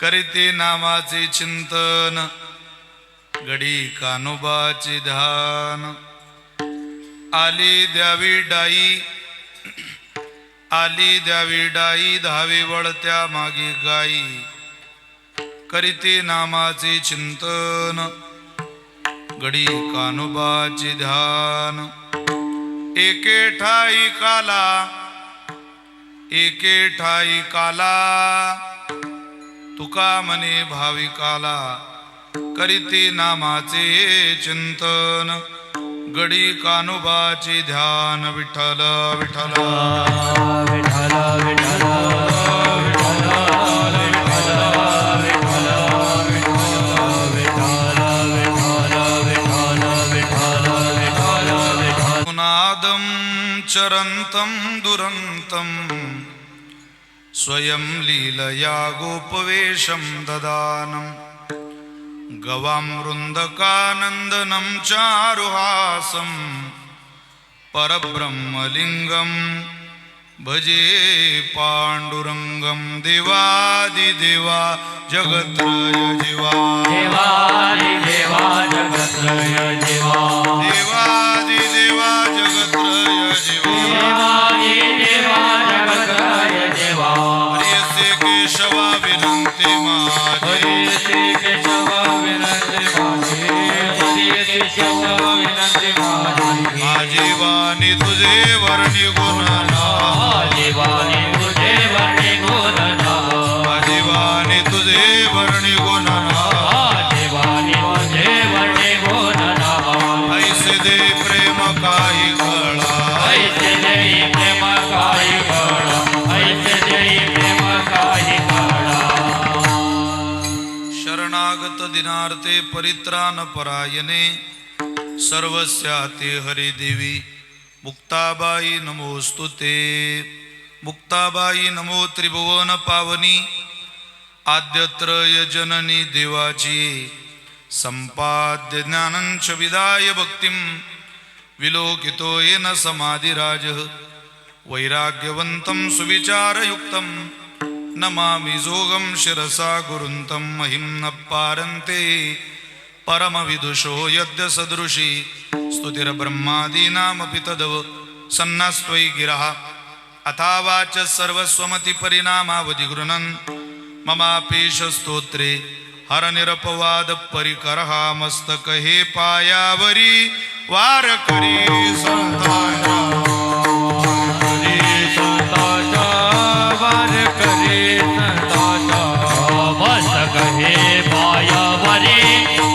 करीते नामाचे चिंतन गडी कानोबाचे ध्यान आली द्यावी डाई धावे वळत्या मागे गाई करीते नामाचे चिंतन गडी कानोबाचे ध्यान एके ठाई काला तुका मने भाविकाला करीते नामाचे चिंतन गडी कानोबाचे ध्यान विठ्ठल विठ्ठल विठ्ठल विठ्ठल नादं चरन्तं दुरन्तं स्वयं लीलया गोपवेशं ददानं गवामृन्दकानन्दनं चारुहासं परब्रह्मलिङ्गं भजे पाण्डुरङ्गं देवादिदेवा जगत्रय जीवा देवादिदेवा जगत्रय जीवा देवादिदेवा जगत्रय जीवा देवादिदेवा जगत्रय जीवा हरियसे केशवा विनंती माझी हरियसे केशवा विनंती माझी हरियसे केशवा विनंती माझी माझी वाणी तुझे वर्णी गुणना माझी वाणी तुझे वर्णी गुणना माझी वाणी तुझे वर्णी गुणना माझी वाणी तुझे वर्णी गुणना ऐसे दे प्रेम काही कळा ऐसे देई प्रेम काही कळा ऐसे देई प्रेम काही कळा शरणागत दिनार्थे परित्राण परायणे सर्वस्याते हरिदेवी मुक्ताबाई नमोस्तुते मुक्ताबाई नमो त्रिभुवन पावनी आद्यत्रय जननी देवाची संपाद्य ज्ञानंच विदाय भक्तिं विलोकितो येन समाधिराजः वैराग्यवन्तं सुविचारयुक्तं नमामि जोगं शिरसा गुरुन्तं महिं न पारन्ते परमविदुषो यद्य सदृशी स्तुतिर्ब्रह्मादीनामपि तदव सन्नास्त्वयि गिरः अथावाच सर्वस्वमति परिणामावधि गृह्णन् ममापेश स्तोत्रे हरनिरपवाद परिकरः मस्तक हे पायावरी वार करी संतांचा वार करे संताचा मस्तक हे पायावरी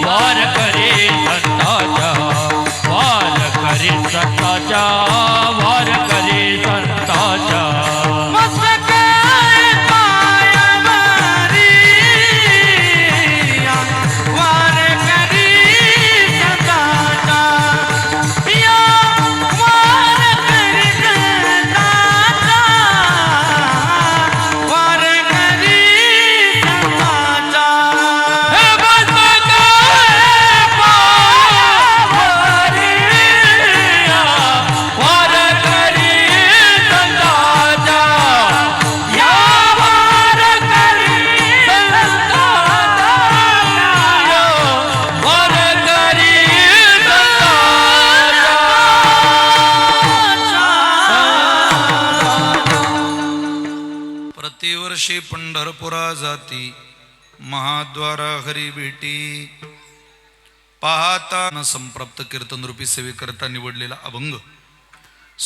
वार करे संताचा वार करे संताचा वार करे संताचा मस्तक हे पायावरी वार करे संताचा या वार करे संताचा वार करे संताचा हे मस्तक हे पायावरी वार करे संताचा या वार करे संताचा वार करे प्रतिवर्षी पंढरपुरा जाती महाद्वारा हरी भेटी पाहता न संप्राप्त कीर्तन रूपी सेवेकरता निवडलेला अभंग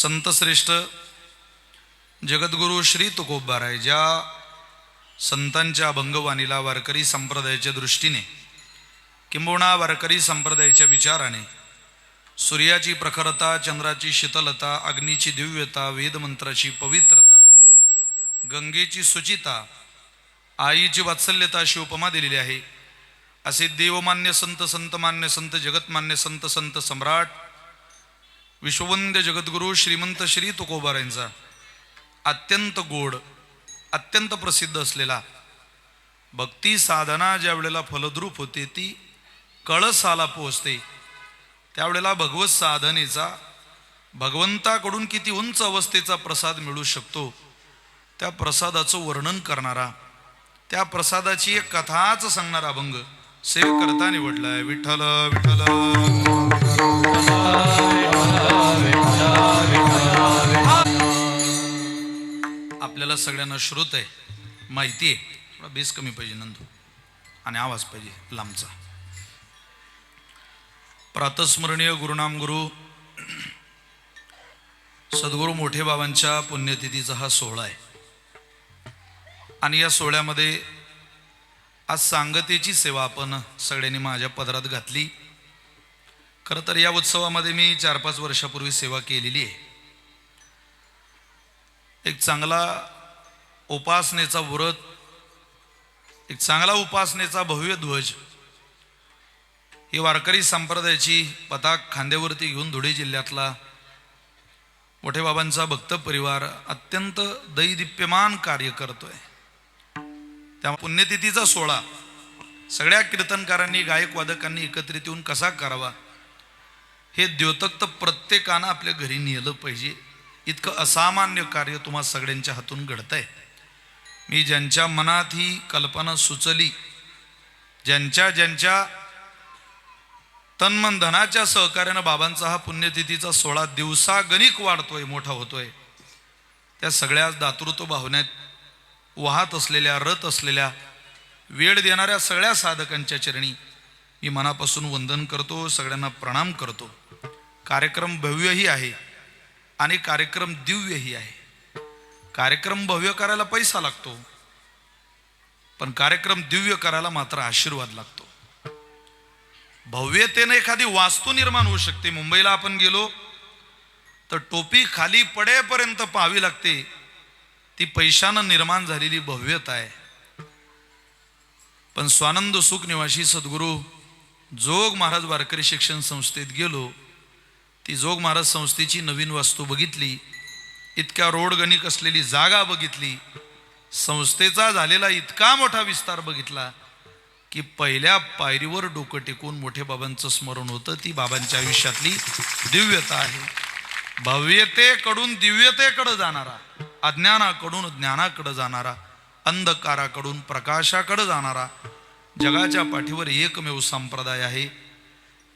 संतश्रेष्ठ जगद्गुरु श्री तुकोबाराय ज्या संतांच्या अभंगवाणीला वारकरी संप्रदायाच्या दृष्टीने किंबहुना वारकरी संप्रदायाच्या विचाराने सूर्याची प्रखरता, चंद्राची शीतलता, अग्नीची दिव्यता, वेदमंत्राची पवित्रता, गंगेची शुचिता, आईची वात्सल्यता अशी उपमा दिलेली आहे. असे देवमान्य संत, संतमान्य संत, जगतमान्य संत, संत सम्राट विश्ववंद्य जगद्गुरु श्रीमंत श्री तुकोबारायांचा अत्यंत गोड, अत्यंत प्रसिद्ध असलेला भक्ती साधना ज्या वेळेला फलद्रूप होते ती कळसाला पोहोचते, त्यावेळेला भगवत साधनेचा भगवंताकडून किती उंच अवस्थेचा प्रसाद मिळू शकतो त्या प्रसादाचं वर्णन करणारा, त्या प्रसादाची एक कथाच सांगणारा अभंग सेवेकरता निवडलाय. विठ्ठल विठ्ठल आपल्याला सगळ्यांना श्रोत आहे, माहिती आहे, थोडा बेस कमी पाहिजे नंदू आणि आवाज पाहिजे लांबचा. प्रातस्मरणीय गुरुनाम गुरु सद्गुरु मोठे बाबांच्या पुण्यतिथीचा हा सोहळा आहे आणि या सोहळ्यामध्ये आज सांगतेची सेवा आपण सगळ्यांनी माझ्या पदरात घातली. खरं तर या उत्सवामध्ये मी 4-5 वर्षापूर्वी सेवा केलेली आहे. एक चांगला उपासनेचा व्रत, एक चांगला उपासनेचा भव्य ध्वज ही वारकरी संप्रदायाची पताक खांद्यावरती घेऊन धुळे जिल्ह्यातला मोठे बाबांचा भक्त परिवार अत्यंत दैदिप्यमान कार्य करतोय. त्या पुण्यतिथीचा सोहळा सगळ्या कीर्तनकारांनी, गायक वादकांनी एकत्रित येऊन कसा करावा हे द्योतक प्रत्येकानं आपल्या घरी नेलं पाहिजे. इतकं असामान्य कार्य तुम्हा सगळ्यांच्या हातून घडतंय. मी ज्यांच्या मनात ही कल्पना सुचली, ज्यांच्या ज्यांच्या तन्मन धनाच्या सहकार्यानं बाबांचा हा पुण्यतिथीचा सोहळा दिवसागणिक वाढतोय, मोठा होतोय, त्या सगळ्या दातृत्व भावनेत वाहत असलेल्या, रत असलेल्या, वेळ देणाऱ्या सगळ्या साधकांच्या चरणी मी मनापासून वंदन करतो, सगळ्यांना प्रणाम करतो. कार्यक्रम भव्यही आहे आणि कार्यक्रम दिव्यही आहे. कार्यक्रम भव्य करायला पैसा लागतो, पण कार्यक्रम दिव्य करायला मात्र आशीर्वाद लागतो. भव्यतेने एखादी वास्तू निर्माण होऊ शकते. मुंबईला आपण गेलो तर टोपी खाली पडेपर्यंत पाहावी लागते, ती पैशानं निर्माण झालेली भव्यता आहे. पण स्वानंद सुख निवासी सद्गुरू जोग महाराज वारकरी शिक्षण संस्थेत गेलो, ती जोग महाराज संस्थेची नवीन वास्तू बघितली, इतक्या रोडगणिक असलेली जागा बघितली, संस्थेचा झालेला इतका मोठा विस्तार बघितला की पहिल्या पायरीवर डोकं टेकून मोठे बाबांचं स्मरण होतं. ती बाबांच्या आयुष्यातली दिव्यता आहे. भव्यतेकडून दिव्यतेकडे जाणारा, अज्ञानाकडून ज्ञानाकडे जाणारा, अंधकाराकडून प्रकाशाकडे जाणारा जगाच्या पाठीवर एकमेव संप्रदाय आहे.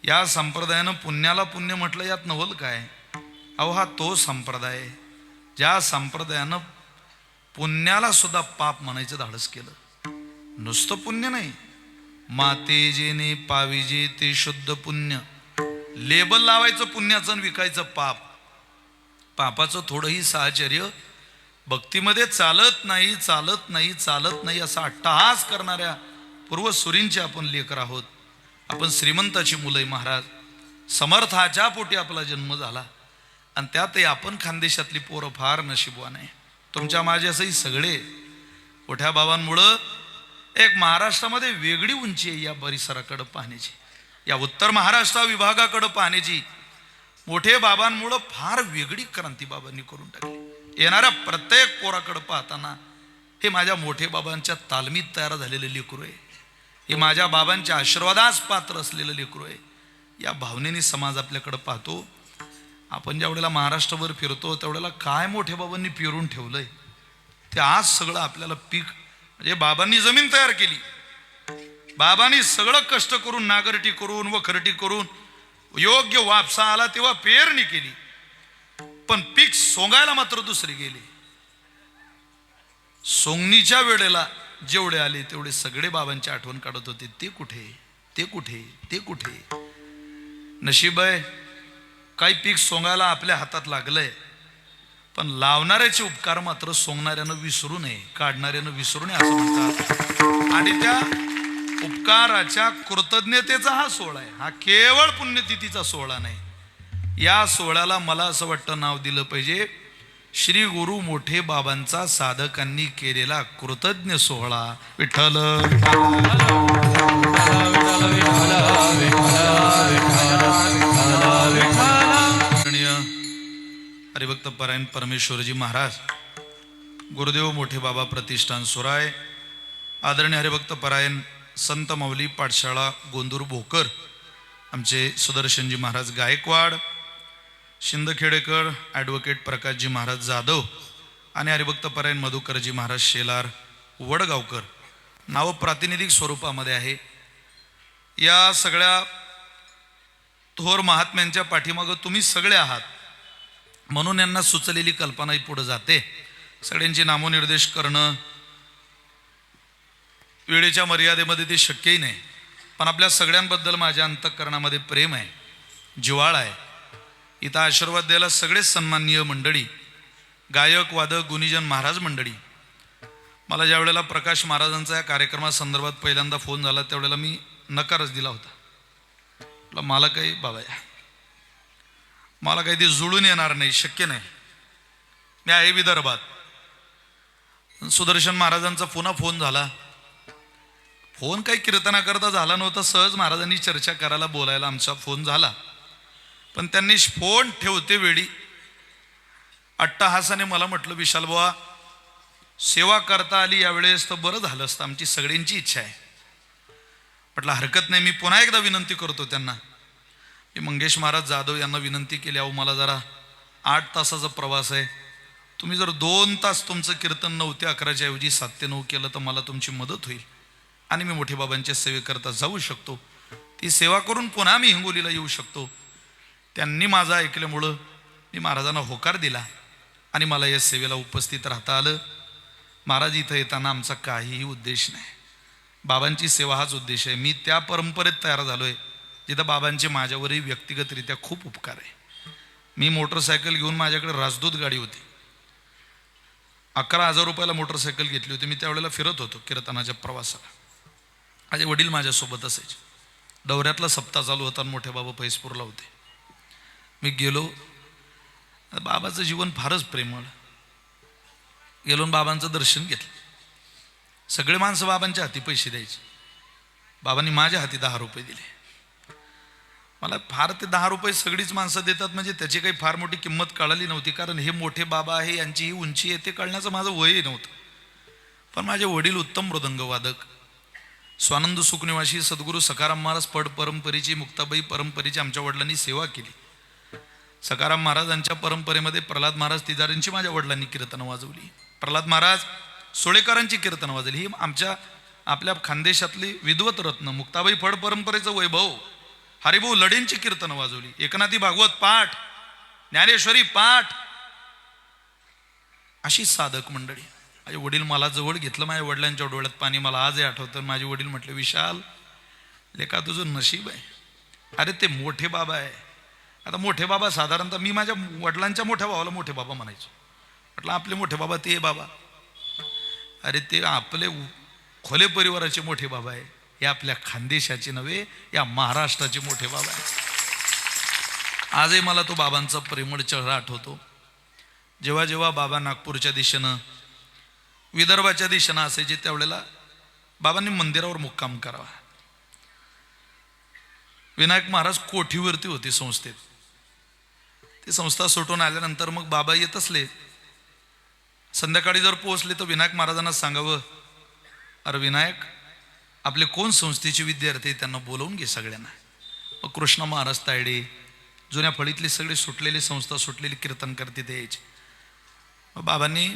या संप्रदायानं पुण्याला पुण्य म्हटलं, यात नवल काय? अहो हा तो संप्रदाय आहे ज्या संप्रदायानं पुण्याला सुद्धा पाप म्हणायचं धाडस केलं. नुसतं पुण्य नाही, माते जेने पाविजे ते शुद्ध पुण्य. लेबल लावायचं पुण्याचं आणि विकायचं पाप. पापाचं थोडंही साहचर्य भक्तीमध्ये चालत नाही, चालत नाही, चालत नाही असा अट्टहास करणाऱ्या पूर्वसुरींचे आपण लेकर आहोत. आपण श्रीमंताची मुलं महाराज, समर्थाच्या पोटी आपला जन्म झाला आणि त्यातही आपण खानदेशातली पोरं फार नशीबवान आहे. तुमच्या माझ्यासही सगळे मोठ्या बाबांमुळं एक महाराष्ट्रामध्ये वेगळी उंची आहे या परिसराकडं पाहण्याची, या उत्तर महाराष्ट्र विभागाकडं पाहण्याची. मोठे बाबांमुळं फार वेगळी क्रांती बाबांनी करून टाकली. येणाऱ्या प्रत्येक पोराकडं पाहताना हे माझ्या मोठे बाबांच्या तालमीत तयार झालेलं लेकरू आहे, हे माझ्या बाबांच्या आशीर्वादास पात्र असलेलं लेकरू आहे. या भावनेने समाज आपल्याकडं पाहतो. आपण ज्या वेळेला महाराष्ट्रभर फिरतो त्यावेळेला काय मोठे बाबांनी पेरून ठेवलंय ते आज सगळं आपल्याला पीक, म्हणजे बाबांनी जमीन तयार केली, बाबांनी सगळं कष्ट करून, नागरटी करून, वखरटी करून, योग्य वापसा आला तेव्हा पेरणी केली, पण पीक सोंगायला मात्र दुसरे गेले. सोंगणीच्या वेळेला जेवढे आले तेवढे सगळे बाबांची आठवण काढत होते. ते कुठे, ते कुठे, ते कुठे? नशीब आहे काही पीक सोंगायला आपल्या हातात लागलंय, पण लावणाऱ्याचे उपकार मात्र सोंगणाऱ्यानं विसरू नये, काढणाऱ्यानं विसरू नये असं म्हणतात. आणि त्या उपकाराच्या कृतज्ञतेचा हा सोहळा आहे. हा केवळ पुण्यतिथीचा सोहळा नाही. या सोहळ्याला मला असं वाटतं नाव दिलं पाहिजे, श्री गुरु मोठे बाबांचा साधकांनी केलेला कृतज्ञ सोहळा. विठ्ठल हरिभक्त परायण परमेश्वरजी महाराज, गुरुदेव मोठे बाबा प्रतिष्ठान सुराय, आदरणीय हरिभक्त परायण संत माऊली पाठशाळा गोंदूर भोकर, आमचे सुदर्शनजी महाराज गायकवाड, शिंदखेडेकर, ॲडव्होकेट प्रकाशजी महाराज जाधव आणि हरिभक्त परायण मधुकरजी महाराज शेलार वडगावकर, नावं प्रातिनिधिक स्वरूपामध्ये आहे. या सगळ्या थोर महात्म्यांच्या पाठीमागं तुम्ही सगळे आहात म्हणून यांना सुचलेली कल्पना ही पुढे जाते. सगळ्यांची नामोनिर्देश करणं वेळेच्या मर्यादेमध्ये ते शक्यही नाही, पण आपल्या सगळ्यांबद्दल माझ्या अंतःकरणामध्ये प्रेम आहे, जिव्हाळा आहे. इथं आशीर्वाद द्यायला सगळेच सन्माननीय मंडळी, गायक वादक गुणीजन महाराज मंडळी. मला ज्या वेळेला प्रकाश महाराजांचा या कार्यक्रमासंदर्भात पहिल्यांदा फोन झाला त्यावेळेला मी नकारच दिला होता. मला काही बाबा मला काही ते जुळून येणार नाही, शक्य नाही, मी आहे विदर्भात. सुदर्शन महाराजांचा पुन्हा फोन झाला. फोन काही कीर्तनाकरता झाला नव्हता, सहज महाराजांनी चर्चा करायला बोलायला आमचा फोन झाला. पण त्यांनी फोन ठेवते वेळी अट्टहासाने मला म्हटलं, विशाल बुवा सेवा करता आली यावेळेस तर बरं झालं असतं, आमची सगळ्यांची इच्छा आहे. म्हटलं हरकत नाही, मी पुन्हा एकदा विनंती करतो त्यांना. मी मंगेश महाराज जाधव यांना विनंती केली, अहो मला जरा 8 तासाचा प्रवास आहे, तुम्ही जर 2 तास तुमचं कीर्तन 9 ते 11च्या ऐवजी 7 ते 9 केलं तर मला तुमची मदत होईल आणि मी मोठे बाबांच्या सेवेकरता जाऊ शकतो, ती सेवा करून पुन्हा मी हिंगोलीला येऊ शकतो. त्यांनी माझं ऐकल्यामुळं मी महाराजांना होकार दिला आणि मला या सेवेला उपस्थित राहता आलं. महाराज इथं येताना आमचा काहीही उद्देश नाही, बाबांची सेवा हाच उद्देश आहे. मी त्या परंपरेत तयार झालो आहे जिथं बाबांचे माझ्यावरही व्यक्तिगतरित्या खूप उपकार आहे. मी मोटरसायकल घेऊन, माझ्याकडे राजदूत गाडी होती, 11,000 रुपयाला मोटरसायकल घेतली होती. मी त्यावेळेला फिरत होतो कीर्तनाच्या प्रवासाला. माझे वडील माझ्यासोबत असायचे. दौऱ्यातला सप्ताह चालू होता, मोठे बाबा फैजपूरला होते. मी गेलो, बाबाचं जीवन फारच प्रेमळ. गेलो बाबांचं दर्शन घेतलं. सगळे माणसं बाबांच्या हाती पैसे द्यायचे, बाबांनी माझ्या हाती 10 रुपये दिले. मला फार ते 10 रुपये सगळीच माणसं देतात म्हणजे त्याची काही फार मोठी किंमत कळाली नव्हती, कारण हे मोठे बाबा आहे, यांची ही उंची आहे ते कळण्याचं माझं वयही नव्हतं. पण माझे वडील उत्तम मृदंगवादक, स्वानंद सुखनिवासी सद्गुरू सखाराम महाराज पड परंपरेची, मुक्ताबाई परंपरेची आमच्या वडिलांनी सेवा केली. सखाराम महाराजांच्या परंपरेमध्ये प्रल्हाद महाराज तिजारींची माझ्या वडिलांनी कीर्तनं वाजवली, प्रल्हाद महाराज सोळेकरांची कीर्तनं वाजवली. ही आपल्या खानदेशातली विद्वत रत्न. मुक्ताबाई फड परंपरेचं वैभव, हरिभाऊ लढेंची कीर्तनं वाजवली, एकनाथी भागवत पाठ, ज्ञानेश्वरी पाठ, अशी साधक मंडळी. माझे वडील मला जवळ घेतलं, माझ्या वडिलांच्या डोळ्यात पाणी मला आजही आठवतं. माझे वडील म्हटले, विशाल लेका तुझं नशीब आहे, अरे ते मोठे बाबा आहे. आता मोठे बाबा साधारणतः मी माझ्या वडिलांच्या मोठ्या भावाला मोठे बाबा म्हणायचो. म्हटलं आपले मोठे बाबा ते बाबा, अरे ते आपले खोले परिवाराचे मोठे बाबा आहे, हे आपल्या खानदेशाचे नव्हे, या महाराष्ट्राचे मोठे बाबा आहे. आजही मला तो बाबांचा प्रेमळ चेहरा आठवतो. जेव्हा जेव्हा बाबा नागपूरच्या दिशेनं, विदर्भाच्या दिशेनं असायचे त्यावेळेला बाबांनी मंदिरावर मुक्काम करावा. विनायक महाराज कोठीवरती होते संस्थेत. ती संस्था सुटून आल्यानंतर मग बाबा येत असले, संध्याकाळी जर पोहोचले तर विनायक महाराजांना सांगावं, अरे विनायक आपले कोण संस्थेचे विद्यार्थी त्यांना बोलवून घे सगळ्यांना. मग कृष्ण महाराज तायडे, जुन्या फळीतले सगळे सुटलेले, संस्था सुटलेली कीर्तन करते ते यायचे. मग बाबांनी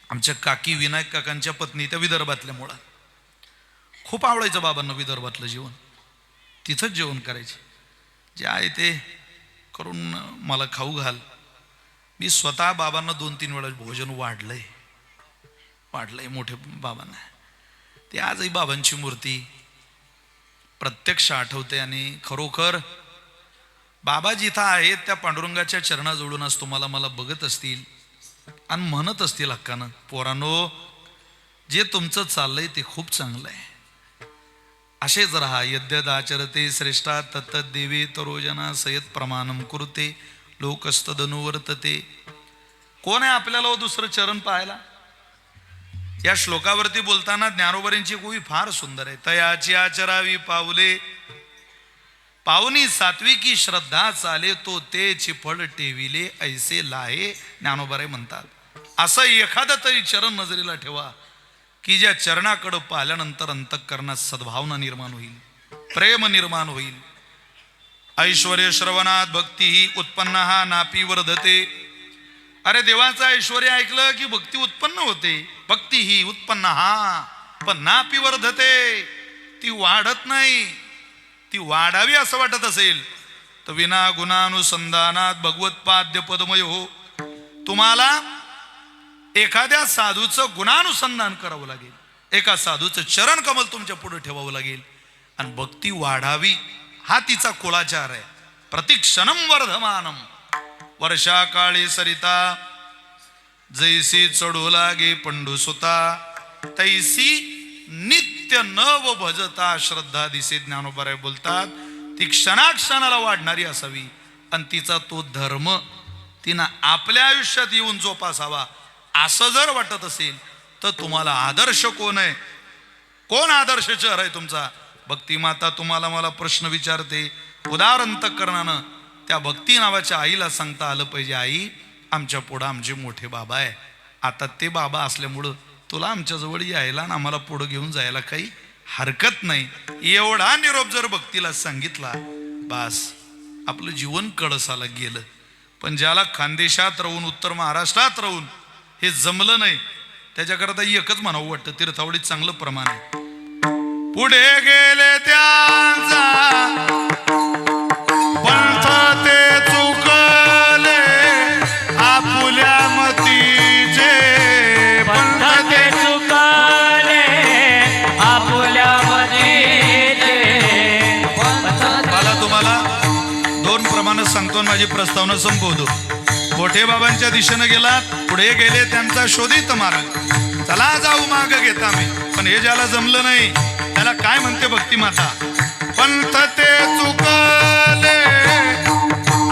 आमच्या काकी विनायक काकांच्या पत्नी त्या विदर्भातल्या मुळात, खूप आवडायचं बाबांना विदर्भातलं जीवन. तिथंच जेवण करायचे, जे आहे ते करून मला खाऊ घाल. मी स्वतः बाबांना 2-3 वेळा भोजन वाढलंय मोठे बाबांना. ते आजही बाबांची मूर्ती प्रत्यक्ष आठवते आणि खरोखर बाबा जिथं आहेत त्या पांडुरंगाच्या चरणाजवळून आज तुम्हाला मला बघत असतील आणि म्हणत असतील हक्कानं, पोरांनो जे तुमचं चाललंय ते खूप चांगलं आहे, असेच राहा. यद्यदाचरते श्रेष्ठा तत्तद्देवे तरोजना सयत प्रमाणम कुरुते लोकस्तदनुवर्तते. कोण आहे आपल्याला हो दुसरं चरण पाहायला? या श्लोकावरती बोलताना ज्ञानोबरींची गोळी फार सुंदर आहे. तयाची आचरावी पावले पावनी सात्विकी श्रद्धा चाले तो तेची फळ टेविले ऐसे लाहे. ज्ञानोबराय म्हणतात असं एखादं तरी चरण नजरेला ठेवा की ज्या चरणाकडं पाहिल्यानंतर अंतःकरणात सद्भावना निर्माण होईल, प्रेम निर्माण होईल. ऐश्वर्य श्रवणात भक्ती ही उत्पन्न हा नापी वर्धते. अरे देवाचं ऐश्वर्य ऐकलं की भक्ती उत्पन्न होते. भक्ती ही उत्पन्न हा पण नापी वर्धते, ती वाढत नाही. ती वाढावी असं वाटत असेल तर विना गुणानुसंधानात भगवत पाद्य पदमय हो. तुम्हाला एखाद्या साधूचं गुणानुसंधान करावं लागेल, एका साधूचं चरण कमल तुमच्या पुढे ठेवावं लागेल आणि भक्ती वाढावी हा तिचा कुलाचार आहे. प्रतिक्षणम वर्धमानम वर्षा काळी सरिता जैसी चढू लागे पंडुसुता तैसी नित्य नव भजता श्रद्धा दिसे. ज्ञानोबराय बोलतात ती क्षणाक्षणाला वाढणारी असावी आणि तिचा तो धर्म तिनं आपल्या आयुष्यात येऊन जोपासावा. असं जर वाटत असेल तर तुम्हाला आदर्श कोण आहे? कोण आदर्श चर आहे तुमचा? भक्ती माता तुम्हाला मला प्रश्न विचारते. उदार अंतःकरणानं त्या भक्ती नावाच्या आईला सांगता आलं पाहिजे, आई आमच्या पुढं आमचे मोठे बाबा आहे, आता ते बाबा असल्यामुळं तुला आमच्या जवळ यायला आणि आम्हाला पुढं घेऊन जायला काही हरकत नाही. एवढा निरोप जर भक्तीला सांगितला बास आपलं जीवन कळसाला गेलं. पण ज्याला खानदेशात राहून उत्तर महाराष्ट्रात राहून हे जमलं नाही त्याच्याकरता एकच म्हणावं वाटतं, तीर्थावडीत चांगलं प्रमाण आहे. पुढे गेले त्यांचा पंथ ते चुकले आपुल्या मतीचे. पंथ ते चुकले आपुल्या मतीचे. मला तुम्हाला दोन प्रमाणात सांगतो आणि माझी प्रस्तावना संपवतो. मोठे बाबांच्या दिशेनं गेला, पुढे गेले त्यांचा शोधित मार्ग. चला जाऊ माग घेता मी. पण हे ज्याला जमलं नाही त्याला काय म्हणते भक्ती माता? पंथ ते चुकले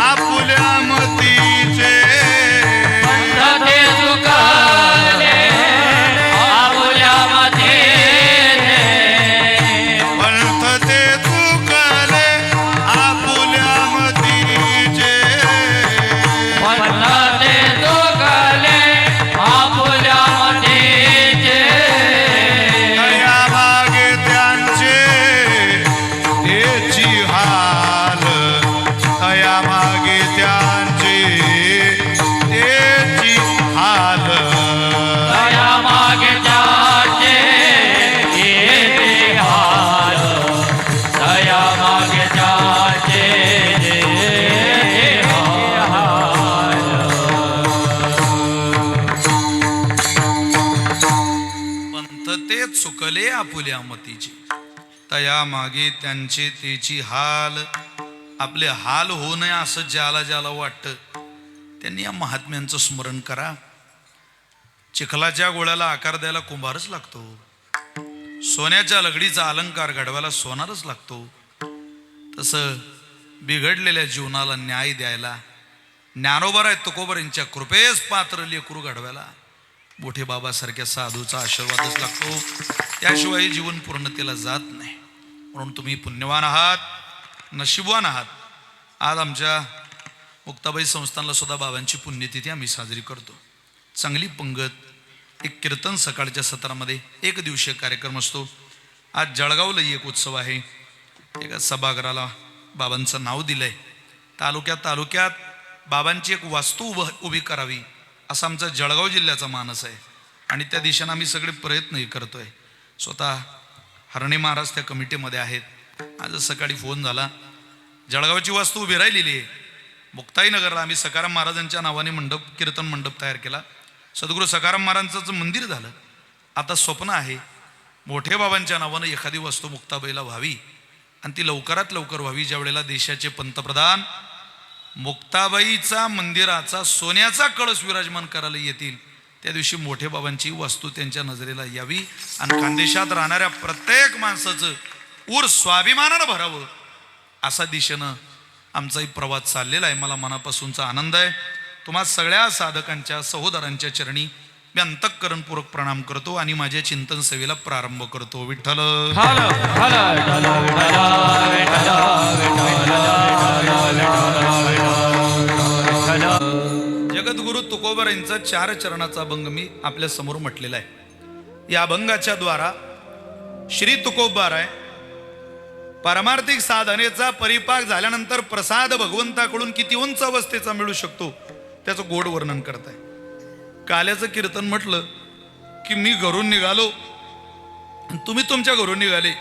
आपुल्या मतीचे. पंथ ते चुकले आपुल्या मतीचे. पंथ ते चुकले आपुल्या मतीचे. पंथ ते चुकले आपुल्या मतीचे. तया मागे त्यांचे तेची हाल. तया मागे त्यांचे तेची हाल. दया मागे जाचे येते हाल. दया मागे जाचे येते हाल. पंथ ते चुकले आपुल्या मतीचे. तया मागे त्यांचे तेची हाल. आपले हाल होऊ नये असं ज्याला ज्याला वाटतं त्यांनी या महात्म्यांचं स्मरण करा. चिखलाच्या गोळ्याला आकार द्यायला कुंभारच लागतो. सोन्याच्या लगडीचा अलंकार घडवायला सोनारच लागतो. तसं बिघडलेल्या जीवनाला न्याय द्यायला ज्ञानोबराय तुकोबरांच्या कृपेस पात्र लेकरू घडवायला मोठे बाबासारख्या साधूचा आशीर्वादच लागतो. त्याशिवाय जीवन पूर्णतेला जात नाही. म्हणून तुम्ही पुण्यवान आहात, नशीबवान आहात. आज आमच्या मुक्ताबाई संस्थानला सुद्धा बाबांची पुण्यतिथी आम्ही साजरी करतो. चांगली पंगत, एक कीर्तन सकाळच्या सत्रामध्ये एक दिवसीय कार्यक्रम असतो. आज जळगावला एक उत्सव आहे. एका सभागृहाला बाबांचं नाव दिलंय. तालुक्यात बाबांची एक वास्तू उभी करावी असा आमचा जळगाव जिल्ह्याचा मानस आहे आणि त्या दिशेनं आम्ही सगळे प्रयत्नही करतोय. स्वतः हरणे महाराज त्या कमिटीमध्ये आहेत. आज सकाळी फोन झाला, जळगावची वास्तू उभी राहिलेली आहे. मुक्ताईनगरला आम्ही सखाराम महाराजांच्या नावाने कीर्तन मंडप तयार केला. सद्गुरू सखाराम महाराजांचं मंदिर झालं. आता स्वप्न आहे मोठे बाबांच्या नावानं एखादी वास्तू मुक्ताबाईला व्हावी आणि ती लवकरात लवकर व्हावी. ज्या वेळेला देशाचे पंतप्रधान मुक्ताबाईचा मंदिराचा सोन्याचा कळस विराजमान करायला येतील, त्या दिवशी मोठे बाबांची वस्तू त्यांच्या नजरेला यावी आणि खानदेशात राहणाऱ्या प्रत्येक माणसाचं ऊर स्वाभिमानानं भरावं, असा दिशेनं आमचाही प्रवास चाललेला आहे. मला मनापासूनचा आनंद आहे. तुम्हा सगळ्या साधकांच्या सहोदरांच्या चरणी मी अंतःकरणपूर्वक प्रणाम करतो आणि माझ्या चिंतन सेवेला प्रारंभ करतो. विठ्ठल जगद्गुरु तुकोबर यांचा 4 चरणाचा अभंग मी आपल्या समोर म्हटलेला आहे. या अभंगाच्या द्वारा श्री तुकोबाराय पारमार्थिक साधनेचा परिपाक झाल्यानंतर प्रसाद भगवंताकडून किती उंच अवस्थेचा मिळू शकतो त्याचं गोड वर्णन करताय. काल्याचं कीर्तन म्हटलं की मी घरून निघालो, तुम्ही तुमच्या घरून निघाले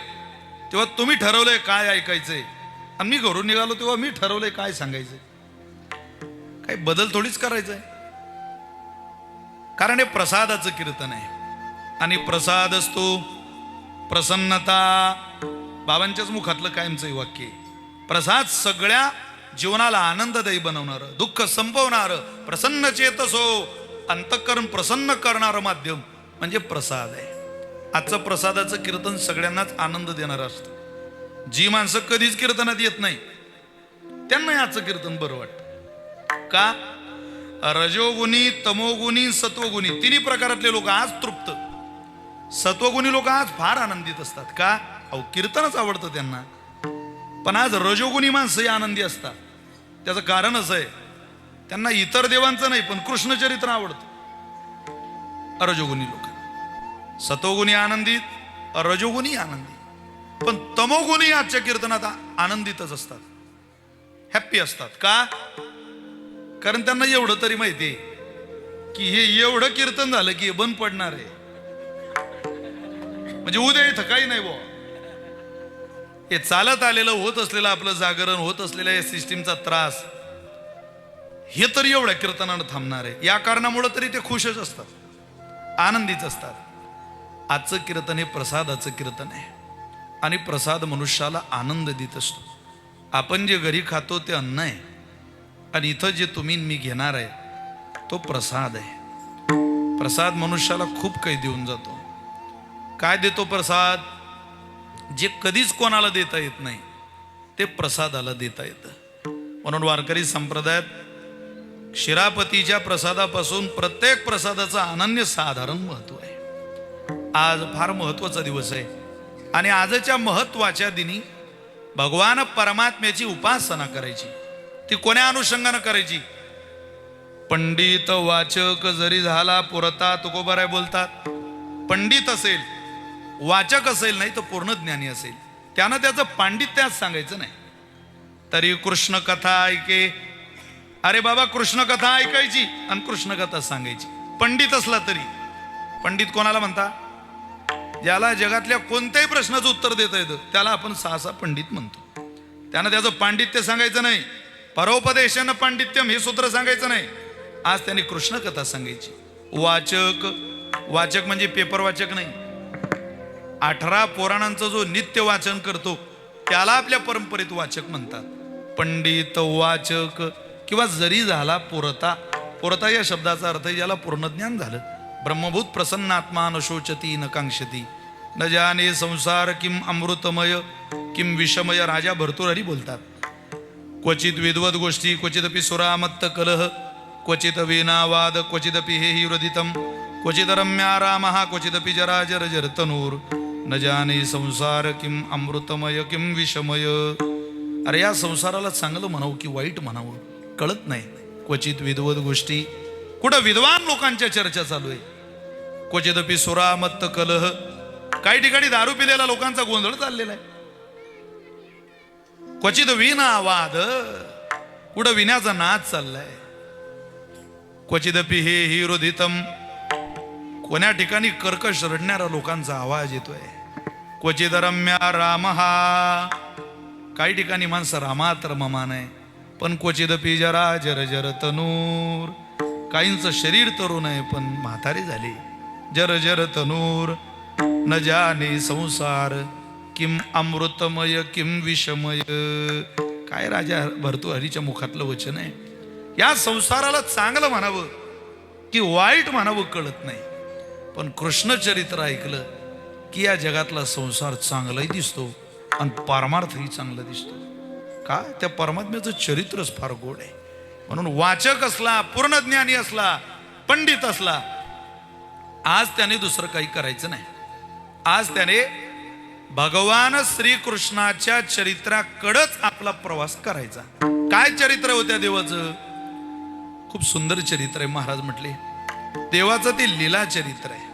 तेव्हा तुम्ही ठरवलंय काय ऐकायचंय, आणि मी घरून निघालो तेव्हा मी ठरवलंय काय सांगायचंय. काही बदल थोडीच करायचा आहे, कारण हे प्रसादाचं कीर्तन आहे आणि प्रसाद असतो प्रसन्नता. बाबांच्याच मुखातलं कायमचं वाक्य आहे. प्रसाद सगळ्या जीवनाला आनंददायी बनवणारं, दुःख संपवणारं, प्रसन्न चेतसो अंतःकरण प्रसन्न करणारं माध्यम म्हणजे प्रसाद आहे. आजचं प्रसादाचं कीर्तन सगळ्यांनाच आनंद देणारं असतं. जी माणसं कधीच कीर्तनात येत नाही त्यांना आजचं कीर्तन बरं वाटतं. का? रजोगुणी, तमोगुणी, सत्वगुणी तिन्ही प्रकारातले लोक आज तृप्त, सत्वगुणी लोक आज फार आनंदित असतात. का? अहो कीर्तनच आवडतं त्यांना. पण आज रजोगुणी माणसंही आनंदी असतात. त्याचं कारण असं आहे, त्यांना इतर देवांचं नाही पण कृष्णचरित्र आवडतं. रजोगुणी लोक, सत्वगुणी आनंदित, रजोगुणी आनंदी, पण तमोगुणी आजच्या कीर्तनात आनंदितच असतात, हॅप्पी असतात. का? कारण त्यांना एवढं तरी माहिती आहे की हे एवढं कीर्तन झालं की हे बंद पडणार आहे, म्हणजे उद्या इथं काही नाही बुवा. हे चालत आलेलं होत असलेलं आपलं जागरण, होत असलेल्या या सिस्टीमचा त्रास, हे तरी एवढ्या कीर्तनानं थांबणार आहे. या कारणामुळे तरी ते खुशच असतात, आनंदीच असतात. आजचं कीर्तन हे प्रसादाचं कीर्तन आहे आणि प्रसाद मनुष्याला आनंद देत असतो. आपण जे घरी खातो ते अन्न आहे आणि इथं जे तुम्ही मी घेणार आहे तो प्रसाद आहे. प्रसाद मनुष्याला खूप काही देऊन जातो. काय देतो प्रसाद? जे कधीच कोणाला देता येत नाही ते प्रसादाला देता येतं. म्हणून वारकरी संप्रदायात शिरापतीच्या प्रसादापासून प्रत्येक प्रसादाचं अनन्यसाधारण महत्व आहे. आज फार महत्वाचा दिवस आहे आणि आजच्या महत्वाच्या दिनी भगवान परमात्म्याची उपासना करायची. ती कोण्या अनुषंगानं करायची? पंडित वाचक जरी झाला पुरता, तुकोबाराय बोलतात, पंडित असेल, वाचक असेल, नाही तर पूर्ण ज्ञानी असेल, त्यानं त्याचं पांडित्यात सांगायचं नाही. तरी कृष्ण कथा ऐके, अरे बाबा कृष्ण कथा ऐकायची आणि कृष्ण कथा सांगायची. पंडित असला तरी. पंडित कोणाला म्हणता? ज्याला जगातल्या कोणत्याही प्रश्नाचं उत्तर देता येतं त्याला आपण सहसा पंडित म्हणतो. त्यानं त्याचं पांडित्य सांगायचं नाही. परोपदेशन पांडित्यम हे सूत्र सांगायचं नाही. आज त्याने कृष्ण कथा सांगायची. वाचक, वाचक म्हणजे पेपर वाचक नाही, 18 पुराणांचं जो नित्य वाचन करतो त्याला आपल्या परंपरेत वाचक म्हणतात. पंडित, वाचक किंवा जरी झाला पुरता. पुरता या शब्दाचा अर्थ ज्याला पूर्ण ज्ञान झालं. ब्रह्मभूत प्रसन्नात्मा न शोचती न कांक्षती, न जाने संसार किम अमृतमय किम विषमय. राजा भर्तृहरी बोलतात, क्वचित विद्वद गोष्टी, क्वचिदपि सुरामत्त कलह, क्वचित वीणावाद, क्वचिदपि हे हृदितम, क्वचित रम्यारामः, क्वचिदपि जराजर जरतनूर, न जाने संसार किम अमृतमय किम विषमय. अरे या संसाराला चांगलं म्हणावं की वाईट म्हणावं कळत नाही. क्वचित विद्वद गोष्टी, कुठं विद्वान लोकांच्या चर्चा चालू आहे. क्वचिदपि सुरामत्त कलह, काही ठिकाणी दारू पिलेला लोकांचा गोंधळ चाललेला आहे. क्वचित वीणावाद, कुठं विण्याचा नाच चाललाय. क्वचिदपि हे हिरोधितम, कोण्या ठिकाणी कर्कश रडणाऱ्या लोकांचा आवाज येतोय. क्वचित रम्या रामहा, काही ठिकाणी माणसं रामात रममान आहे. पण क्वचिदपि जरा जर जर तनूर, काहींचं शरीर तरुण आहे पण म्हातारी झाली. जर जर तनूर, न जाने संसार किम अमृतमय किम विषमय. काय राजा भर्तृहरीच्या मुखातलं वचन आहे. या संसाराला चांगलं म्हणावं की वाईट म्हणावं कळत नाही, पण कृष्ण चरित्र ऐकलं की या जगातला संसार चांगलाही दिसतो आणि परमार्थही चांगला दिसतो. का? त्या परमात्म्याचं चरित्रच फार गोड आहे. म्हणून वाचक असला, पूर्ण ज्ञानी असला, पंडित असला, आज त्याने दुसरं काही करायचं नाही. आज त्याने भगवान श्रीकृष्णाच्या चरित्राकडेच आपला प्रवास करायचा. काय चरित्र होत्या देवाचं? खूप सुंदर चरित्र आहे. महाराज म्हटले देवाचं ते लीला चरित्र आहे.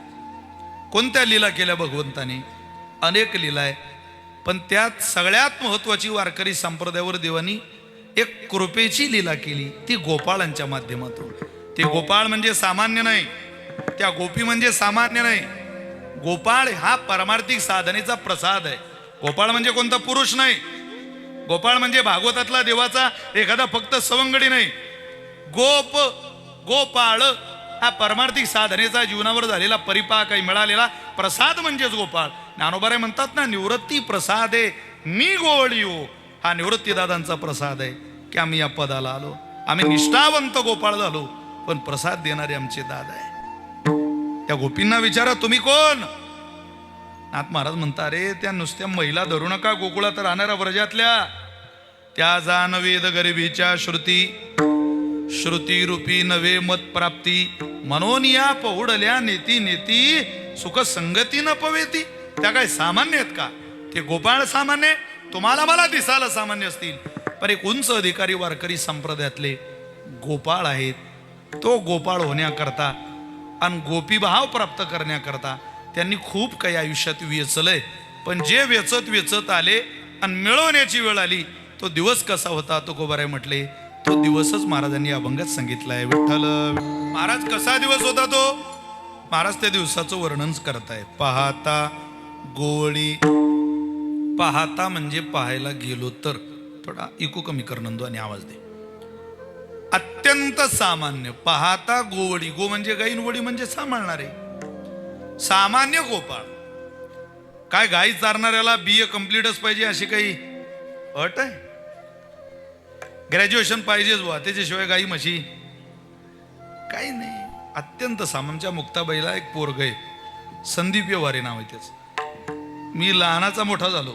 कोणत्या लीला केल्या भगवंताने? अनेक लीला आहे, पण त्यात सगळ्यात महत्वाची वारकरी संप्रदायावर देवानी एक कृपेची लीला केली, ती गोपाळांच्या माध्यमातून. ते गोपाळ म्हणजे सामान्य नाही, त्या गोपी म्हणजे सामान्य नाही. गोपाळ हा परमार्थिक साधनेचा प्रसाद आहे. गोपाळ म्हणजे कोणता पुरुष नाही. गोपाळ म्हणजे भागवतातला देवाचा एखादा फक्त सवंगडी नाही. गोपाळ हा परमार्थिक साधनेचा जीवनावर झालेला परिपाक आहे, मिळालेला प्रसाद म्हणजेच गोपाळ. ज्ञानोबाराय म्हणतात ना, निवृत्ती प्रसाद आहे मी गोवळी हो. हा निवृत्ती दादांचा प्रसाद आहे की आम्ही या पदाला आलो. आम्ही निष्ठावंत गोपाळ झालो, पण प्रसाद देणारे आमचे दादा आहे. त्या गोपींना विचारा तुम्ही कोण? नाथ महाराज म्हणता, अरे त्या नुसत्या महिला धरू नका, गोकुळात राहणाऱ्या व्रजातल्या त्या जाण वेद गरिबीच्या श्रुती रूपी नवे मत प्राप्ती म्हणून या पहुडल्या नेती नेती सुख संगती न पवेती. त्या काय सामान्य आहेत का? ते गोपाळ सामान्य, तुम्हाला मला दिसायला सामान्य असतील, पण एक उंच अधिकारी वारकरी संप्रदायातले गोपाळ आहेत. तो गोपाळ होण्याकरता आणि गोपीभाव प्राप्त करण्याकरता त्यांनी खूप काही आयुष्यात वेचलंय. पण जे वेचत आले आणि मिळवण्याची वेळ आली, तो दिवस कसा होता? तो गोबाराय म्हटले, तो दिवसच महाराजांनी अभंगात सांगितलाय. विठ्ठल महाराज कसा दिवस होता तो? महाराज त्या दिवसाचं वर्णन करताय. पाहता गोवळी. पाहता म्हणजे पाहायला गेलो तर. थोडा इको कमी कर नंदू आणि आवाज दे. अत्यंत सामान्य. पाहता गोवळी. गो म्हणजे गाईन, वडी म्हणजे सांभाळणारे. सामान्य गोपाळ. काय गाई चारणाऱ्याला BA कम्प्लीटच पाहिजे अशी काही अट आहे? ग्रॅज्युएशन पाहिजेच बुवा, त्याच्याशिवाय गाई म्हशी काही नाही. अत्यंत सामान्य. मुक्ताबाईला एक पोरग आहे, संदीप व्यवहारे नाव आहे त्याचं. मी लहानाचा मोठा झालो,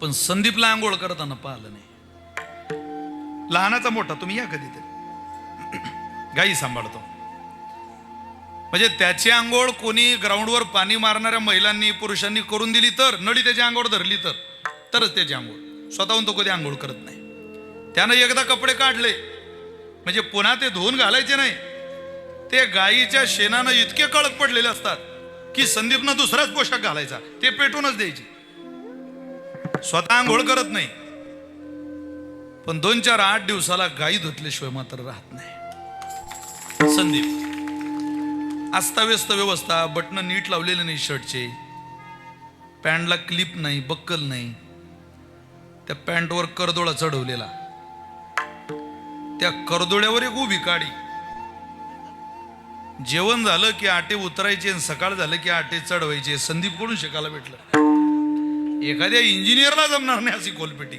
पण संदीपला आंघोळ करताना पाहिलं नाही. लहानाचा मोठा, तुम्ही या कधीतरी. गाई सांभाळतो म्हणजे त्याची आंघोळ कोणी ग्राउंडवर पाणी मारणाऱ्या महिलांनी पुरुषांनी करून दिली तर, नळी त्याची आंघोळ धरली तरच त्याची आंघोळ. स्वतःहून तो कधी आंघोळ करत नाही. त्यानं एकदा कपडे काढले म्हणजे पुन्हा ते धुवून घालायचे नाही. ते गायीच्या शेणानं इतके कळक पडलेले असतात की संदीपनं दुसराच पोशाख घालायचा, ते पेटूनच द्यायचे. स्वतः आंघोळ करत नाही, पण 2-4-8 दिवसाला गायी धुतल्याशिवाय मात्र राहत नाही. संदीप अस्ताव्यस्त व्यवस्था, बटन नीट लावलेले नाही शर्टचे, पॅन्टला क्लिप नाही, बक्कल नाही, त्या पॅन्टवर करदोळा चढवलेला, त्या करदोळ्यावर एक उभी काडी. जेवण झालं की आटे उतरायचे आणि सकाळ झालं की आटे चढवायचे. संदीप कडून शिकायला भेटलं. एखाद्या इंजिनियरला जमणार नाही अशी कोलपेटी.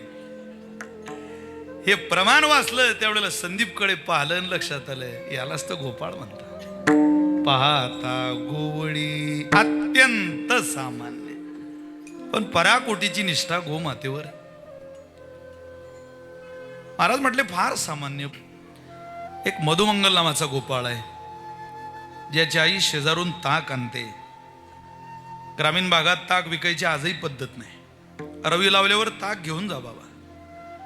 हे प्रमाण वाचलं त्यावेळेला संदीपकडे पाहिलं आणि लक्षात आलं, यालाच तर गोपाळ म्हणतात. पाहता गोवळी. अत्यंत सामान्य, पण पराकोटीची निष्ठा गोमातेवर. महाराज म्हटले फार सामान्य. एक मधुमंगल नावाचा गोपाळ आहे, ज्याची आई शेजारून ताक आणते. ग्रामीण भागात ताक विकायची आजही पद्धत नाही. रवी लावल्यावर ताक घेऊन जा बाबा.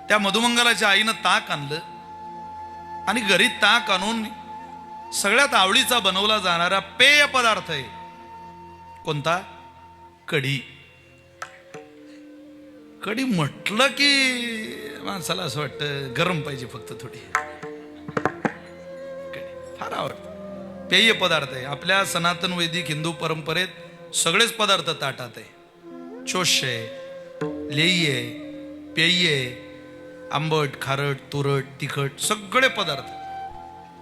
त्या मधुमंगलाच्या आईनं ताक आणलं आणि घरी ताक आणून सगळ्यात आवडीचा बनवला जाणारा पेय पदार्थ आहे कोणता? कढी. कढी म्हटलं की माणसाला असं वाटतं गरम पाहिजे फक्त थोडी. कढी फार आवडतं. पेय पदार्थ आहे. आपल्या सनातन वैदिक हिंदू परंपरेत सगळेच पदार्थ ताटात आहे. चोष्य आहे, लेई आहे, पेय आहे, आंबट, खारट, तुरट, तिखट, सगळे पदार्थ.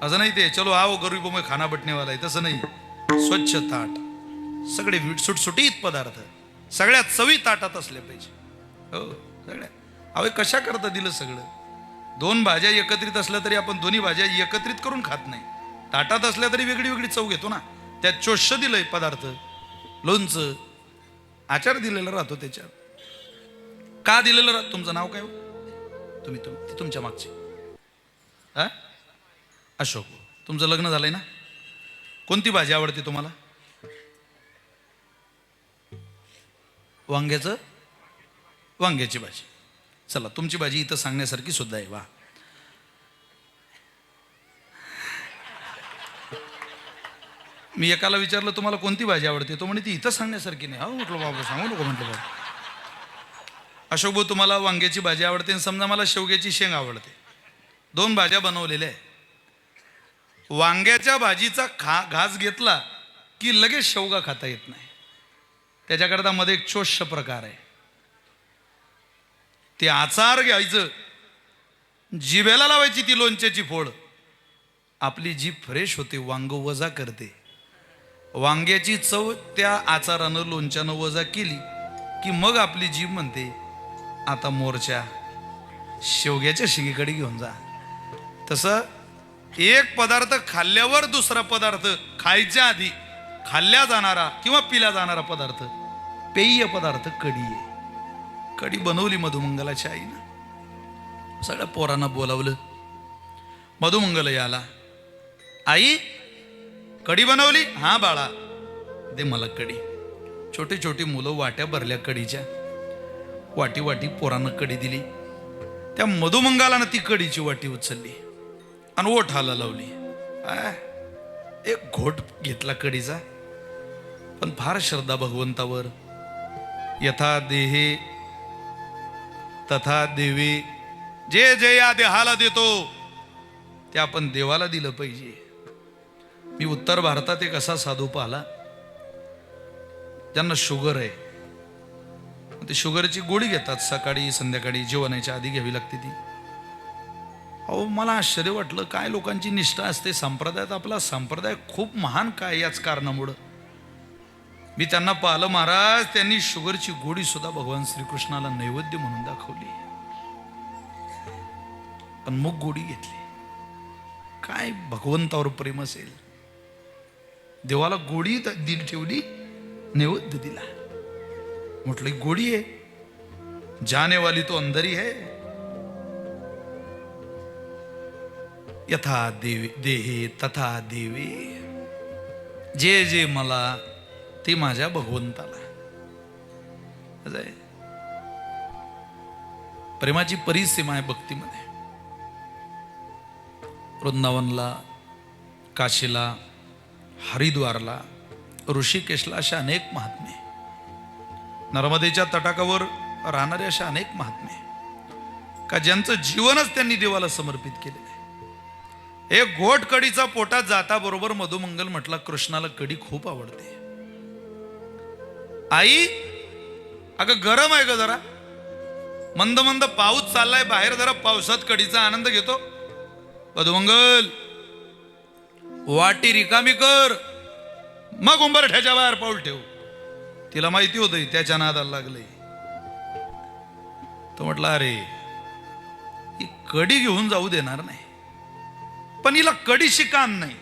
असं नाही ते चलो आओ गरीबों में खाना बटने वाला आहे, तसं नाही. स्वच्छ ताट, सगळे सुटसुटीत पदार्थ, सगळ्यात चवी ताटात असले पाहिजे. हो, सगळ्या अहो कशा करता दिलं सगळं? 2 भाज्या एकत्रित असल्या तरी आपण दोन्ही भाज्या एकत्रित करून खात नाही. ताटात असल्या तरी वेगळी वेगळी चव घेतो ना. त्यात चोष्य दिलंय पदार्थ, लोणचं, आचार दिलेला राहतो त्याच्यात. का दिलेलं राहतं? तुमचं नाव काय हो? तुम्ही ती तुमच्या मागची हा अशोक. तुमचं लग्न झालंय ना? कोणती भाजी आवडते तुम्हाला? वांग्याची भाजी. चला तुमची भाजी इथं सांगण्यासारखी सुद्धा आहे. वा, मी एकाला विचारलं तुम्हाला कोणती भाजी आवडते, तो म्हणे ती इथं सांगण्यासारखी नाही. हो म्हटलं बाबा सांगू नको म्हटलं बाबा. अशोक भाऊ तुम्हाला वांग्याची भाजी आवडते आणि समजा मला शेवग्याची शेंग आवडते. 2 भाज्या बनवलेल्या आहे. वांग्याच्या भाजीचा घास घेतला की लगेच शेवगा खाता येत नाही. त्याच्याकरता मध्ये एक चोष्य प्रकार आहे. ते आचार घ्यायचं, जिभेला लावायची ती लोणच्याची फोड, आपली जीभ फ्रेश होते, वांग वजा करते. वांग्याची चव त्या आचारानं लोणच्यानं वजा केली की मग आपली जीभ म्हणते आता मोर्चा शेवग्याच्या शेंगीकडे घेऊन जा. तसं एक पदार्थ खाल्ल्यावर दुसरा पदार्थ खायच्या आधी खाल्ल्या जाणारा किंवा पिल्या जाणारा पदार्थ, पेय पदार्थ कढी आहे. कढी बनवली मधुमंगलाच्या आईनं. सगळ्या पोरांना बोलावलं. मधुमंगल याला, आई कढी बनवली? हा बाळा दे मला कढी. छोटी छोटी मुलं वाट्या भरल्या कढीच्या, वाटी वाटी पोरांना कढी दिली. त्या मधुमंगालानं ती कढीची वाटी उचलली आणि ओठाला लावली. एक घोट घेतला कढीचा, पण फार श्रद्धा भगवंतावर. यथा देहे तथा देवे, जे जे या देहाला देतो ते आपण देवाला दिलं पाहिजे. मी उत्तर भारतात एक असा साधू पाहिला, ज्यांना शुगर आहे. ते शुगरची गोळी घेतात, सकाळी संध्याकाळी जेवणाच्या आधी घ्यावी लागते ती. अहो मला आश्चर्य वाटलं, काय लोकांची निष्ठा असते संप्रदायात. आपला संप्रदाय खूप महान काय याच कारणामुळं. मी त्यांना पाहिलं, महाराज त्यांनी शुगरची गोळी सुद्धा भगवान श्रीकृष्णाला नैवेद्य म्हणून दाखवली, पण मग गोळी घेतली. काय भगवंतावर प्रेम असेल. देवाला गोळी दिली, ठेवली, नैवेद्य दिला. म्हटलं गोळी आहे, जाने वाली तो अंदर ही है. यथा देहे तथा देवे, जे जे मला ते माझ्या भगवंताला. प्रेमाची परिसीमा आहे भक्तीमध्ये. वृंदावनला, काशीला, हरिद्वारला, ऋषिकेशला अशा अनेक महात्मे, नर्मदेच्या तटाकावर राहणारे अशा अनेक महात्मे का ज्यांचं जीवनच त्यांनी देवाला समर्पित केलेलं आहे. एक घोट कडीचा पोटात जाता बरोबर मधुमंगल म्हटला, कृष्णाला कढी खूप आवडते. आई अगं गरम आहे ग जरा, मंद मंद पाऊस चाललाय बाहेर, जरा पावसात कढीचा आनंद घेतो. मधुमंगल वाटी रिकामी कर, मग उंबरठ्याच्या बाहेर पाऊल ठेव. तिला माहिती होतं त्याच्या नादाला लागलंय. तो म्हटला अरे ही कढी घेऊन जाऊ देणार नाही, पण हिला कढीशी काम नाही.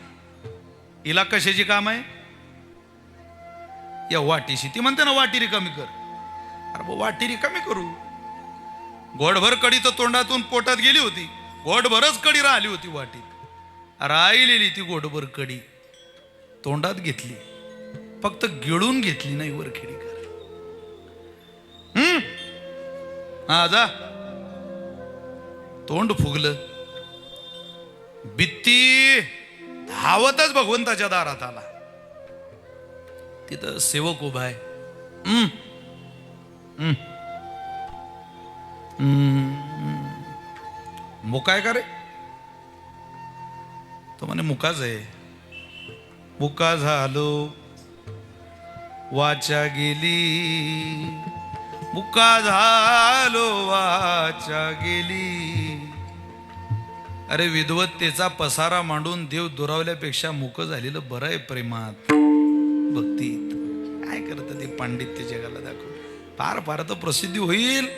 हिला कशाची काम आहे? या वाटीशी. ती म्हणते ना वाटी रिकामी कर. अरे वाटी रिकामी करू. गोडभर कढी तर तोंडातून पोटात गेली होती, गोडभरच कढी राहिली होती वाटीत. राहिलेली ती गोडभर कढी तोंडात घेतली, फक्त गिळून घेतली नाही, वरखेडी कर. हा जा. तोंड फुगलं. बित्ती धावतच भगवंताच्या दारात आला. तिथं सेवक उभा आहे. मुकाय का रे? तो म्हणे मुकाच आहे. मुका झालो वाचा गेली, मुका झालो वाचा गेली. अरे विद्वत्तेचा पसारा मांडून देव दुरावल्यापेक्षा मुक झालेलं बरं आहे प्रेमात, भक्तीत. काय करतं ते पांडित्य जगाला दाखवून. फार फार तर प्रसिद्धी होईल.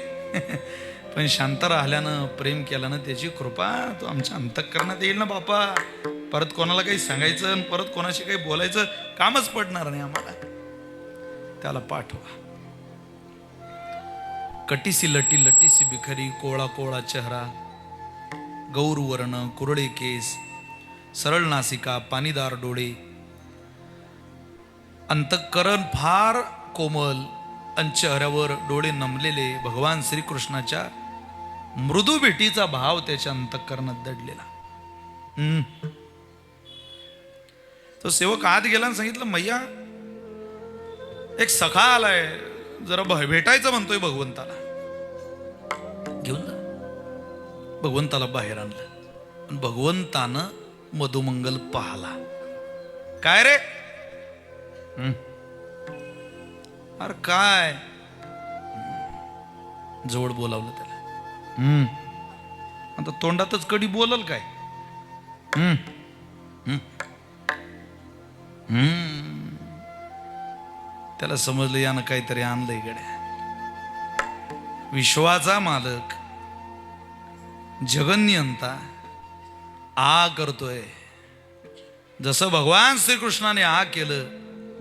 पण शांत राहिल्यानं, प्रेम केल्यानं त्याची कृपा तो आमच्या अंतःकरणात येईल ना बापा. परत कोणाला काही सांगायचं आणि परत कोणाशी काही बोलायचं कामच पडणार नाही आम्हाला. त्याला पाठवा. कटीसी लटी लटीसी बिखरी, कोळा कोळा चेहरा, गौरवर्ण, कुरळे केस, सरळ नासिका, पाणीदार डोळे, अंतःकरण फार कोमल आणि चेहऱ्यावर डोळे नमलेले भगवान श्रीकृष्णाच्या मृदू भेटीचा भाव त्याच्या अंतःकरणात दडलेला. तो सेवक आत गेला आणि सांगितलं, मैया एक सखा आलाय, जरा भेटायचं म्हणतोय भगवंताला. घेऊन जा. भगवंताला बाहेर आणलं. भगवंतानं मधुमंगल पाहला. काय रे? अरे काय? जवळ बोलावलं त्याला. आता तोंडातच कधी बोलल काय? त्याला समजलं यानं काहीतरी आणलंय गड्या. विश्वाचा मालक जगन्यंता आ करतोय. जसं भगवान श्रीकृष्णाने आ केलं,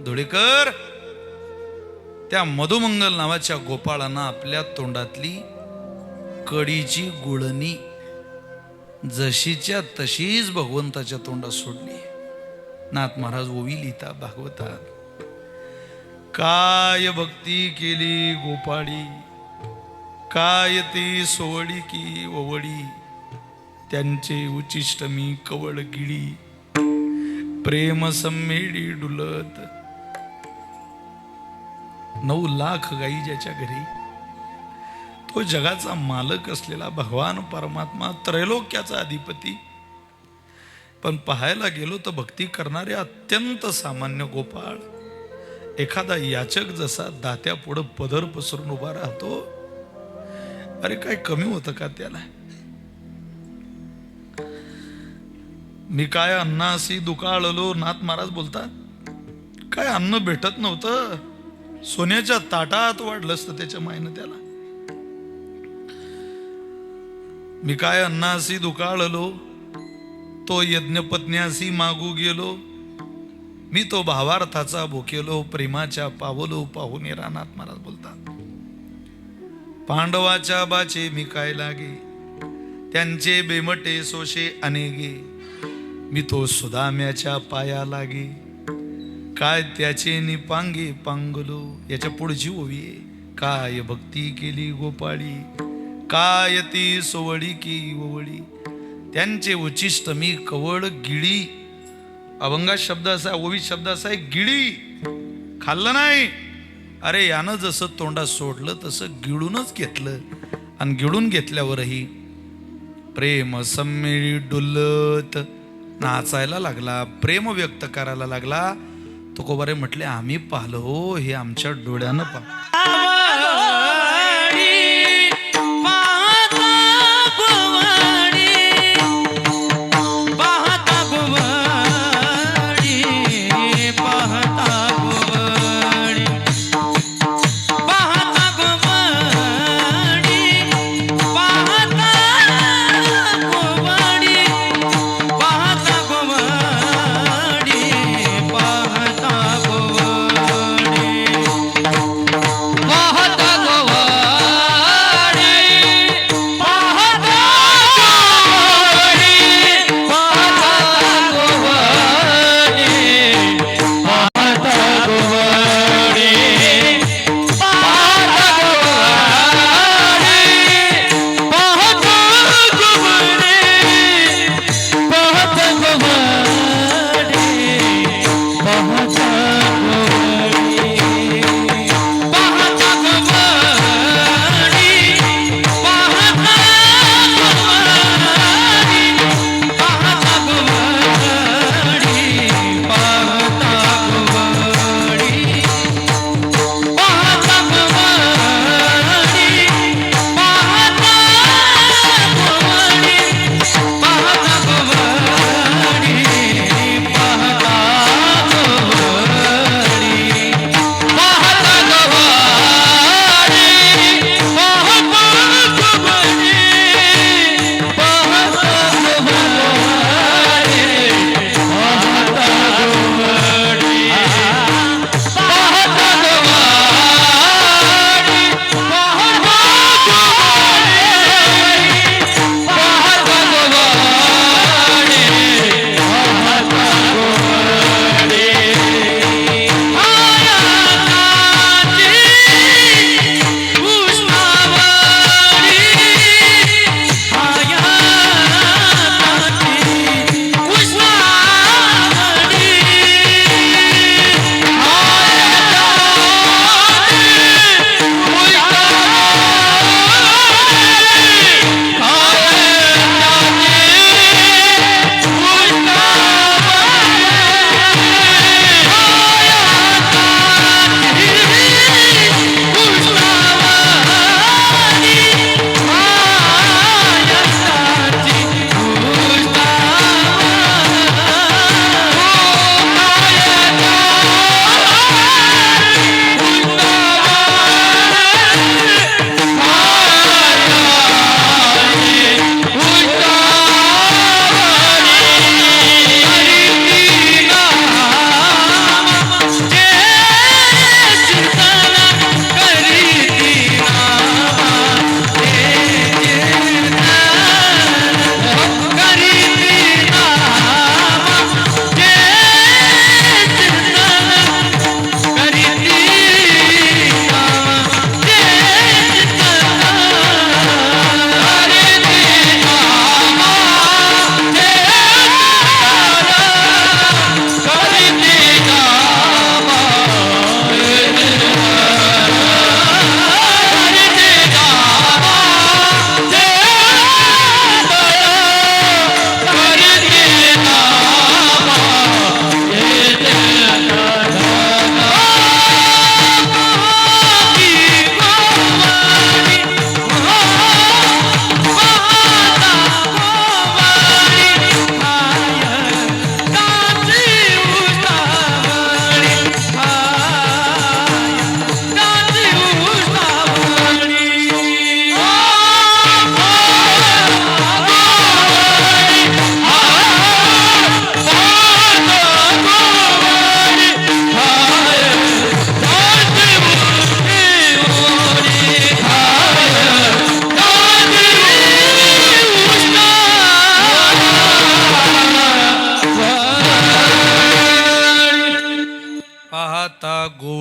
धुळेकर त्या मधुमंगल नावाच्या गोपाळानं आपल्या तोंडातली कडीची गुळणी जशीच्या तशीच भगवंताच्या तोंडात सोडली. नाथ महाराज ओवी लिहिता भागवतात, काय भक्ती केली गोपाळी, काय ती सोवडी की ओवडी, त्यांचे उचिष्ट मी कवळ गिळी, प्रेम सम्मेडी डुलत. 9 लाख गाई ज्याच्या घरी, तो जगाचा मालक असलेला भगवान परमात्मा, त्रैलोक्याचा अधिपती. पण पाहायला गेलो तर भक्ती करणारे अत्यंत सामान्य गोपाळ. एखादा याचक जसा दात्या पुढं पदर पसरून उभा राहतो, अरे काय कमी होतं का त्याला? मी काय अन्नासी दुकाळलो, नाथ महाराज बोलतात, काय अन्न भेटत नव्हतं, सोन्याच्या ताटात वाढलं असतं त्याच्या मायनं त्याला. मी काय अन्नासी दुकाळलो, तो यज्ञपत्न्यासी मागू गेलो, मी तो भावार्थाचा भुकेलो, प्रेमाच्या पावलो पाहून रानाथ महाराज बोलतात. पांडवाच्या बाचे मी काय लागे, त्यांचे बेमटे सोशे अनेगे, मी तो सुदाम्याच्या पाया लागे, काय त्याचे निपांगे पांगलो. याच्या पुढची ओवी आहे, काय भक्ती केली गोपाळी, काय ती सोवळी की ओवळी, त्यांचे उचिष्ट मी कवळ गिळी. अभंगात शब्द असा, ओवीत शब्द असा आहे गिळी. खाल्लं नाही, अरे यानं जसं तोंडात सोडलं तसं गिळूनच घेतलं. आणि गिळून घेतल्यावरही प्रेम सम्मेळी डुलत नाचायला लागला, प्रेम व्यक्त करायला लागला. तुकोबारे म्हटले, आम्ही पाहलो हो, हे आमच्या डोळ्यानं पाहतो. वाह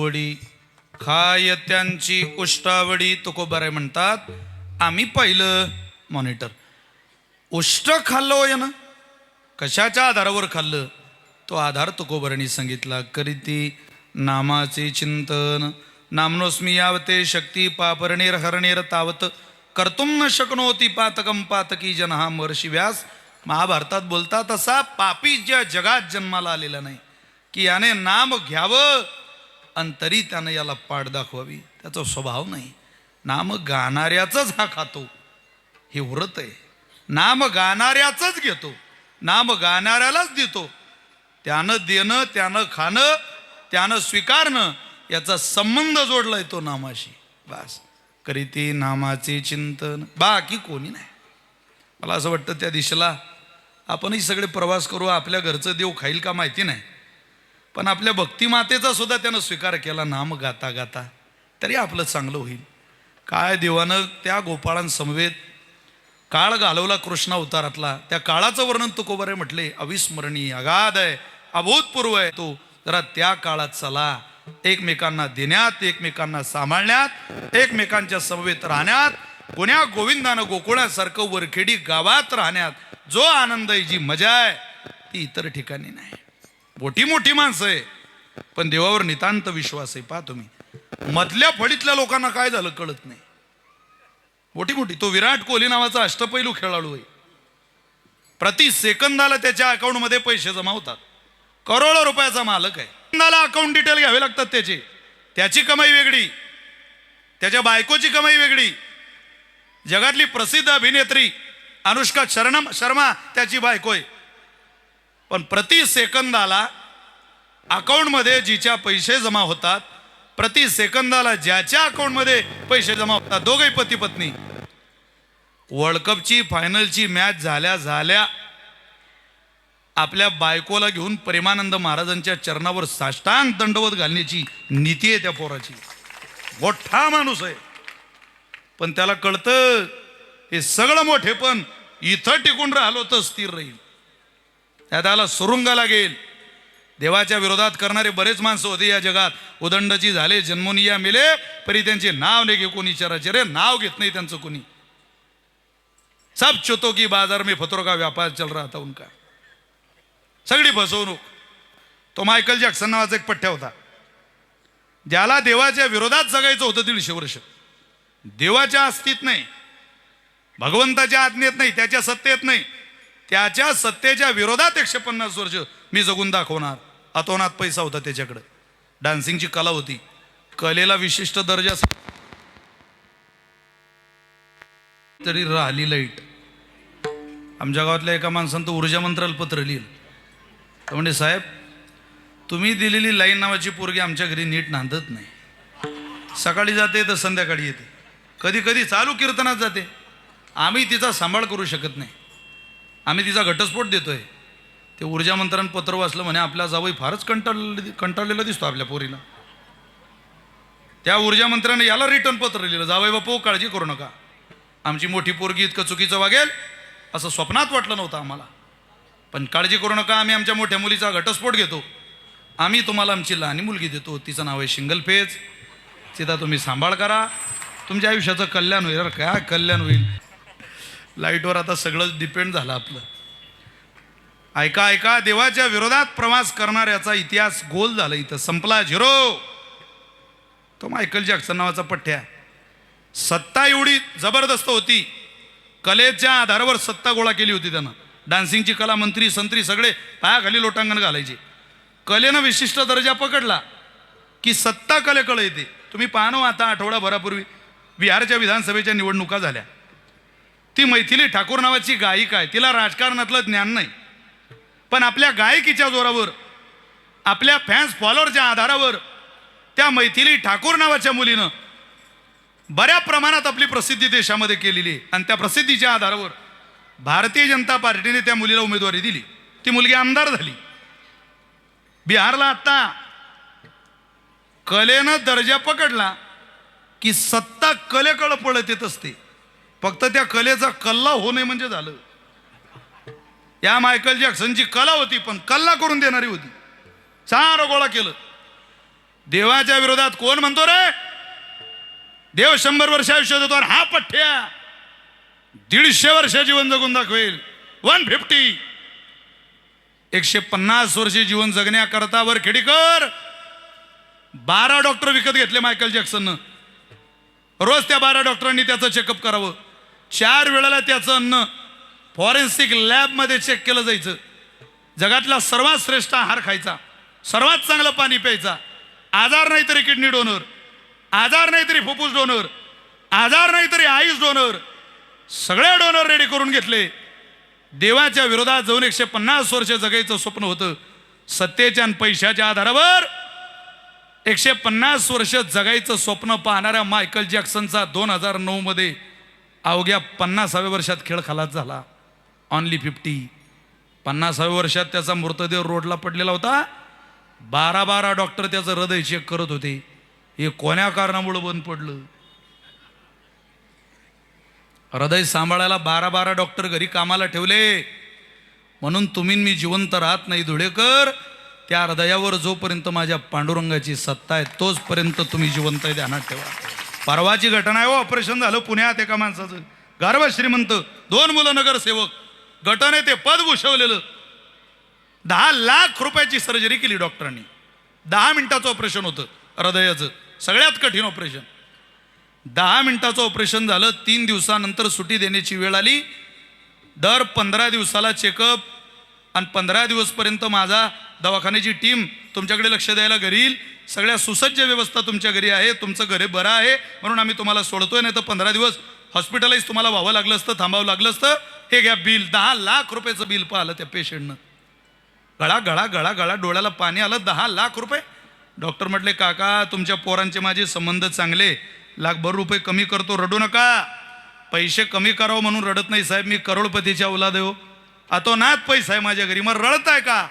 वडी खाय त्यांची उष्टावडी तुकोबाराय म्हणतात आम्ही पाहिलं मॉनिटर उष्ट खाल्लं होय ना कशाच्या आधारावर खाल्लं तो आधार तुकोबारांनी सांगितला करीती नामाचे चिंतन नामनोस्मी यावते शक्ती पापरणेर हरणेर तावत कर्तुम न शक्नोती पातकम पातकी जन हा महर्षी व्यास महाभारतात बोलतात असा पापी ज्या जगात जन्माला आलेला नाही की याने नाम घ्यावं आणि तरी त्यानं याला पाठ दाखवावी त्याचा स्वभाव नाही नाम गाणाऱ्याचंच हा खातो हे व्रत आहे नाम गाणाऱ्याचंच घेतो नाम गाणाऱ्यालाच देतो त्यानं देणं त्यानं खाणं त्यानं स्वीकारणं याचा संबंध जोडलाय तो नामाशी बस करीती नामाचे चिंतन बाकी कोणी नाही मला असं वाटतं त्या दिशेला आपणही सगळे प्रवास करू आपल्या घरचं देव खाईल का माहिती नाही पण आपल्या भक्तिमातेचा सुद्धा त्यानं स्वीकार केला नाम गाता गाता तरी आपलं चांगलं होईल काय देवानं त्या गोपाळांसमवेत काळ घालवला कृष्ण अवतारातला त्या काळाचं वर्णन तुकोबारे म्हटले अविस्मरणीय अगाध आहे अभूतपूर्व आहे तो जरा त्या काळात चला एकमेकांना देण्यात एकमेकांना सांभाळण्यात एकमेकांच्या समवेत राहण्यात गुण्या गोविंदानं गोकुळासारखं वरखेडी गावात राहण्यात जो आनंद आहे जी मजा आहे ती इतर ठिकाणी नाही मोठी मोठी माणसं आहे पण देवावर नितांत विश्वास आहे पहा तुम्ही मधल्या फळीतल्या लोकांना काय झालं कळत नाही मोठी मोठी तो विराट कोहली नावाचा अष्टपैलू खेळाडू आहे प्रति सेकंदाला त्याच्या अकाउंटमध्ये पैसे जमा होतात करोडो रुपयाचा मालक आहे सेकंदाला अकाउंट डिटेल घ्यावे लागतात त्याची कमाई वेगळी त्याच्या बायकोची कमाई वेगळी जगातली प्रसिद्ध अभिनेत्री अनुष्का शर्मा त्याची बायको आहे पण प्रति सेकंदाला अकाउंटमध्ये जिच्या पैसे जमा होतात प्रति सेकंदाला ज्याच्या अकाउंटमध्ये पैसे जमा होतात दोघे पती पत्नी वर्ल्ड कपची फायनलची मॅच झाल्या आपल्या बायकोला घेऊन प्रेमानंद महाराजांच्या चरणावर साष्टांग दंडवत घालण्याची नीती आहे त्या पोराची मोठा माणूस आहे पण त्याला कळतं हे सगळं मोठे पण इथं टिकून राहिलो तर स्थिर राहील त्याला सुरुंगा लागेल देवाच्या विरोधात करणारे बरेच माणसं होते या जगात उदंडची झाले जन्मोनिया मेले परी त्यांचे नाव नाही घे कोणी चराचे रे नाव घेत नाही त्यांचं कोणी सब चुतो की बाजार में फतरो का व्यापार चल रहा था उनका सगळी फसवणूक तो मायकल जॅक्सन नावाचा एक पठ्ठ्या होता ज्याला देवाच्या विरोधात जगायचं होतं 150 वर्ष देवाच्या आस्तीत नाही भगवंताच्या आज्ञेत नाही त्याच्या सत्तेत नाही त्याच्या सत्तेच्या विरोधात 150 वर्ष मी जगून दाखवणार अतोनात पैसा होता त्याच्याकडे डान्सिंगची कला होती कलेला विशिष्ट दर्जा तरी राहिली लाईट आमच्या गावातल्या एका माणसानं तो ऊर्जा मंत्राला पत्र लिहिलं तर म्हणजे साहेब तुम्ही दिलेली लाईन नावाची पोरगी आमच्या घरी नीट नांदत नाही सकाळी जाते तर संध्याकाळी येते कधी कधी चालू कीर्तनात जाते आम्ही तिचा सांभाळ करू शकत नाही आम्ही तिचा घटस्फोट देतोय ते ऊर्जा मंत्रानं पत्र वाचलं म्हणे आपला जावई फारच कंटाळलेला दिसतो आपल्या पोरीला त्या ऊर्जा मंत्र्याने याला रिटर्न पत्र लिहिलं जावई बापू काळजी करू नका आमची मोठी पोरगी इतकं चुकीचं वागेल असं स्वप्नात वाटलं नव्हतं आम्हाला पण काळजी करू नका आम्ही आमच्या मोठ्या मुलीचा घटस्फोट घेतो आम्ही तुम्हाला आमची लहानी मुलगी देतो तिचं नाव आहे शिंगल फेज तिचा तुम्ही सांभाळ करा तुमच्या आयुष्याचं कल्याण होईल काय कल्याण होईल लाईटवर आता सगळं डिपेंड झालं आपलं ऐका ऐका देवाच्या विरोधात प्रवास करणाऱ्याचा इतिहास गोल झाला इथं संपला झिरो तो मायकल जॅक्सन नावाचा पठ्ठ्या सत्ता एवढी जबरदस्त होती कलेच्या आधारावर सत्ता गोळा केली होती त्यानं डान्सिंगची कला मंत्री संत्री सगळे पायाखाली लोटांगण घालायचे कलेनं विशिष्ट दर्जा पकडला की सत्ता कलेकडे येते तुम्ही पाहणं आता आठवडाभरापूर्वी बिहारच्या विधानसभेच्या निवडणुका झाल्या ती मैथिली ठाकूर नावाची गायिका आहे तिला राजकारणातलं ज्ञान नाही पण आपल्या गायकीच्या जोरावर आपल्या फॅन्स फॉलोअरच्या आधारावर त्या मैथिली ठाकूर नावाच्या मुलीनं बऱ्या प्रमाणात आपली प्रसिद्धी देशामध्ये केलेली आहे आणि त्या प्रसिद्धीच्या आधारावर भारतीय जनता पार्टीने त्या मुलीला उमेदवारी दिली ती मुलगी आमदार झाली बिहारला आता कलेनं दर्जा पकडला की सत्ता कलेकडे पळत येत असते फक्त त्या कलेचा कल्ला होणे म्हणजे झालं या मायकल जॅक्सनची कला होती पण कल्ला करून देणारी होती सारं गोळा केलं देवाच्या विरोधात कोण म्हणतो रे? देव 100 वर्ष आयुष्य देतो आणि हा पठ्ठ्या 150 वर्ष जीवन जगून दाखवेल. 150 150 वर्ष जीवन जगण्याकरता वर खेडीकर 12 डॉक्टर विकत घेतले मायकल जॅक्सननं. रोज त्या 12 डॉक्टरांनी त्याचं चेकअप करावं. 4 वेळेला त्याचं अन्न फॉरेन्सिक लॅबमध्ये चेक केलं जायचं. जगातला सर्वात श्रेष्ठ आहार खायचा, सर्वात चांगलं पाणी प्यायचा. आजार नाही तरी किडनी डोनर, आजार नाही तरी फुफ्फुस डोनर, आजार नाही तरी आईस डोनर, सगळे डोनर रेडी करून घेतले. देवाच्या विरोधात जाऊन 150 वर्ष जगायचं स्वप्न होतं. सत्तेच्या आणि पैशाच्या आधारावर 150 वर्ष जगायचं स्वप्न पाहणाऱ्या मायकल जॅक्सनचा 2009 मध्ये अवघ्या 50व्या वर्षात खेळ खलास झाला. ऑनली 50. 50व्या वर्षात त्याचा मृतदेह रोडला पडलेला होता. 12 डॉक्टर त्याचं हृदय चेक करत होते. हे कोण्या कारणामुळे बंद पडलं? हृदय सांभाळायला 12 डॉक्टर घरी कामाला ठेवले. म्हणून तुम्ही मी जिवंत राहत नाही धुळेकर. त्या हृदयावर जोपर्यंत माझ्या पांडुरंगाची सत्ता आहे तोचपर्यंत तुम्ही जिवंत आहे, ध्यानात ठेवा. परवाची घटना आहे हो. ऑपरेशन झालं पुण्यात एका माणसाचं. गर्भ श्रीमंत, 2 मुलं नगरसेवक. घटने ते पद भूषवलेलं. 10 लाख रुपयाची सर्जरी केली डॉक्टरांनी. 10 मिनिटाचं ऑपरेशन होतं हृदयाचं, सगळ्यात कठीण ऑपरेशन. 10 मिनिटाचं ऑपरेशन झालं. 3 दिवसानंतर सुट्टी देण्याची वेळ आली. दर 15 दिवसाला चेकअप आणि 15 दिवसपर्यंत माझा दवाखान्याची टीम तुमच्याकडे लक्ष द्यायला घरी येईल. सगळ्या सुसज्ज व्यवस्था तुमच्या घरी आहे. तुमचं घर बरं आहे म्हणून आम्ही तुम्हाला सोडतोय. नाही तर 15 दिवस हॉस्पिटलाइज तुम्हाला व्हावं लागलं असतं, थांबावं लागलं असतं. हे घ्या बिल. 10 लाख रुपयाचं बिल पाहिलं त्या पेशंटनं. गळा गळा गळा गळा डोळ्याला पाणी आलं. 10 लाख रुपये. डॉक्टर म्हटले काका तुमच्या पोरांचे माझे संबंध चांगले, लाखभर रुपये कमी करतो, रडू नका. पैसे कमी करावं म्हणून रडत नाही साहेब, मी करोडपतीच्या औलाद आहे हो. अतोनात पैसा आहे माझ्या घरी, मग रडताय का?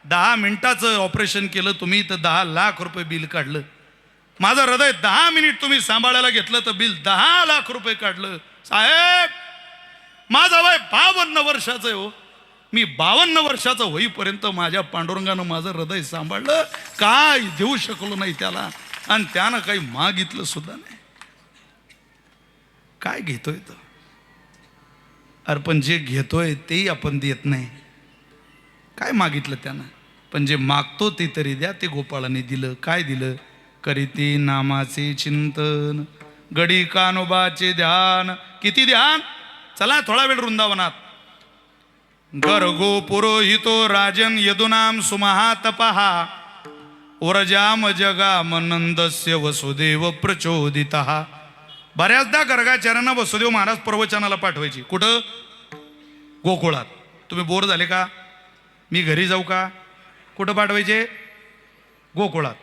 10 मिनिटाचं ऑपरेशन केलं तुम्ही तर 10 लाख रुपये बिल काढलं. माझं हृदय 10 मिनिट तुम्ही सांभाळायला घेतलं तर बिल 10 लाख रुपये काढलं. साहेब माझं वय 52 वर्षाचं आहे हो. मी 52 वर्षाचं होईपर्यंत माझ्या पांडुरंगानं माझं हृदय सांभाळलं. काय देऊ शकलो नाही त्याला आणि त्यानं काही मागितलं सुद्धा नाही. काय घेतोय तो? अरे पण जे घेतोय तेही आपण देत नाही. काय मागितलं त्यानं? पण जे मागतो ते तरी द्या. ते गोपाळाने दिलं. काय दिलं? करीती नामाचे चिंतन, गडी कानोबाचे ध्यान. किती ध्यान? चला थोडा वेळ वृंदावनात. गर्गो पुरोहितो राजन यदुनाम सुमहातपहा व्रजाम जगाम नंदस्य वसुदेव प्रचोदितः. बऱ्याचदा गर्गाचार्यांना वसुदेव महाराज प्रवचनाला पाठवायची. कुठं? गोकुळात. तुम्ही बोर झाले का? मी घरी जाऊ का? कुठं पाठवायचे? गोकुळात.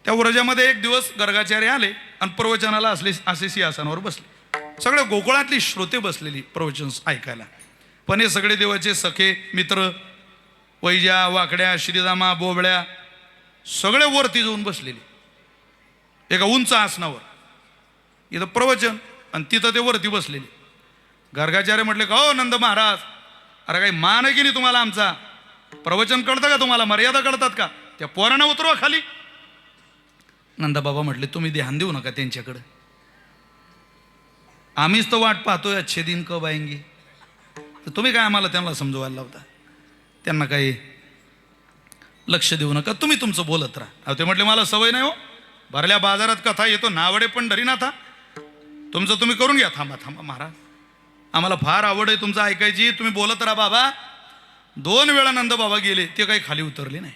त्या व्रजामध्ये एक दिवस गर्गाचार्य आले आणि प्रवचनाला असे सिंहासनावर बसले. सगळे गोकुळातली श्रोते बसलेली प्रवचन ऐकायला. पण हे सगळे देवाचे सखे मित्र, वैजा, वाकड्या, श्रीदामा, बोबळ्या सगळे वरती जाऊन बसलेले एका उंच आसनावर. इथं प्रवचन आणि तिथं ते वरती बसलेले. गर्गाचार्य म्हटले का हो नंद महाराज, अरे काही मान आहे की नाही तुम्हाला? आमचा प्रवचन कळतं का तुम्हाला? मर्यादा कळतात का? त्या पोरांना उतरवा खाली. नंदबाबा म्हटले तुम्ही ध्यान देऊ नका त्यांच्याकडे, आम्हीच तर वाट पाहतोय अच्छे दिन कब आएंगे. तर तुम्ही काय आम्हाला त्यांना समजवायला लावता? त्यांना काही लक्ष देऊ नका, तुम्ही तुमचं बोलत राहा. ते म्हटले मला सवय नाही हो, भरल्या बाजारात कथा येतो नावडे पण धरीनाथा, तुमचं तुम्ही करून घ्या. थांबा थांबा महाराज, आम्हाला फार आवड आहे तुमचं ऐकायची, तुम्ही बोलत राहा बाबा. 2 वेळा नंद बाबा गेले, ते काही खाली उतरले नाही.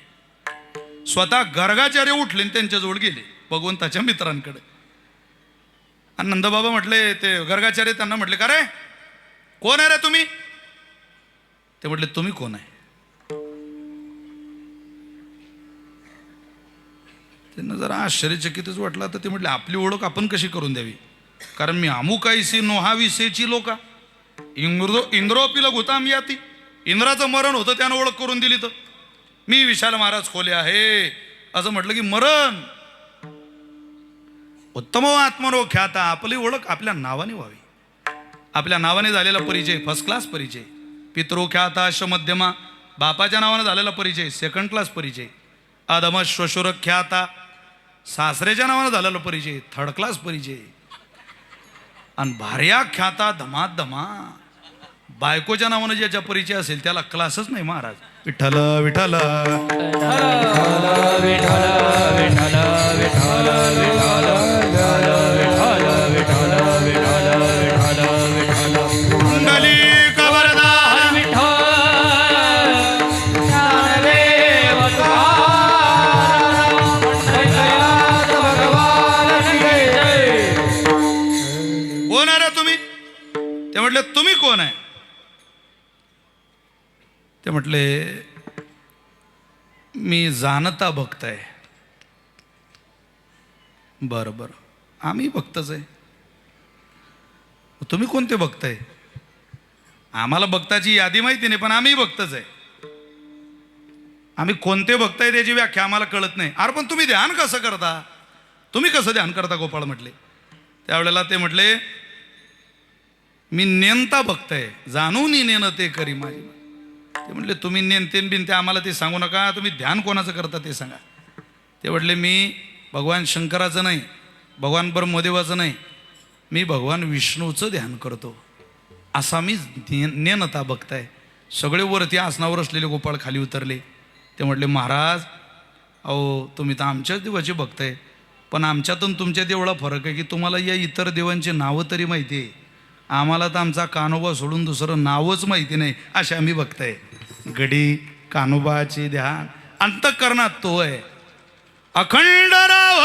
स्वतः गर्गाचार्य उठले आणि त्यांच्याजवळ गेले भगवंताच्या मित्रांकडे. आणि नंदबाबा म्हटले, ते गर्गाचार्य त्यांना म्हटले का रे कोण आहे रे तुम्ही? ते म्हटले तुम्ही कोण आहे? त्यांना जरा आश्चर्यचकितच वाटला. तर ते म्हटले आपली ओळख आपण कशी करून द्यावी, कारण मी अमुकाईसी नोहाविसेची लोका इंद्रोपीला घुताम याती. इंद्राचं मरण होतं त्यानं ओळख करून दिली. तर मी विशाल महाराज खोले आहे असं म्हटलं की मरण. उत्तम आत्मनो ख्याता, आपली ओळख आपल्या नावाने व्हावी. आपल्या नावाने झालेला परिचय फर्स्ट क्लास परिचय. पितरो ख्याता अश मध्यमा, बापाच्या नावाने झालेला परिचय सेकंड क्लास परिचय. अधम श्वशुर ख्याता, सासऱ्याच्या नावानं झालेला परिचय, थर्ड क्लास परिचय. आणि भार्या ख्याता धमात धमा. बायकोच्या नावानं ज्याच्या परिचय असेल त्याला क्लासच नाही महाराज. विठ्ठल विठ्ठल पुंडलिक वरदा कोण आहे रे तुम्ही? ते म्हटले तुम्ही कोण आहे? ते म्हटले मी जाणता भक्त आहे. बरं बरं, आम्ही भक्तच आहे. तुम्ही कोणते भक्त आहे? आम्हाला भक्ताची यादी माहिती नाही, पण आम्ही भक्तच आहे. आम्ही कोणते भक्त आहे त्याची व्याख्या आम्हाला कळत नाही. अरे पण तुम्ही ध्यान कसं करता? तुम्ही कसं ध्यान करता गोपाळ म्हटले. त्यावेळेला ते म्हटले मी नेनता भक्त आहे, जाणून नेन ते करी माझी. ते म्हटले तुम्ही नेनतेन बिनते आम्हाला ते सांगू नका, तुम्ही ध्यान कोणाचं करता ते सांगा. ते म्हटले मी भगवान शंकराचं नाही, भगवान ब्रह्मदेवाचं नाही, मी भगवान विष्णूचं ध्यान करतो. असा मी नेनता भक्त आहे. सगळे वरती आसनावर असलेले गोपाळ खाली उतरले. ते म्हटले महाराज अहो तुम्ही तर आमच्याच देवाचे भक्त आहे, पण आमच्यातून तुमच्यात एवढा फरक आहे की तुम्हाला या इतर देवांची नावं तरी माहिती आहे, आम्हाला तर आमचा कानोबा सोडून दुसरं नावच माहिती नाही. अशा आम्ही भक्त आहे. गडी कानोबाचे ध्यान अंतःकरणात तो आहे. अखंड राव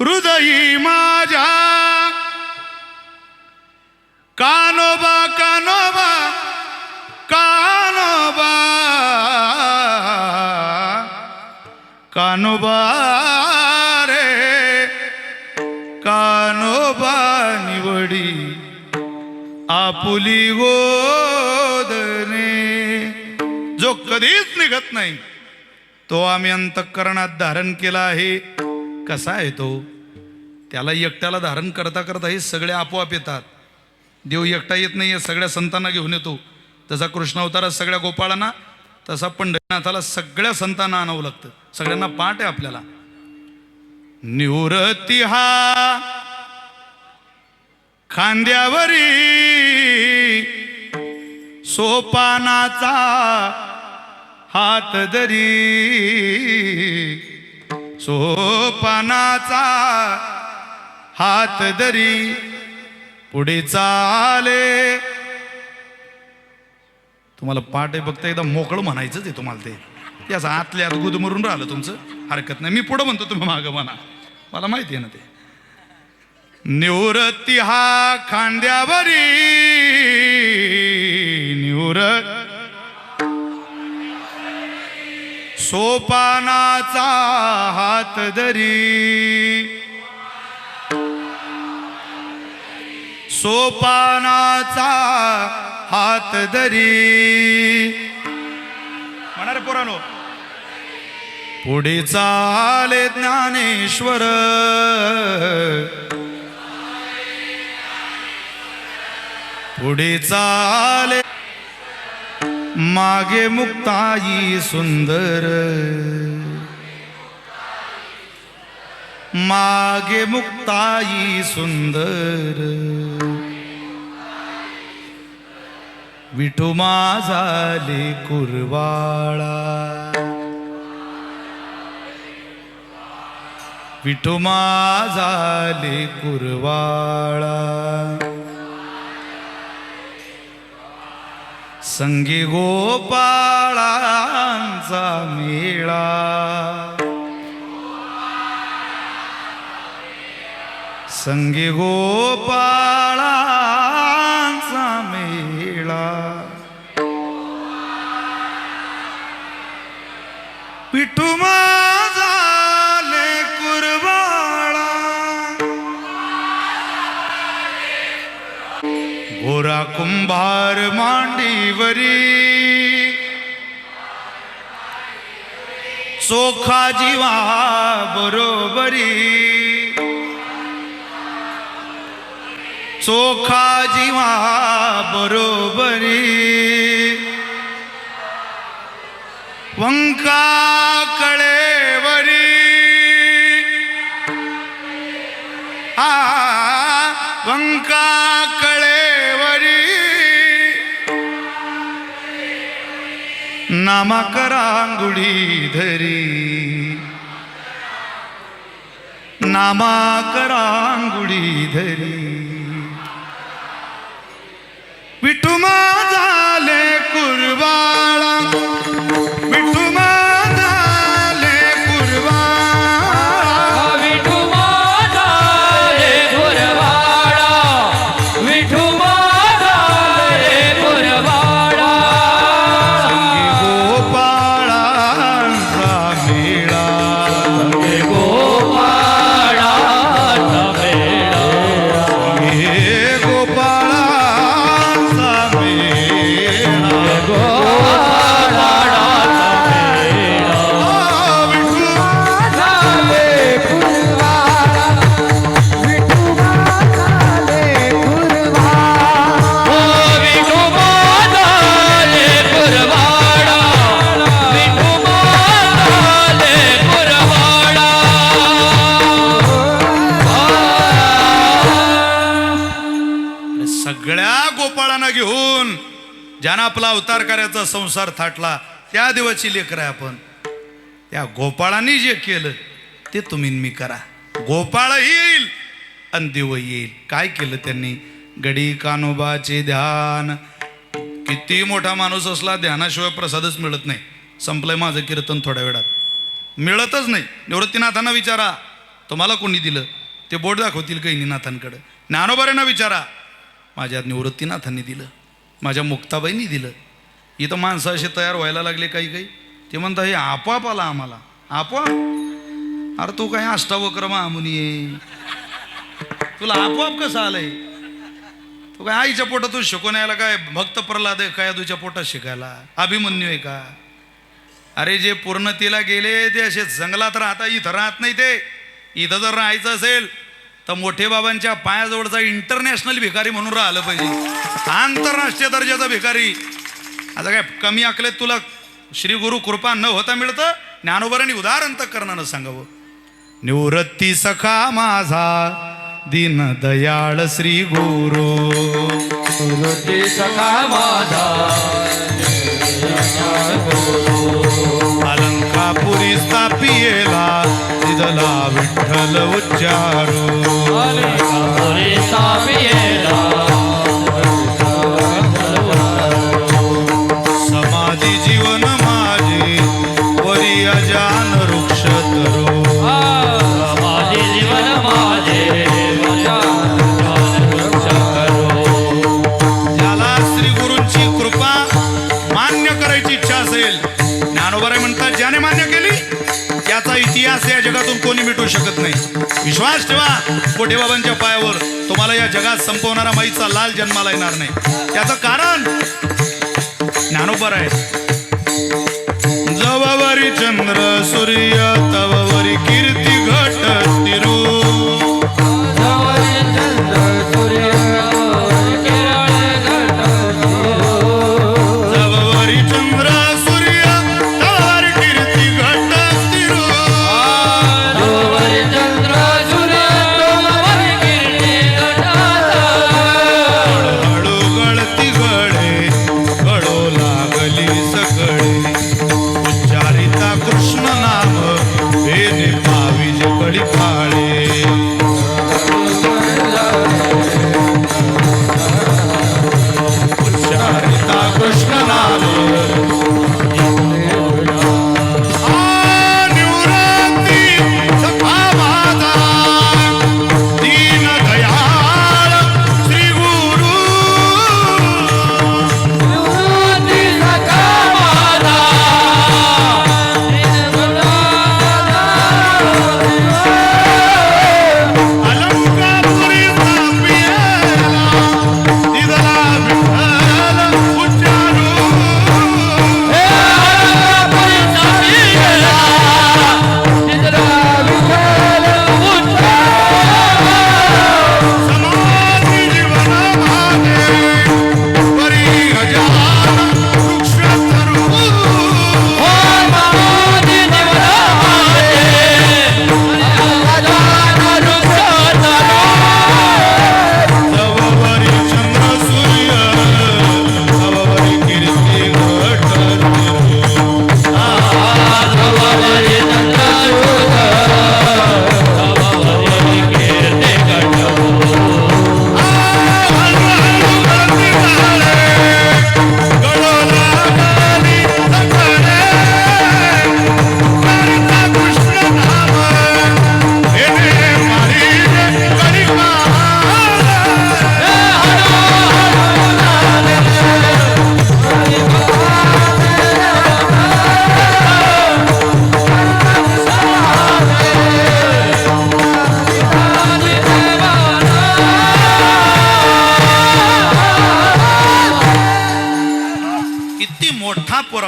हृदयी माझ्या कानोबा कानोबा कानोबा कानोबा रे कानोबा निवडी आपुली गोदने. जो कधीच निघत नाही तो आम्ही अंतःकरणात धारण केला आहे. कसा आहे तो? त्याला एकट्याला धारण करता करता हे सगळे आपोआप येतात. देव एकटा येत नाही, सगळ्या संतांना घेऊन येतो. जसा कृष्ण अवतारात सगळ्या गोपाळांना, तसा पंढरीनाथाला सगळ्या संतांना आणावं लागतं. सगळ्यांना पाठ आहे आपल्याला. निवृत्ती हा खांद्यावरी सोपानाचा हात धरी, सोपानाचा हात धरी पुढे चाले. तुम्हाला पाठ आहे फक्त एकदा मोकळं म्हणायचंच आहे तुम्हाला. ते असं आतल्या आत गुदमरून राहिलं तुमचं, हरकत नाही. मी पुढं म्हणतो तुम्ही मागं म्हणा, मला माहिती आहे ना ते. निवृत्ती हा खांद्यावरी सोपानाचा हात धरी, सोपानाचा हात धरी. म्हणा रे पोरानो. पुढे चाले ज्ञानेश्वर, पुढे चाले मागे मुक्ताई सुंदर, मागे मुक्ताई सुंदर. विठू माझाले कुरवाळा, विठू माझाले कुरवाळा. संगी गोपाळांचा मेळा, संगी गोपाळांचा मेळा. विठू माझाले कुरवाळा, गोरा कुंभार मांडीवरी, चोखा जीवा बरोबरी, चोखा जीवा बरोबरी. वंका कळेवरी वंका कळेवरी नामाकरांगुडी धरी नामाकरांगुडी धरी विठुमा झाले कुरवाळा विठुमा झाले कुरवाळा विठू माझा रे गुरवाडा विठू माझा रे गुरवाडा गोपाळांचा मेळा गोपाळाचा मेळा हे गोपाळांचा मेळा गोपाळाचा मेळा विठू झाले गुरवाडा विठू झाले गुरवाडा विठू माझा रे गुरवाडा विठू माझा रे गुरवाडा सगळ्या गोपाळांना घेऊन ज्यानं आपला अवतार करायचा संसार थाटला त्या देवाची लेकर आहे आपण. त्या गोपाळांनी जे केलं ते तुम्ही मी करा. गोपाळ येईल आणि देव येईल. काय केलं त्यांनी? गडी कानोबाचे ध्यान. किती मोठा माणूस असला ध्यानाशिवाय प्रसादच मिळत नाही. संपलंय माझं कीर्तन थोड्या वेळात. मिळतच नाही. निवृत्तीनाथांना विचारा तुम्हाला कोणी दिलं, ते बोट दाखवतील कैनीनाथांकडं. ज्ञानोबाऱ्यांना विचारा माझ्या निवृत्तीनाथांनी दिलं, माझ्या मुक्ताबाईंनी दिलं. इथं माणसं असे तयार व्हायला लागले काही काही. ते म्हणतात हे आपोआप आला आम्हाला. आपोआप? अरे तू काय अष्टावक्र महामुनी आहे, तुला आपोआप कसं आलंय? तू काय आईच्या पोटातून शिकून यायला काय भक्त प्रल्हाद आहे काय तुझ्या पोटात शिकायला? अभिमन्यू आहे का? अरे जे पूर्णतेला गेले ते असे जंगलात राहता, इथं राहत नाही. ते इथं जर राहायचं असेल तर मोठे बाबांच्या पायाजवळचा इंटरनॅशनल भिकारी म्हणून राहिलं पाहिजे. आंतरराष्ट्रीय दर्जाचा भिकारी. आता काय कमी अकलेत तुला श्री गुरु कृपा न होता मिळतं? ज्ञानोबारांनी उदाहरण तर करणारं सांगावं. निवृत्ती सखा माझा दीन दयाळ श्री गुरु निवृत्ती सखा माझा अलंकापुरी स्थापियेला तिथला विठ्ठल उच्चारू हरी सावियेला समाधी जीवन माझे वरी अजान वृक्ष तरू माझे जीवन माझे ज्याला श्री गुरूंची कृपा मान्य करायची इच्छा असेल, ज्ञानोबाराय म्हणतात ज्याने मान्य केली त्याचा इतिहास या जगातून कोणी मिटवू शकत नाही. विश्वास ठेवा कोठेबाबांच्या पायावर. तुम्हाला या जगात संपवणारा माईचा लाल जन्माला येणार नाही. त्याचं कारण ज्ञानोबाराय. जववरी चंद्र सूर्य तववरी कीर्ती घट तिरू जववरी चंद्र सूर्य तववरी कीर्ती घट तिरू हळू गळती गळे गळो लागली सकळे उच्चारिता कृष्ण नाम हे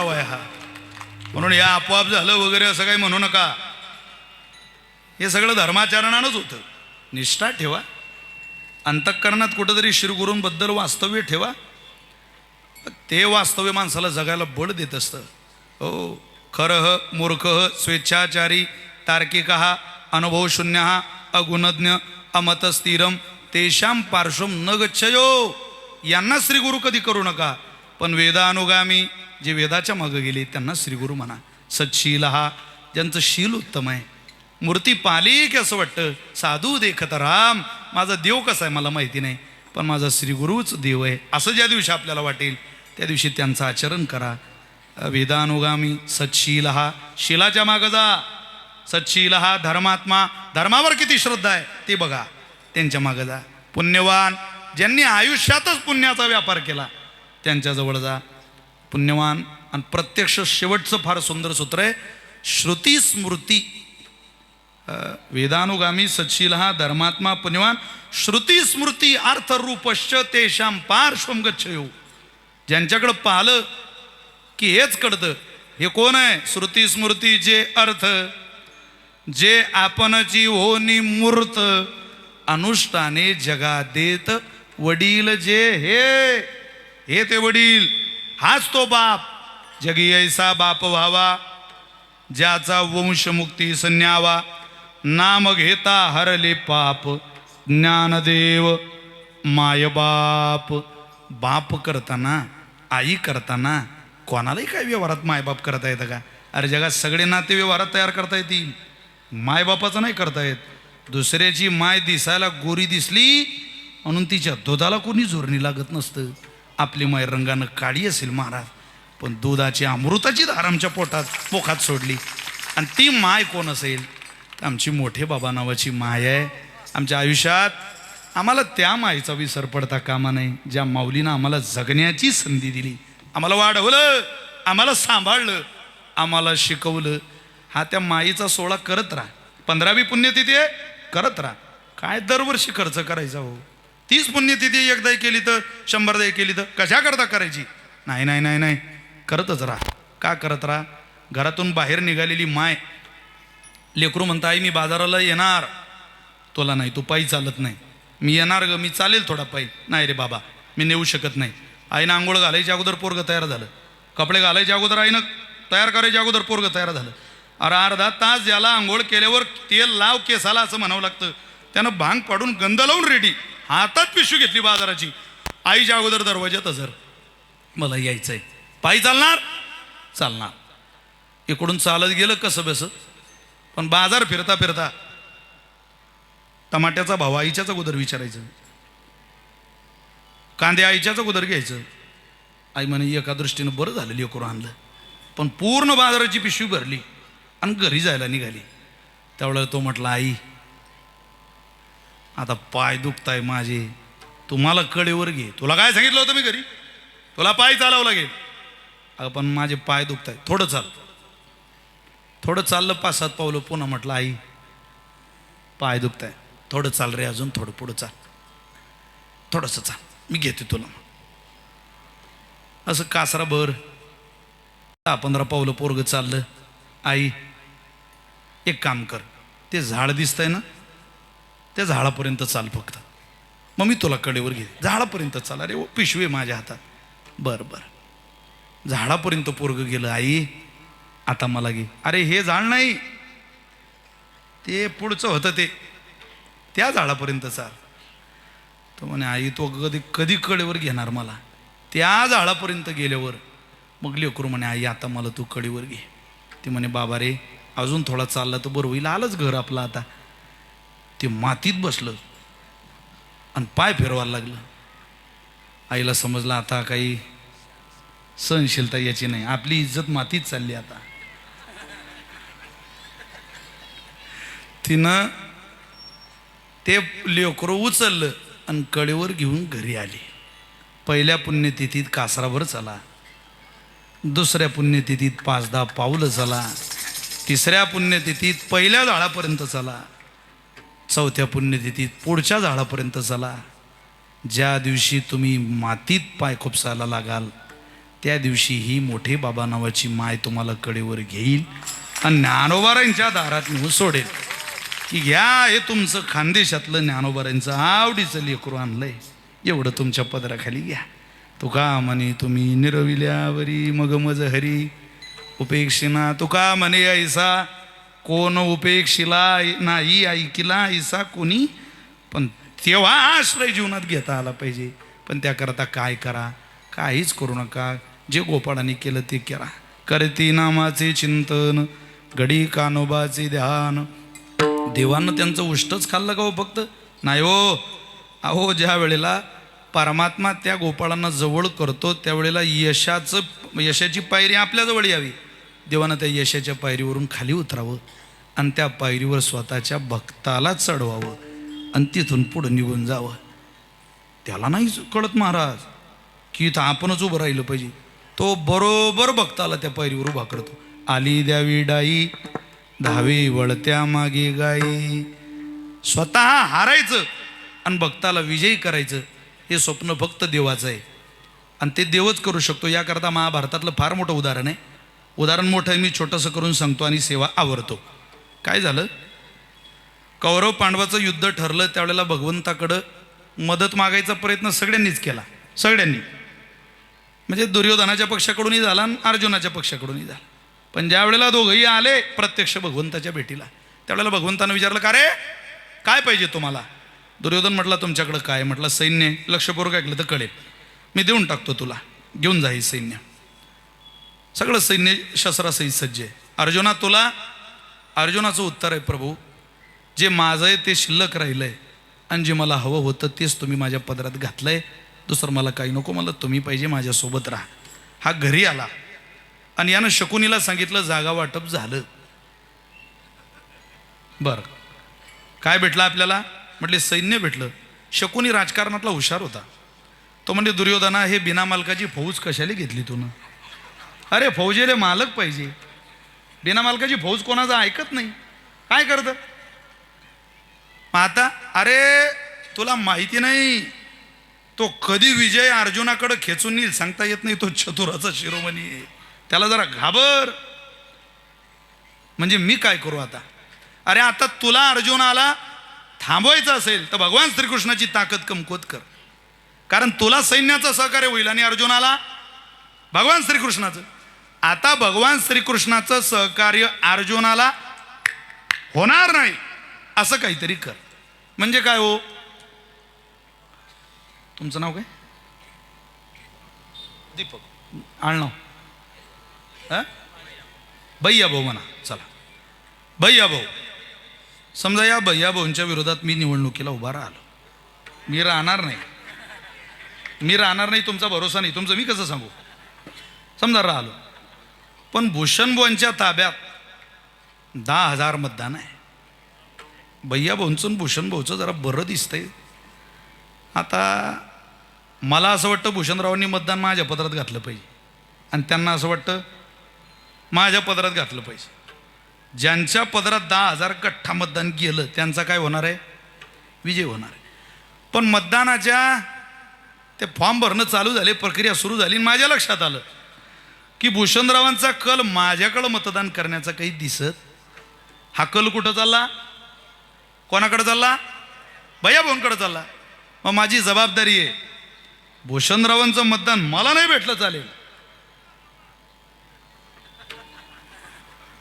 पुरावा आहे हा. म्हणून या आपोआप झालं वगैरे असं काही म्हणू नका. हे सगळं धर्माचरणानंच होतं. निष्ठा ठेवा, अंतःकरणात कुठंतरी श्रीगुरूंबद्दल वास्तव्य ठेवा. ते वास्तव्य माणसाला जगायला बळ देत असतं. हो, खरः मूर्खः स्वेच्छाचारी तार्किकः अनुभवशून्यः अगुणज्ञ अमतस्थिरम तेषां पार्श्वम न गच्छयो. यांना श्रीगुरु कधी करू नका. पण वेदानुगामी जे वेदाच्या मागं गेले त्यांना श्रीगुरु म्हणा. सच्शील हा, ज्यांचं शील उत्तम आहे. मूर्ती पाली की असं वाटतं साधू देखत राम, माझा देव कसा आहे मला माहिती नाही, पण माझा श्रीगुरूच देव आहे असं ज्या दिवशी आपल्याला वाटेल त्या दिवशी त्यांचं आचरण करा. वेदानुगामी सच्शील हा, शिलाच्या मागं जा. सच्शील हा धर्मात्मा, धर्मावर किती श्रद्धा आहे ते बघा, त्यांच्या मागं जा. पुण्यवान, ज्यांनी आयुष्यातच पुण्याचा व्यापार केला त्यांच्याजवळ जा. पुण्यवान. आणि प्रत्यक्ष शेवटचं फार सुंदर सूत्र आहे, श्रुती स्मृती. वेदानुगामी सच्शील हा धर्मात्मा पुण्यवान श्रुती स्मृती अर्थरूपश्च तेषां पार्श्वम गच्छयो. ज्यांच्याकडं पाहिलं की हेच कळतं हे कोण आहे. श्रुती स्मृती जे अर्थ, जे आपणची होनी मूर्त, अनुष्ठाने जगा देत वडील जे हे ते वडील. हाच तो बाप. जगी ऐसा बाप व्हावा ज्याचा वंशमुक्ती संन्यावा. नाम घेता हरले पाप ज्ञानदेव मायबाप. बाप करताना, आई करताना कोणालाही काय व्यवहारात मायबाप करता येतं का? अरे जगात सगळे नाते व्यवहारात तयार करता येतील, मायबापाचं नाही करता येत. दुसऱ्याची माय दिसायला गोरी दिसली म्हणून तिच्या दुधाला कोणी जोरणी लागत नसतं. आपली माय रंगानं काळी असेल महाराज, पण दुधाची अमृताची धार आमच्या पोखात सोडली. आणि ती माय कोण असेल? आमची मोठे बाबा नावाची माय आहे. आमच्या आयुष्यात आम्हाला त्या मायेचा विसर पडता कामा नाही, ज्या माऊलीनं आम्हाला जगण्याची संधी दिली, आम्हाला वाढवलं, आम्हाला सांभाळलं, आम्हाला शिकवलं. हा त्या माईचा सोहळा करत राहा. 15वी पुण्यतिथी आहे, करत राहा. काय दरवर्षी खर्च करायचा हो? 30 पुण्यतिथी एकदाही केली तर 100दाही केली तर कशा करता करायची? नाही नाही नाही नाही, करतच राहा. का करत राहा? घरातून बाहेर निघालेली माय, लेकरू म्हणता आई मी बाजाराला येणार. तुला नाही, तू पायी चालत नाही. मी येणार ग, मी चालेल थोडा पायी. नाही रे बाबा, मी नेऊ शकत नाही. आईनं आंघोळ घालायच्या अगोदर पोरगं तयार झालं, कपडे घालायच्या अगोदर आईनं तयार करायच्या अगोदर पोरगं तयार झालं. अरे अर्धा तास ज्याला आंघोळ केल्यावर तेल लाव केसाला असं म्हणावं लागतं, त्यानं भांग पाडून गंध लावून रेडी, हातात पिशवी घेतली बाजाराची, आईच्या अगोदर दरवाज्यात हजर. मला यायचंय. पायी चालणार? चालणार. इकडून चालत गेलं कसं बसं, पण बाजार फिरता फिरता टमाट्याचा भाव आईच्याच अगोदर विचारायचं, कांदे आईच्याच अगोदर घ्यायचं. आई म्हणे एका दृष्टीनं बरं झालं लेकरू आणलं, पण पूर्ण बाजाराची पिशवी भरली आणि घरी जायला निघाली. त्यावेळेला तो म्हटला आई आता पाय दुखताय माझे, तुम्हाला कडेवर घे. तुला काय सांगितलं होतं मी घरी? तुला पाय चालावं लागेल. अगं पण माझे पाय दुखताय, थोडं चाल. थोडं चाललं 5-7 पावलं, पुन्हा म्हटलं आई पाय दुखताय, थोडं चाल रे, अजून थोडं पुढं चाल, थोडंसं चाल, मी घेते तुला. असं कासराभर 10-15 पावलं पोरगं चाललं. आई एक काम कर, ते झाड दिसतंय ना, त्या झाडापर्यंत चाल फक्त, मग मी तुला कडेवर घे. झाडापर्यंत चाल. अरे ओ पिशवी माझ्या हातात. बरं बरं. झाडापर्यंत पोरगं गेलं. आई आता मला घे. अरे हे झाड नाही, ते पुढचं होतं ते, त्या झाडापर्यंत चाल. तो म्हणे आई तो कधी कडेवर घेणार मला? त्या झाडापर्यंत गेल्यावर मग लेकरू म्हणे आई आता मला तू कडेवर घे. ती म्हणे बाबा रे अजून थोडा चालला तर बरं होईल, आलंच घर आपलं आता. ते मातीत बसलं आणि पाय फिरवायला लागलं. आईला समजलं आता काही सहनशीलता याची नाही, आपली इज्जत मातीत चालली आता. तिनं ते लेकरू उचललं आणि कडेवर घेऊन घरी आली. पहिल्या पुण्यतिथीत कासराभर चला, दुसऱ्या पुण्यतिथीत 5-10 पावलं चला, तिसऱ्या पुण्यतिथीत पहिल्या झाडापर्यंत चला, चौथ्या पुण्यतिथीत पुढच्या झाडापर्यंत चला. ज्या दिवशी तुम्ही मातीत पाय खुपसायला लागाल त्या दिवशी ही मोठे बाबा नावाची माय तुम्हाला कडेवर घेईल आणि ज्ञानोबारांच्या दारात नेऊन सोडेल की घ्या हे तुमचं खानदेशातलं ज्ञानोबारांचं आवडीचं लेकरू आणलंय, एवढं तुमच्या पदराखाली घ्या. तुका म्हणे तुम्ही निरविल्यावरी मग मज हरी उपेक्षिना, तुका म्हणे ऐसा कोण उपेक्षिला नाही ऐकिला ऐसा कोणी. पण तेव्हा आश्रय जीवनात घेता आला पाहिजे. पण त्याकरता काय करा, काहीच करू नका. जे गोपाळांनी केलं ते करा. करती नामाचे चिंतन घडी कानोबाचे ध्यान. देवानं त्यांचं उष्टच खाल्लं का हो फक्त? नाही हो. अहो ज्या वेळेला परमात्मा त्या गोपाळांना जवळ करतो त्यावेळेला यशाची पायरी आपल्याजवळ यावी. देवानं त्या यशाच्या पायरीवरून खाली उतरावं आणि त्या पायरीवर स्वतःच्या भक्ताला चढवावं आणि तिथून पुढं निघून जावं. त्याला नाही कळत महाराज की इथं आपणच उभं राहिलं पाहिजे. तो बरोबर भक्ताला त्या पायरीवर उभा करतो. आली द्यावी डाई धावे वळत्या मागे गाई. स्वतः हारायचं आणि भक्ताला विजयी करायचं हे स्वप्न फक्त देवाचं आहे आणि ते देवच करू शकतो. याकरता महाभारतातलं फार मोठं उदाहरण आहे. उदाहरण मोठं आहे, मी छोटंसं करून सांगतो आणि सेवा आवरतो. काय झालं, कौरव पांडवाचं युद्ध ठरलं त्यावेळेला भगवंताकडं मदत मागायचा प्रयत्न सगळ्यांनीच केला. सगळ्यांनी म्हणजे दुर्योधनाच्या पक्षाकडूनही झाला आणि अर्जुनाच्या पक्षाकडूनही झाला. पण ज्या वेळेला दोघंही आले प्रत्यक्ष भगवंताच्या भेटीला त्यावेळेला भगवंतानं विचारलं, का रे काय पाहिजे तुम्हाला? दुर्योधन म्हटला तुमच्याकडं काय? म्हटलं सैन्य. लक्षपूर्वक ऐकलं तर कळेल, मी देऊन टाकतो तुला, घेऊन जा हे सैन्य. सगळं सैन्य शस्त्रासहित सज्ज आहे. अर्जुना तुला? अर्जुनाचं उत्तर आहे, प्रभू जे माझं आहे ते शिल्लक राहिलं आहे आणि जे मला हवं होतं तेच तुम्ही माझ्या पदरात घातलं आहे. दुसरं मला काही नको, मला तुम्ही पाहिजे, माझ्यासोबत राहा. हा घरी आला आणि यानं शकुनीला सांगितलं जागा वाटप झालं. बरं काय भेटलं आपल्याला? म्हटले सैन्य भेटलं. शकुनी राजकारणातला हुशार होता. तो म्हणजे दुर्योधना हे बिना मालकाची फौज कशाला घेतली तू? अरे फौजेले मालक पाहिजे, बिना मालकाची फौज कोणाचं ऐकत नाही. काय करतं आता? अरे तुला माहिती नाही तो कधी विजय अर्जुनाकडे खेचून येईल सांगता येत नाही. तो चतुराचा शिरोमणी आहे, त्याला जरा घाबर. म्हणजे मी काय करू आता? अरे आता तुला अर्जुनाला थांबवायचं असेल तर भगवान श्रीकृष्णाची ताकद कमकुवत कर, कारण तुला सैन्याचं सहकार्य होईल आणि अर्जुनाला भगवान श्रीकृष्णाचं. आता भगवान श्रीकृष्णाचं सहकार्य अर्जुनाला होणार नाही असं काहीतरी कर. म्हणजे काय हो? तुमचं नाव काय? दीपक आळनाव. भैया भाऊ म्हणा. चला भैया भाऊ. समजा या भैया भाऊंच्या विरोधात मी निवडणुकीला उभा राहिलो. मी राहणार नाही, तुमचा भरोसा नाही. तुमचं मी कसं सांगू? समजा राहिलो, पण भूषण भाऊंच्या ताब्यात 10,000 मतदान आहे. भैया भाऊंचं भूषण भाऊचं जरा बरं दिसतंय. आता मला असं वाटतं भूषणरावांनी मतदान माझ्या पदरात घातलं पाहिजे आणि त्यांना असं वाटतं माझ्या पदरात घातलं पाहिजे. ज्यांच्या पदरात 10,000 गठ्ठा मतदान गेलं त्यांचा काय होणार आहे? विजय होणार आहे. पण मतदानाच्या ते फॉर्म भरणं चालू झाले, प्रक्रिया सुरू झाली. माझ्या लक्षात आलं की भूषणरावांचा कल माझ्याकडं मतदान करण्याचा काही दिसत. हा कल कुठं चालला? कोणाकडे चालला? भैया भाऊंकडे चालला. मग माझी जबाबदारी आहे, भूषणरावांचं मतदान मला नाही भेटलं चालेल,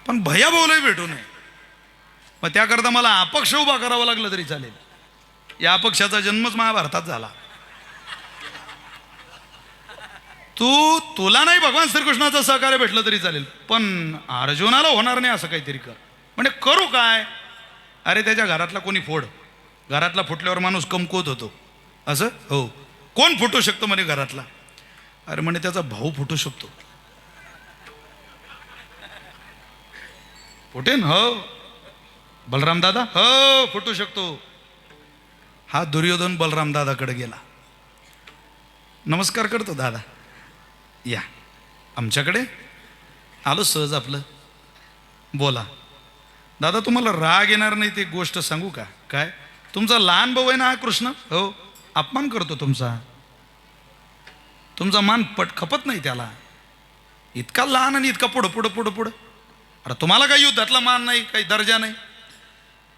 पण भैया भाऊलाही भेटू नये. मग त्याकरता मला अपक्ष उभा करावं लागलं तरी चालेल. या अपक्षाचा जन्मच महाभारतात झाला. तुला नाही भगवान श्रीकृष्णाचं सहकार्य भेटलं तरी चालेल, पण अर्जुनाला होणार नाही असं काहीतरी कर. म्हणजे करू काय? अरे त्याच्या घरातला कोणी फोड. घरातला फुटल्यावर माणूस कमकुवत होतो असं? हो. कोण फुटू शकतो म्हणे घरातला? अरे म्हणे त्याचा भाऊ फुटू शकतो. फुटेन? हो. बलराम दादा? हो फुटू शकतो. हा दुर्योधन बलराम दादाकडे गेला. नमस्कार करतो. दादा या आमच्याकडे आलो सहज. आपलं बोला. दादा तुम्हाला राग येणार नाही ते गोष्ट सांगू का? काय? तुमचा लहान भाऊ आहे ना हा कृष्ण? हो. अपमान करतो तुमचा मान खपत नाही त्याला. इतका लहान आणि इतका पुढं पुढं पुढं पुढं. अरे तुम्हाला काही युद्धातला मान नाही, काही दर्जा नाही,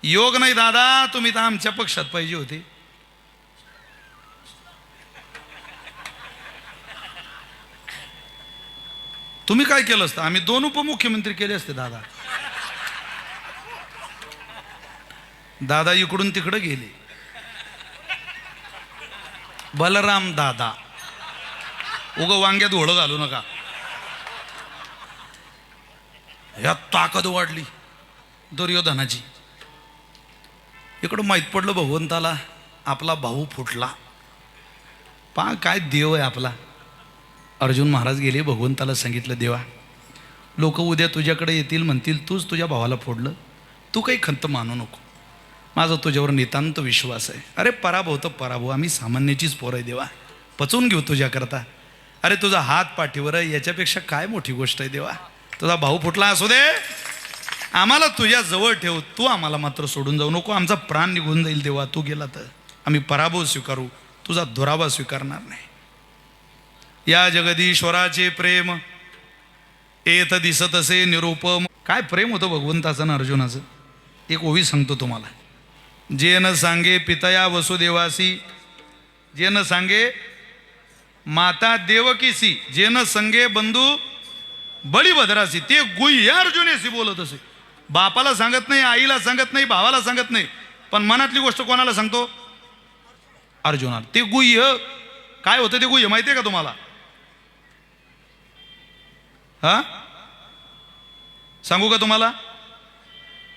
योग नाही दादा. तुम्ही तर आमच्या पक्षात पाहिजे होते. तुम्ही काय केलं असतं? आम्ही 2 उपमुख्यमंत्री केले असते दादा. दादा इकडून तिकडे गेले. बलराम दादा, उगं वांग्यात घोडं घालू नका. ह्या ताकद वाढली दुर्योधनाची. इकडं माहीत पडलं भगवंताला आपला भाऊ फुटला. पा काय देव आहे आपला. अर्जुन महाराज गेले, भगवंताला सांगितलं, देवा लोक उद्या तुझ्याकडे येतील, म्हणतील तूच तुझ्या भावाला फोडलं. तू काही खंत मानू नको, माझा तुझ्यावर नितांत विश्वास आहे. अरे पराभव तर पराभव, आम्ही सामान्याचीच पोरं आहे देवा, पचवून घेऊ तुझ्याकरता. अरे तुझा हात पाठीवर आहे, याच्यापेक्षा काय मोठी गोष्ट आहे देवा. तुझा भाऊ फुटला असू दे, आम्हाला तुझ्या जवळ ठेव, तू आम्हाला मात्र सोडून जाऊ नको. आमचा प्राण निघून जाईल देवा, तू गेला तर आम्ही पराभव स्वीकारू, तुझा दुराभा स्वीकारणार नाही. या जगदीश्वराचे प्रेम येत दिसत असे निरूपम. काय प्रेम होतं भगवंताचं ना अर्जुनाचं. एक ओवी सांगतो तुम्हाला. जे न सांगे पितया वसुदेवासी, जे न सांगे माता देवकीसी, जे न संगे बंधू बळीभद्रासी. ते गुह्य अर्जुनेशी बोलत असे. बापाला सांगत नाही, आईला सांगत नाही, भावाला सांगत नाही, पण मनातली गोष्ट कोणाला सांगतो? अर्जुनाला. ते गुह्य काय होतं? ते गुह्य माहिती आहे का तुम्हाला? हा सांगू का तुम्हाला?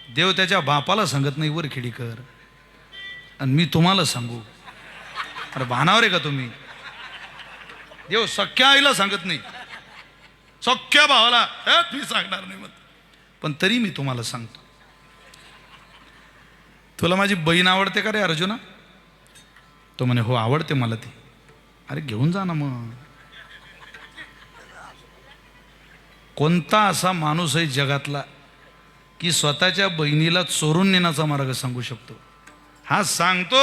देव त्याच्या बापाला सांगत नाही वर खिडीकर, आणि मी तुम्हाला सांगू. अरे भानावर आहे का तुम्ही? देव सख्या आईला सांगत नाही, सख्या भावाला मी सांगणार नाही मग, पण तरी मी तुम्हाला सांगतो. तुला माझी बहीण आवडते का रे अर्जुना? तो म्हणे हो आवडते मला ती. अरे घेऊन जा ना मग. कोणता असा माणूस आहे जगातला की स्वतःच्या बहिणीला चोरून नेण्याचा मार्ग सांगू शकतो? हा सांगतो.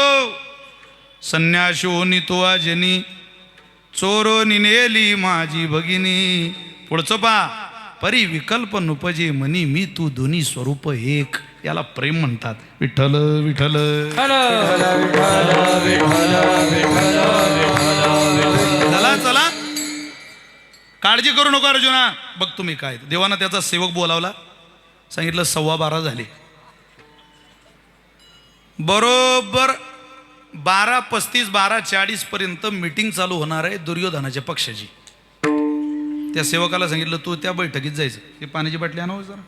संन्याशी तो जनी चोरो निनेली माझी भगिनी. पुढचं पा परी विकल्प नुपजे मनी मी तू दोन्ही स्वरूप एक. याला प्रेम म्हणतात. विठ्ठल विठ्ठल चला चला, काळजी करू नको अर्जुना. बघ तुम्ही काय, देवानं त्याचा सेवक बोलावला, सांगितलं 12:15 झाले. बरोबर 12:35 12:40 पर्यंत मीटिंग चालू होणार आहे दुर्योधनाच्या पक्षाची. त्या सेवकाला सांगितलं तू त्या बैठकीत जायचं. ही पाण्याची बाटली आणा जरा.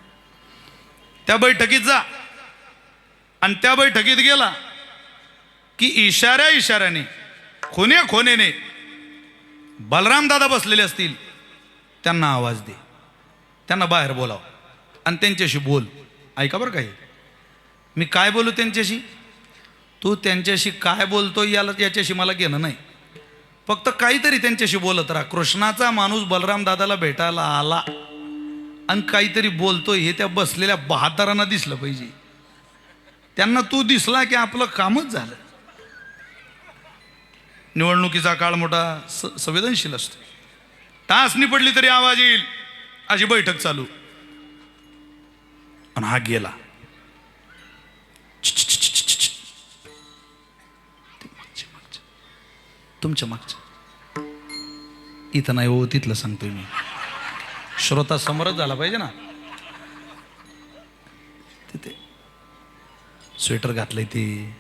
त्या बैठकीत जा, आणि त्या बैठकीत गेला की इशाऱ्याने खोनेने बलराम दादा बसलेले असतील, त्यांना आवाज दे, त्यांना बाहेर बोलाव आणि त्यांच्याशी बोल. ऐका बरं काही, मी काय बोलू त्यांच्याशी? तू त्यांच्याशी काय बोलतो याच्याशी मला घेणं नाही, फक्त काहीतरी त्यांच्याशी बोलत राहा. कृष्णाचा माणूस बलराम दादाला भेटायला आला आणि काहीतरी बोलतोय हे त्या बसलेल्या बहादरांना दिसलं पाहिजे. त्यांना तू दिसला की आपलं कामच झालं. निवडणुकीचा काळ मोठा संवेदनशील असतो. टाचणी पडली तरी आवाज येईल अशी बैठक चालू, आणि हा गेला. तुमच्या मागच्या इथं नाही हो, तिथलं सांगतोय मी. श्रोता समोरच झाला पाहिजे ना. तिथे स्वेटर घातलंय ते.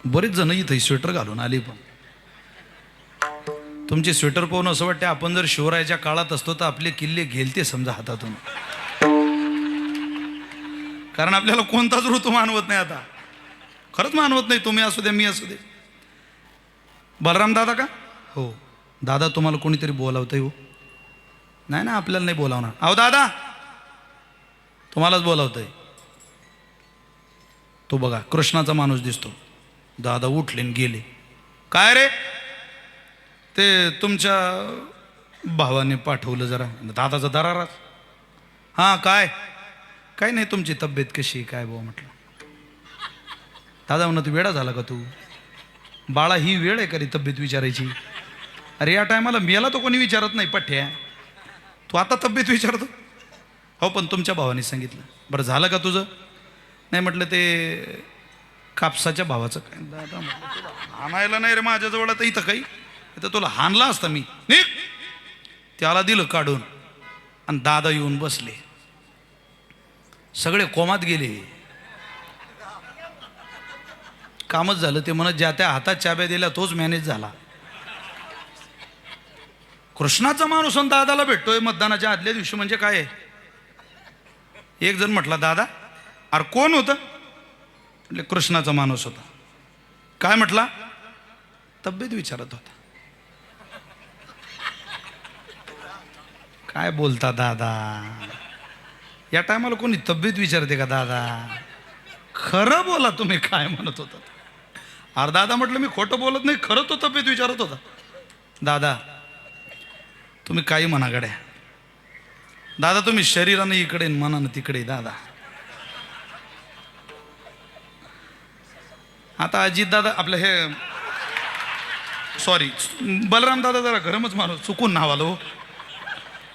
बरेच जण इथं स्वेटर घालून आले, पण तुमचे स्वेटर पाहून असं वाटतं आपण जर शिवरायाच्या काळात असतो तर आपले किल्ले गेलते समजा हातातून. कारण आपल्याला कोणताच ऋतू मानवत नाही आता, खरंच मानवत नाही. तुम्ही असू दे, मी असू दे. बलराम दादा का? हो दादा, तुम्हाला कोणीतरी बोलावतंय हो. नाही ना, आपल्याला नाही बोलावणार. अहो दादा, तुम्हालाच बोलावतंय. तो बघा कृष्णाचा माणूस दिसतो. दादा उठले आणि गेले. काय रे? ते तुमच्या भावाने पाठवलं जरा. दादाचा दरारा. हां काय? काय नाही, तुमची तब्येत कशी काय भाऊ म्हटलं. दादा म्हणत वेळा झाला का तू? बाळा ही वेळ आहे का रे तब्येत विचारायची? अरे या टायमाला मेला तो कोणी विचारत नाही पठ्या, तू आता तब्येत विचारतो. हो पण तुमच्या भावाने सांगितलं. बरं झालं का तुझं? नाही म्हटलं ते कापसाच्या भावाचं काय. दादा म्हटलं तुला हाणायला नाही रे माझ्याजवळ आता इथं काही, तर तुला हाणला असता मी. निघ. त्याला दिलं काढून आणि दादा येऊन बसले. सगळे कोमात गेले. कामच झालं. ते म्हणत ज्या त्या हातात चाब्या दिल्या तोच मॅनेज झाला. कृष्णाचा माणूस आणि दादाला भेटतोय मतदानाच्या आदल्या दिवशी म्हणजे काय आहे? एक जण म्हटला दादा, अरे कोण होतं? म्हणजे कृष्णाचा माणूस होता. काय म्हटला? तब्येत विचारत होता. काय बोलता दादा? या टायमाला कोणी तब्येत विचारते का दादा? खरं बोला तुम्ही काय म्हणत होता. अरे दादा म्हटलं मी खोटं बोलत नाही, खरं तो तब्येत विचारत होता. दादा तुम्ही काही म्हणा गड्या, दादा तुम्ही शरीरानं इकडे मनानं तिकडे. दादा आता अजित दादा आपलं हे सॉरी बलराम दादा जरा गरमच माणूस, चुकून नाव आलो.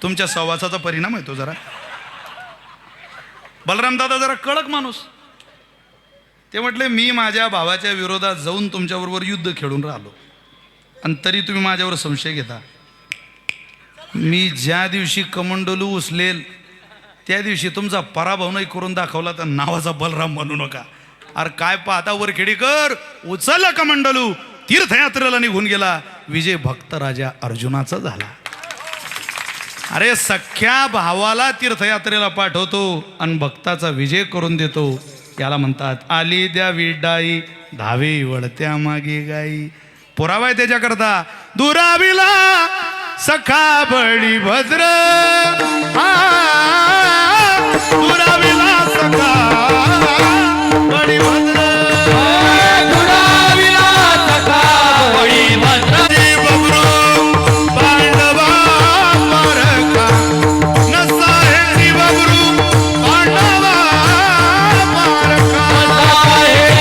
तुमच्या सहवासाचा परिणाम आहे तो जरा. बलराम दादा जरा कडक माणूस. ते म्हटले मी माझ्या भावाच्या विरोधात जाऊन तुमच्याबरोबर युद्ध खेळून राहिलो आणि तरी तुम्ही माझ्यावर संशय घेता. मी ज्या दिवशी कमंडलू उचलेल त्या दिवशी तुमचा पराभव नाही करून दाखवला तर नावाचा बलराम म्हणू नका. अरे काय पाहता वरखेडीकर, उचलला कमंडलू, तीर्थयात्रेला निघून गेला. विजय भक्त राजा अर्जुनाचा झाला. अरे सख्या भावाला तीर्थयात्रेला पाठवतो आणि भक्ताचा विजय करून देतो. याला म्हणतात आली द्या विडाई धावे वळत्या मागे गाई. पुरावा आहे त्याच्याकरता. दुराविला सखा बळी भद्र, दुराविला सखा बळी भद्र, दुराविला सखा बळी भद्र. बबरू पांडवा पारखा नसा हे बबरू पांडवा पारखा. दुराविला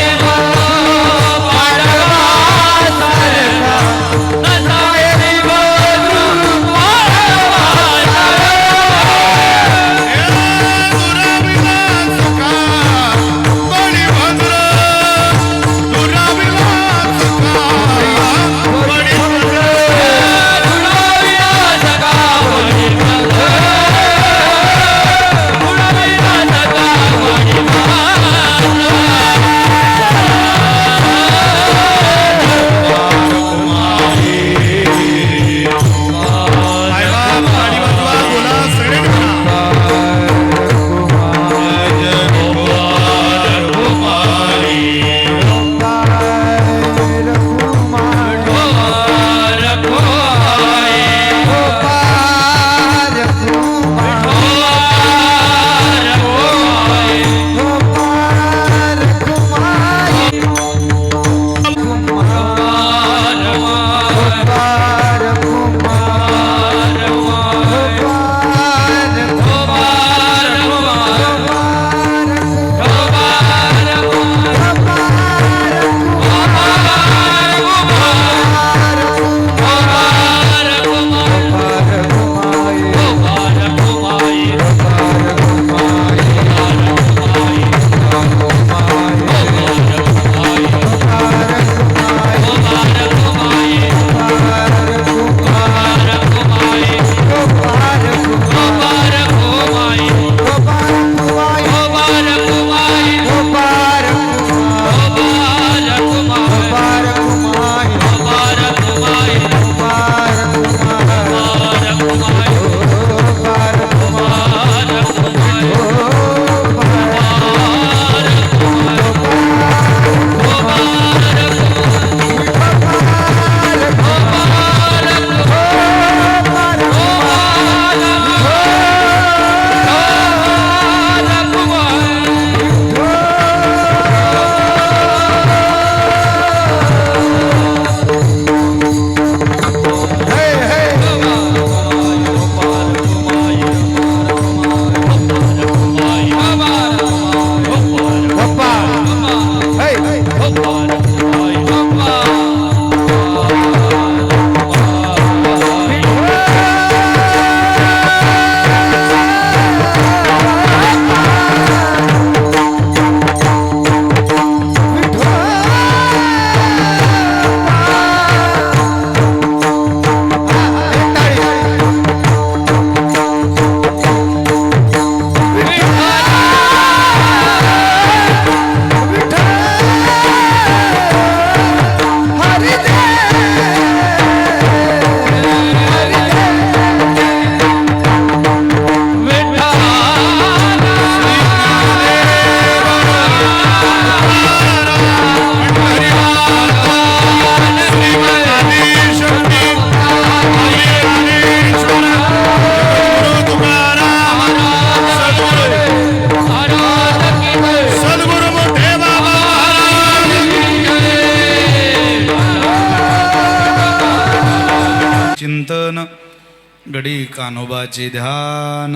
गडी कान्होबाचे ध्यान.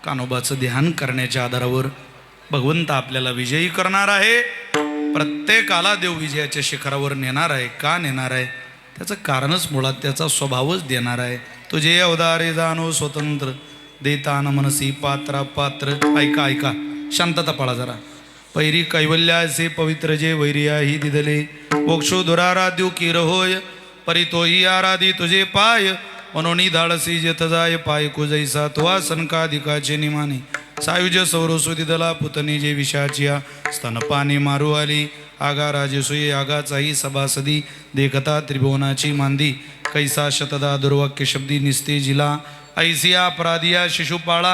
कान्होबाचं ध्यान करण्याच्या आधारावर भगवंत आपल्याला विजयी करणार आहे. प्रत्येकाला देव विजयाच्या शिखरावर नेणार आहे. का नेणार आहे? त्याचं कारणच मुळात त्याचा स्वभावच देणार आहे. तुझे अवदारे जाणो स्वतंत्र देतान मनसी पात्रा पात्र. ऐका ऐका, शांतता पाळा जरा. पैरी कैवल्याचे पवित्र जे वैरियाही दिदले मोक्षो दुराराध्यू किर होय परितोही आराधी तुझे पाय मनोनी धाडसी जेथ जाय पाय कुजैसा तुवा सनकाधिकाचे निमाने सायुज सौरसु दिदला पुतनी जे विषाचिया स्तनपाने मारू आली आगा राजसूये आगाचाही सभासदी देखता त्रिभुवनाची मांदी कैसा शतदा दुर्वाक्य शब्दी निस्ते जिला ऐसिया अपराधिया शिशुपाळा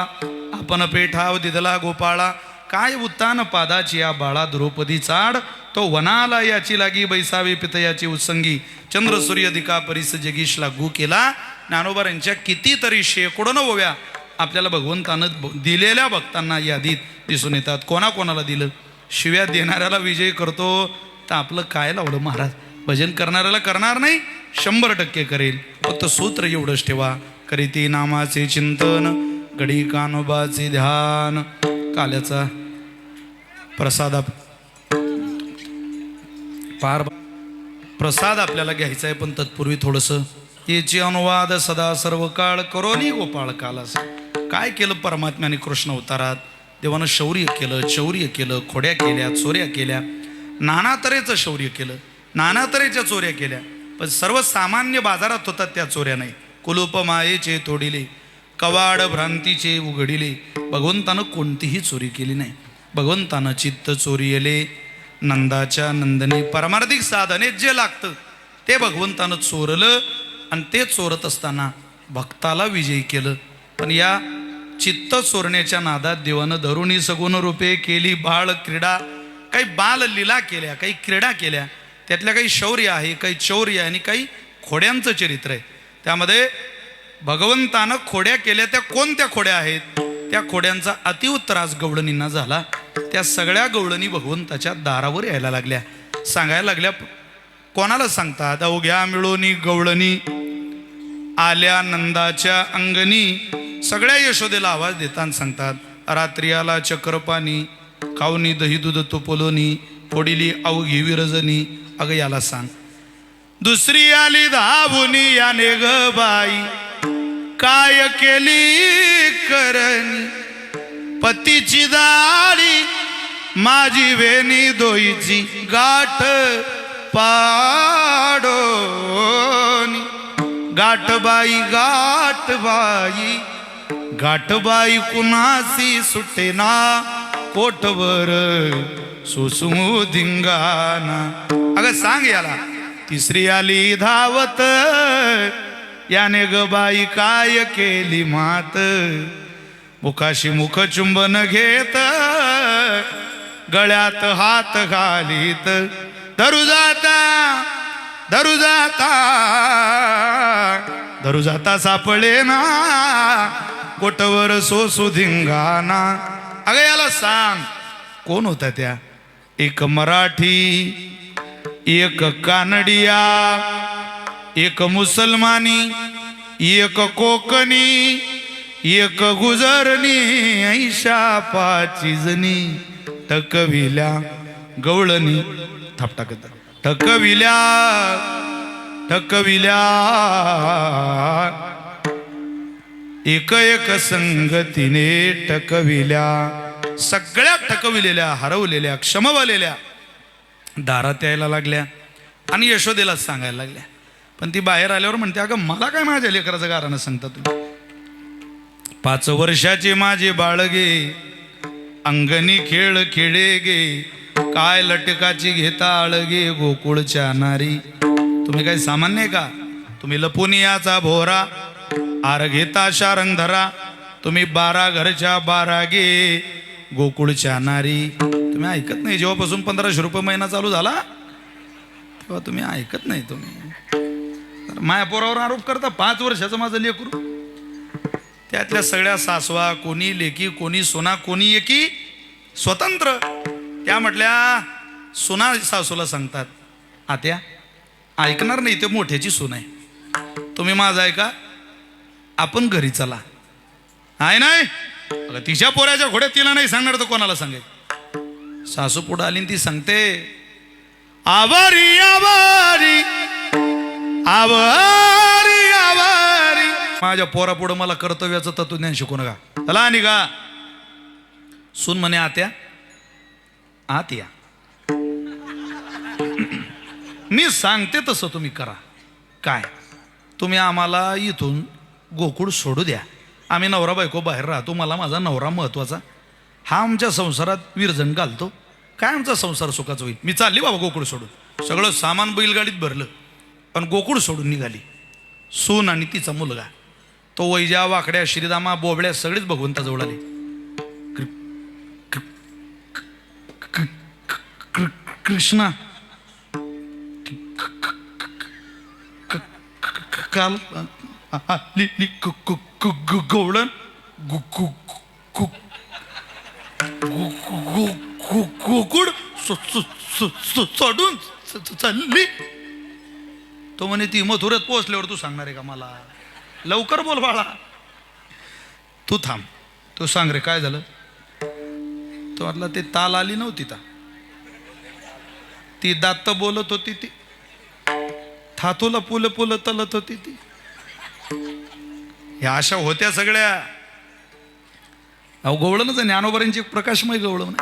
आपण पेठाव दिदला गोपाळा काय उत्तान पादाची या बाळा द्रौपदी चाड तो वनाला याची लागी बैसावे पितयाची उत्संगी चंद्र सूर्य दिका परिस जगीश लागू केला. ज्ञानोबा यांच्या कितीतरी शेकडोनं ओव्या आपल्याला भगवंतानं दिलेल्या भक्तांना यादीत दिसून येतात. कोणाकोणाला दिलं? शिव्या देणाऱ्याला विजय करतो तर आपलं काय लावलं महाराज? भजन करणाऱ्याला करणार नाही, 100% करेल. फक्त सूत्र एवढंच ठेवा, करीती नामाचे चिंतन गडी कान्होबाचे ध्यान. काल्याचा प्रसाद प्रसाद आपल्याला घ्यायचा आहे, पण तत्पूर्वी थोडंसं याची अनुवाद सदा सर्व काळ करोनी गोपाळ कालास. काय केलं परमात्म्याने कृष्ण अवतारात? देवानं शौर्य केलं, चौर्य केलं, खोड्या केल्या, चोऱ्या केल्या, नाना तऱ्हेचं शौर्य केलं, नाना तऱ्हेच्या चोऱ्या केल्या. पण सर्वसामान्य बाजारात होतात त्या चोऱ्या नाही. कुलूप मायेचे तोडिले, कवाड भ्रांतीचे उघडिले. भगवंतानं कोणतीही चोरी केली नाही. भगवंतानं चित्त चोरियले नंदाच्या नंदनी. परमार्थिक साधनेत जे लागतं ते भगवंतानं चोरलं आणि ते चोरत असताना भक्ताला विजयी केलं. पण या चित्त चोरण्याच्या नादात देवानं धरुणी सगुण रूपे केली बाळ क्रीडा. काही बाल लीला केल्या, काही क्रीडा केल्या. त्यातल्या काही शौर्य आहे, काही चौर्य आहे आणि काही खोड्यांचं चरित्र आहे. त्यामध्ये भगवंतानं खोड्या केल्या. त्या कोणत्या खोड्या आहेत? त्या खोड्यांचा अतिव त्रास गवळणींना झाला. त्या सगळ्या गवळणी भगवंताच्या दारावर यायला लागल्या, सांगायला लागल्या. कोणाला सांगतात? अवघ्या मिळोनी गवळणी आल्या नंदाच्या अंगणी. सगळ्या यशोदेला आवाज देताना सांगतात, रात्री आला चक्रपाणी खाऊनी दही दूध तुपलोनी फोडिली अवघी विरजनी. अगं याला सांग. दुसरी आली धावुनी याने ग बाई काय केली करणी. पतीची दाढी माझी वेणी दोईची गाठ पाडोनी. गाठबाई गाठबाई गाठबाई कुणासी सुटेना कोठवर सुसुमू धिंगाना. अगं सांग याला. तिसरी आली धावत याने ग बाई काय केली मात. मुखाशी मुख चुंबन घेत गळ्यात हात घालीत धरू जाता धरू जाता धरू जाता सापळे ना कोटवर सोसू धिंगाणा. अगं याला सांग कोण होता त्या? एक मराठी, एक कानडिया, एक मुसलमानी, एक कोकणी, एक गुजरणी. ऐशा पाची जणी टकविल्या गवळणी. थापटा करता ठकविल्या ठकविल्या एक एक संगतीने टकविल्या. सगळ्या टकविलेल्या, हरवलेल्या, क्षमवलेल्या दारात यायला लागल्या आणि यशोदेला सांगायला लागल्या. पण ती बाहेर आल्यावर म्हणते, अगं मला काय माझ्या लेकराचं गाणं सांगता तुम्ही? 5 वर्षाचे माझे बाळगे अंगणी खेळ खेळे गे काय लटकाची घेता आळगे गोकुळच्या नारी. तुम्ही काही सामान्य आहे का? तुम्ही लपुनियाचा भोरा आर घेता शारंग धरा. तुम्ही 12 घरच्या 12 गे गोकुळच्या नारी. तुम्ही ऐकत नाही. जेव्हापासून 1500 रुपये महिना चालू झाला तेव्हा तुम्ही ऐकत नाही. तुम्ही मायापोरावर आरोप करता. 5 वर्षाचं माझं लेकरू. त्यातल्या सगळ्या सासवा, कोणी लेकी, कोणी सोना, कोणी एकी स्वतंत्र. त्या म्हटल्या सोना सासूला सांगतात, आत्या ऐकणार नाही, ते मोठ्याची सून आहे, तुम्ही माझं ऐका. आपण घरी चला. आहे नाही अगं, तिच्या पोऱ्याच्या घोड्यात तिला नाही सांगणार तर कोणाला सांगेल. सासू पुढे आली आणि ती सांगते, आवारी आवारी आवारी आवारी. माझ्या पोरा पुढं मला कर्तव्याचं तत्वज्ञान शिकू नका. चला निघा. सून म्हणे, आत्या आत या. मी सांगते तसं तुम्ही करा. काय तुम्ही आम्हाला इथून गोकुळ सोडू द्या. आम्ही नवरा बायको बाहेर राहतो. मला माझा नवरा महत्वाचा. हा आमच्या संसारात विरजण घालतो. काय आमचा संसार सुखाचा होईल. मी चालली बाबा गोकुळ सोडून. सगळं सामान बैलगाडीत भरलं पण गोकुळ सोडून निघाली. सून आणि तिचा मुलगा. तो वैजा वाकड्या श्रीदामा बोबड्या सगळेच भगवंताजवळ आले. कृष्णा काल गवळण गोकुळ सोडून चालली. तो म्हणे, ती मथुरेत पोहोचल्यावर तू सांगणार आहे का मला. लवकर बोल बाळा. तू थांब. तू सांग रे काय झालं. तो म्हटलं, ते ताल आली नव्हती ता. ती दात बोलत होती. ती थातूला पुल पुल तलत होती. ती ह्या अशा होत्या सगळ्या. अहो गवळणच ज्ञानोबारांची प्रकाशमय गवळण.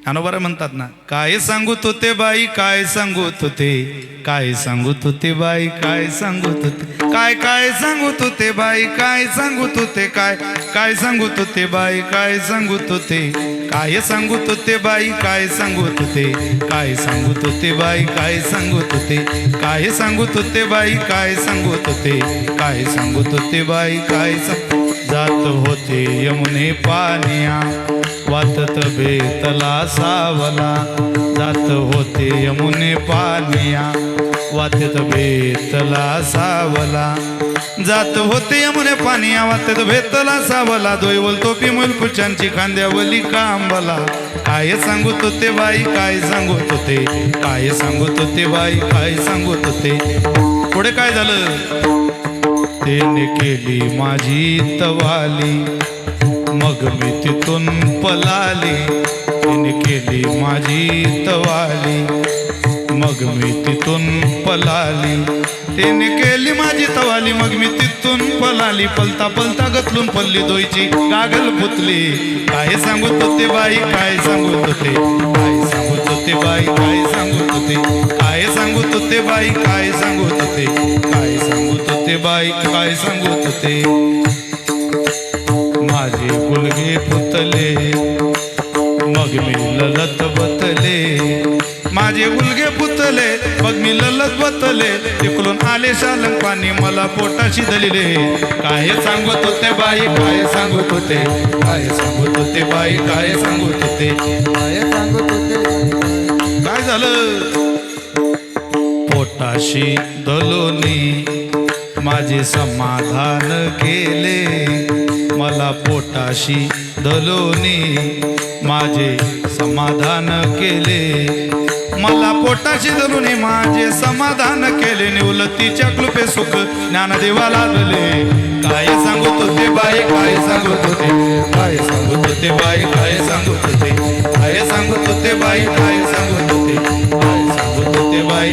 ज्ञानोबारा म्हणतात ना, काय सांगू तो ते बाई काय सांगू तो ते, काय सांगू तो ते बाई काय सांगू तो ते, काय काय सांगू तो ते बाई काय सांगू तो ते, काय काय सांगू तो ते बाई काय सांगू तो ते, काय सांगू तो ते बाई काय सांगू तो ते, काय सांगू तो ते बाई काय सांगू तो ते, काय सांगू तो ते बाई काय सांगू तो ते, काय सांगू तो ते बाई काय सांगू. जात होते यमुने पानिया वातत बेतला सावला, जात होते यमुने पानिया वातत बेतला सावला, जात होते यमुने पानिया वातत बेतला सावला, दोयवल टोपी मुल पुच्यांची खांद्यावली कांबला, काय सांगू तो ते बाई काय सांगू तो ते, काय सांगू तो ते बाई काय सांगू तो ते. पुढे काय झालं. तेने केली माझी तवाली मग मी तिथून पलाली, तिने केली माझी तवाली मग मी तिथून पलाली, तिने केली माझी तवाली मग मी तिथून पलाली, पलता पलता गतलून पल्ली दोयची गागल पुतली, काय सांगू तो ते बाई काय सांगू तो ते, काय सांगू तो ते बाई काय सांगू तो ते, काय सांगू तो ते बाई काय सांगू तो ते, काय सांगू तो ते बाई काय सांगू तो ते. माझे गुलगे पुतले मग मी ललत बतले, माझे गुलगे पुतले मग मी ललत बतले, तिकडून आले शालन पाणी मला पोटाशी दलिले, काय सांगत होते बाई काय सांगत होते, काय सांगत होते बाई काय सांगत होते, काय सांगत होते. काय झालं. पोटाशी दलोनी माझे समाधान केले, मला पोटाशी दलोनी माझे समाधान केले, मला पोटाशी धरूनी माझे समाधान केले, निवलतीच्या कृपे सुख ज्ञानदेवाला दिले, काय सांगत होते बाई काय सांगत होते, काय सांगत होते बाई काय सांगत होते, काय सांगत होते बाई काय सांगत होते, काय सांगत होते बाई.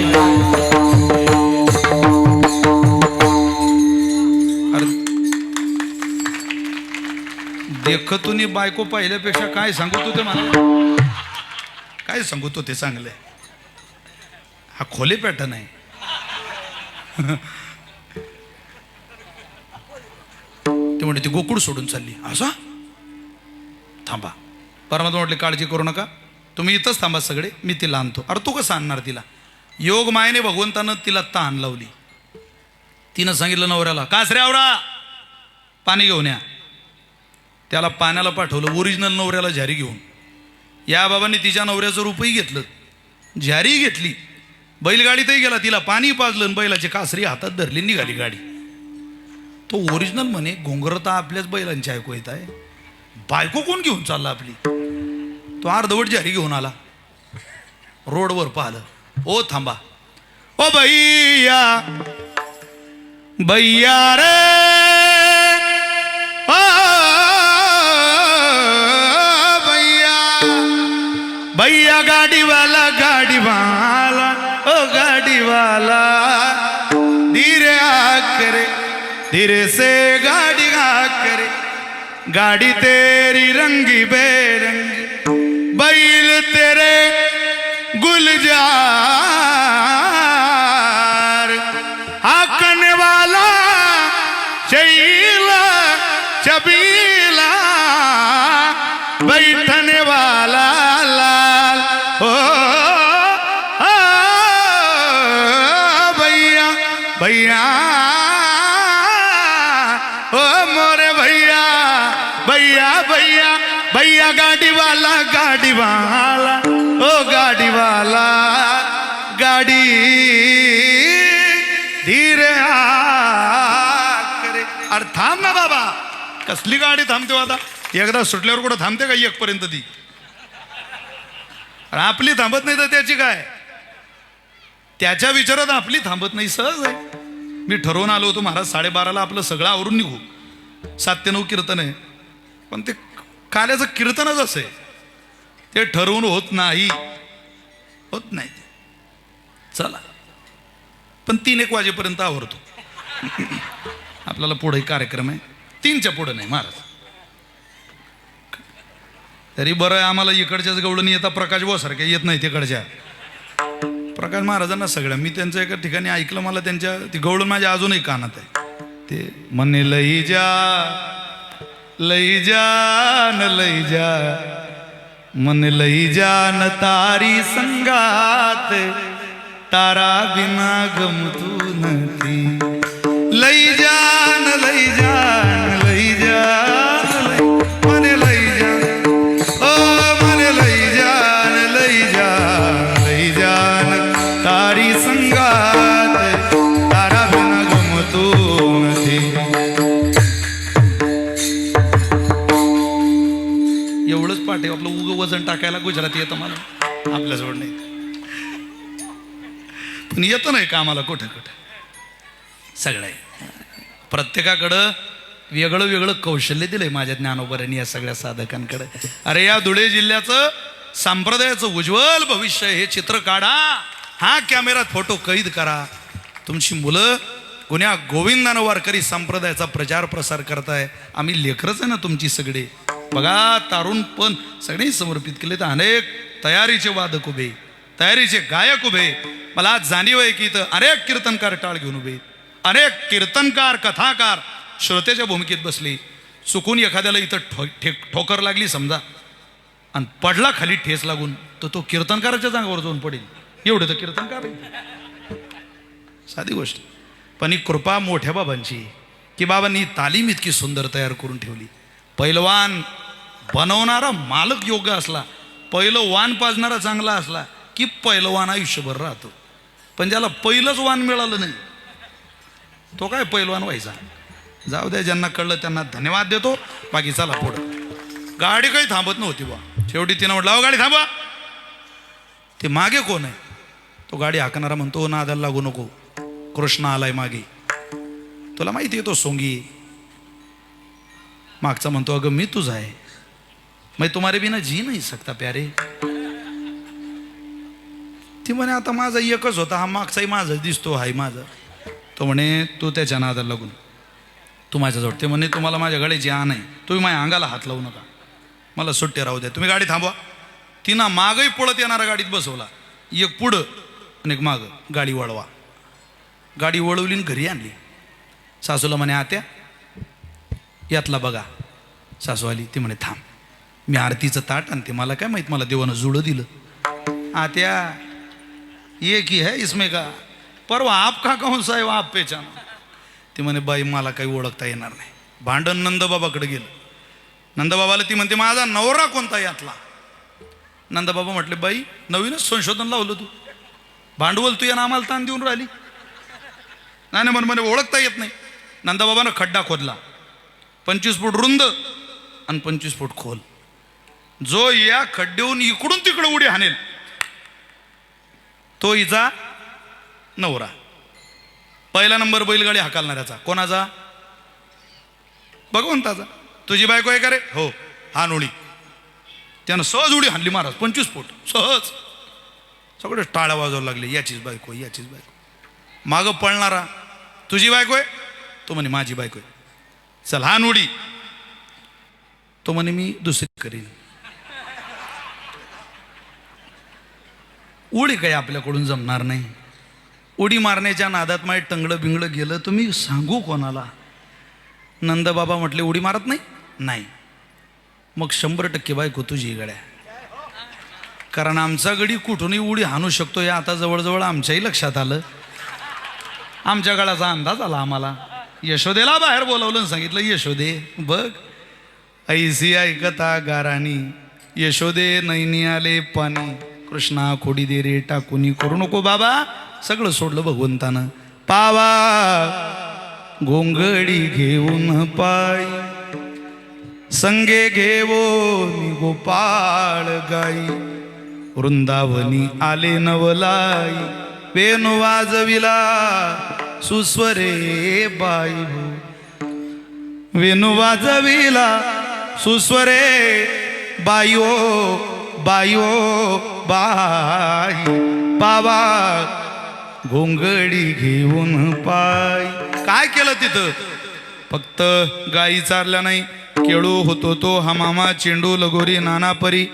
देखतुनी बायको पाहिल्यापेक्षा काय सांगत होते मला, काय सांगत होते चांगले. हा खोले पॅटर्न आहे. ते म्हणते ती गोकुळ सोडून चालली. असं थांबा. परमात्मा म्हटले काळजी करू नका, तुम्ही इथंच थांबा सगळे, मी तिला आणतो. अरे तू कसं आणणार तिला. योग मायने भगवंतानं तिला ताण लावली. तिनं सांगितलं नवऱ्याला, कास रे आवरा पाणी घेऊन या. त्याला पाण्याला पाठवलं. ओरिजिनल नवऱ्याला झारी घेऊन. या बाबांनी तिच्या नवऱ्याचं रूपही घेतलं, झारी घेतली, बैलगाडीतही गेला, तिला पाणी पाजलं, बैलाची कासरी हातात धरली, निघाली गाडी. तो ओरिजिनल म्हणे, घोंगरता आपल्याच बैलांची ऐकू येत आहे, बायको कोण घेऊन चालला आपली. तो अर्धवट झारी घेऊन आला, रोडवर पाहिलं. ओ थांबा, ओ भैया भैया रे भैया गाडीवाला गाडीवाला ओ गाडीवाला धीरे आकरे धीरे से गाड़ी आकरे गाड़ी तेरी रंगी बेरंगी बैल तेरे गुलजार आकने वाला शैला चबीला बैठने वाला लाल ओ भैया भैया ओ मोरे भैया भैया भैया भैया गाड़ी वाला ओ गाड़ी वाला गाड़ी धीरे करे अरे थांब ना बाबा कसली गाडी थांबते आता एकदा सुटल्यावर कुठं थांबते का एक पर्यंत ती आपली थांबत नाही तर त्याची काय त्याच्या विचारात आपली थांबत नाही सहज आहे मी ठरवून आलो होतो महाराज 12:30 आपलं सगळं आवरून निघू 7 ते 9 कीर्तन आहे पण ते काल्याचं कीर्तनच असं आहे ते ठरवून होत नाही चला पण 3-1 वाजेपर्यंत आवरतो आपल्याला पुढे कार्यक्रम आहे 3च्या पुढे नाही महाराज तरी बरं आहे आम्हाला इकडच्याच गवळणी येतात प्रकाश भाऊ सारखे येत नाही तिकडच्या प्रकाश महाराजांना सगळ्या मी त्यांच्या एका ठिकाणी ऐकलं मला त्यांच्या ती गवळण माझ्या अजूनही कानात आहे ते म्हणे लई जा मन लई जान तारी संगात तारा बिना गमतू नथी लई जान मने लई जान ओ मने लई जान तारी संगात तारा बिना गमतू नथी एवढंच पाठ आहे आपलं उगं वजन टाकायला गुजराती येतं मला आपल्याजवळ नाही पण येतं नाही का आम्हाला कुठं सगळं आहे प्रत्येकाकडं वेगळं वेगळं कौशल्य दिलंय माझ्या ज्ञानोबरांनी या सगळ्या साधकांकडे अरे या धुळे जिल्ह्याचं संप्रदायाचं उज्ज्वल भविष्य हे चित्र काढा हा कॅमेऱ्यात फोटो कैद करा तुमची मुलं गुन्ह्या गोविंदानं वारकरी संप्रदायाचा प्रचार प्रसार करताय आम्ही लेकरच आहे ना तुमची सगळे बघा तारुण पण सगळे समर्पित केले तर अनेक तयारीचे वादक उभे तयारीचे गायक उभे मला आज जाणीव आहे की इथं अनेक कीर्तनकार टाळ घेऊन उभे अनेक कीर्तनकार कथाकार श्रोतेच्या भूमिकेत बसले चुकून एखाद्याला इथं ठोकर लागली समजा आणि पडला खाली ठेस लागून तर तो कीर्तनकाराच्या जागावर जाऊन पडेल एवढं तर कीर्तनकार आहे साधी गोष्ट पण ही कृपा मोठ्या बाबांची की बाबांनी तालीम इतकी सुंदर तयार करून ठेवली पैलवान बनवणारा मालक योग्य असला पहिलं वान पाजणारा चांगला असला की पैलवान आयुष्यभर राहतो पण ज्याला पहिलंच वान मिळालं नाही तो काय पैलवान व्हायचा जाऊ द्या ज्यांना कळलं त्यांना धन्यवाद देतो बाकी चला पुढं गाडी काही थांबत नव्हती बा शेवटी तिनं म्हटलं अहो गाडी थांबा ते मागे कोण आहे तो गाडी हाकणारा म्हणतो नादाला लागू नको कृष्ण आलाय मागे तुला माहिती आहे तो सोंगी मागचा म्हणतो अगं मी तुझा आहे मैं तुम्हारे बिना जी नाही सकता प्यारे ती म्हणे आता माझा एकच होता हा मागचाही माझा दिसतो हाय माझा तो म्हणे तू त्याच्या नादाला लागून तू माझ्याजवळ ते म्हणे तुम्हाला माझ्या गाडीची आण आहे तुम्ही माझ्या अंगाला हात लावू नका मला सुट्टे राहू द्या तुम्ही गाडी थांबवा तिनं मागही पळत येणारा गाडीत बसवला एक पुढं आणि एक मागं गाडी वळवा गाडी वळवली आणि घरी आणली सासूला म्हणे आत्या यातला बघा सासू आली ती म्हणे थांब मी आरतीचं ताट आणते मला काय माहित मला देवानं जुळं दिलं आत्या ये की है इसमें का परवा आप का कौन सा है आप पहचाना ती म्हणे बाई मला काही ओळखता येणार नाही भांडण नंदबाबाकडे गेलं नंदबाबाला ती म्हणते माझा नवरा कोणता यातला नंदबाबा म्हटले बाई नवीनच संशोधन लावलं तू भांडवल तू यानं आम्हाला ताण देऊन राहिली नाही म्हण म्हणे ओळखता येत नाही नंदबाबानं खड्डा खोदला 25 फूट रुंद आणि 25 फूट खोल जो या खड्ड्याहून इकडून तिकडे उडी हाणेल तो हिचा नवरा पहिला नंबर बैलगाडी हाकालणाऱ्याचा कोणाचा भगवंताचा तुझी बायको आहे का रे हो हा नोळी त्यानं सहज उडी हाणली महाराज, 25 फूट सहज. सगळे टाळ्या वाजवायला लागले, याचीच बायको, याचीच बायको. मागं पळणारा, तुझी बायको आहे? तो म्हणे माझी बायको आहे. चल हान उडी. तो म्हणे मी दुसरी करीन. उडी काही आपल्याकडून जमणार नाही. उडी मारण्याच्या नादात माझे टंगडं बिंगडं गेलं, तुम्ही सांगू कोणाला? नंदबाबा म्हटले उडी मारत नाही. मग 100% बायको तुझी गड्या. कारण आमचा गडी कुठूनही उडी हाणू शकतो हे आता जवळजवळ आमच्याही लक्षात आलं. आमच्या गळाचा अंदाज आला आम्हाला. यशोदेला बाहेर बोलावलं आणि सांगितलं, यशोदे बघ ऐसी ऐकता गाराणी, यशोदे नैनी आले पाणी, कृष्णा खोडी दे रे टाकुनी, करू नको बाबा. सगळं सोडलं भगवंतानं. पावा गोंगडी घेऊन पाय, संगे घेवो गोपाळ गाई, वृंदावनी आले नवलाई, वेणू वाजविला सुस्वरे बाई हो, वेणू वाजविला सुस्वरे बायो बायो बाई, पावा घोंगडी घेऊन पाय. काय केलं तिथं? फक्त गाई चारल्या नाही, खेळू होतो तो हमामा, चेंडू लगोरी नाना परी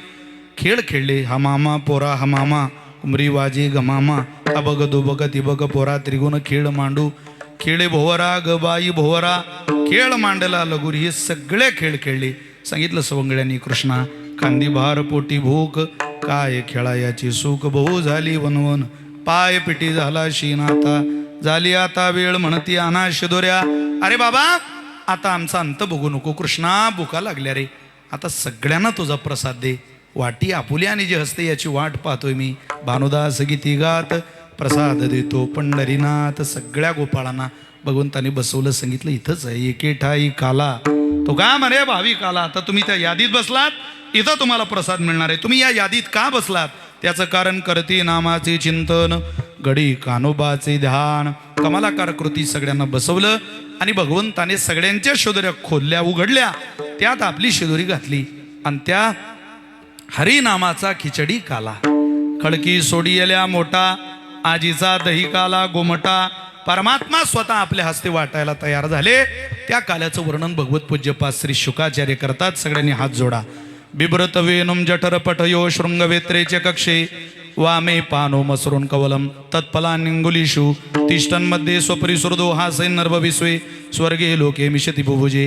खेळ खेळले. हमामा पोरा हमामा, उमरी वाजे गमामा, अबग दुबग तिबग पोरा, त्रिगुण खेळ मांडू, खेळे भोवरा ग बाई भोवरा, खेळ मांडला लगोरी. हे सगळे खेळ खेळले. सांगितलं सवंगड्यांनी कृष्णा, खांदी भार पोटी भूक, काय खेळायाची सुख, बहु झाली वनवन, पाय पिटी झाला शीनाता, झाली आता वेळ म्हणती अनाश दोऱ्या. अरे बाबा आता आमचा अंत बघू नको कृष्णा, भुका लागल्या रे. आता सगळ्यांना तुझा प्रसाद दे. वाटी आपुल्या आणि जे हसते याची वाट पाहतोय मी. भानुदास गीती गात प्रसाद देतो पंढरीनाथ. सगळ्या गोपाळांना भगवंताने बसवलं. सांगितलं इथंच आहे एके ठाई काला. तो का म्हणे भावी काला, आता तुम्ही त्या यादीत बसलात, इथं तुम्हाला प्रसाद मिळणार आहे. तुम्ही या यादीत का बसलात? त्याचं कारण करती नामाचे चिंतन, घडी कानोबाचे ध्यान. कमालाकार कृती सगळ्यांना बसवलं आणि भगवंताने सगळ्यांच्या शिदोऱ्या खोलल्या, उघडल्या. त्यात आपली शिदोरी घातली आणि त्या हरिनामाचा खिचडी काला. खडकी सोडियल्या मोठा, आजीचा दही काला गोमटा. परमात्मा स्वतः आपल्या हस्ते वाटायला तयार झाले. त्या काल्याचं वर्णन भगवत पूज्यपाद श्री शुकाचार्य करतात. सगळ्यांनी हात जोडा. बिभ्रत वेणुम जठर पठयो शृंगवेत्रेचे कक्षे, वामे पानो मसरून कवलम तत्फलानिंगुलीषु, तिष्ठन्मध्ये स्वपरिसुरदो हासैन नर्भविस्वे, स्वर्गे लोके मिशति बुभुजे,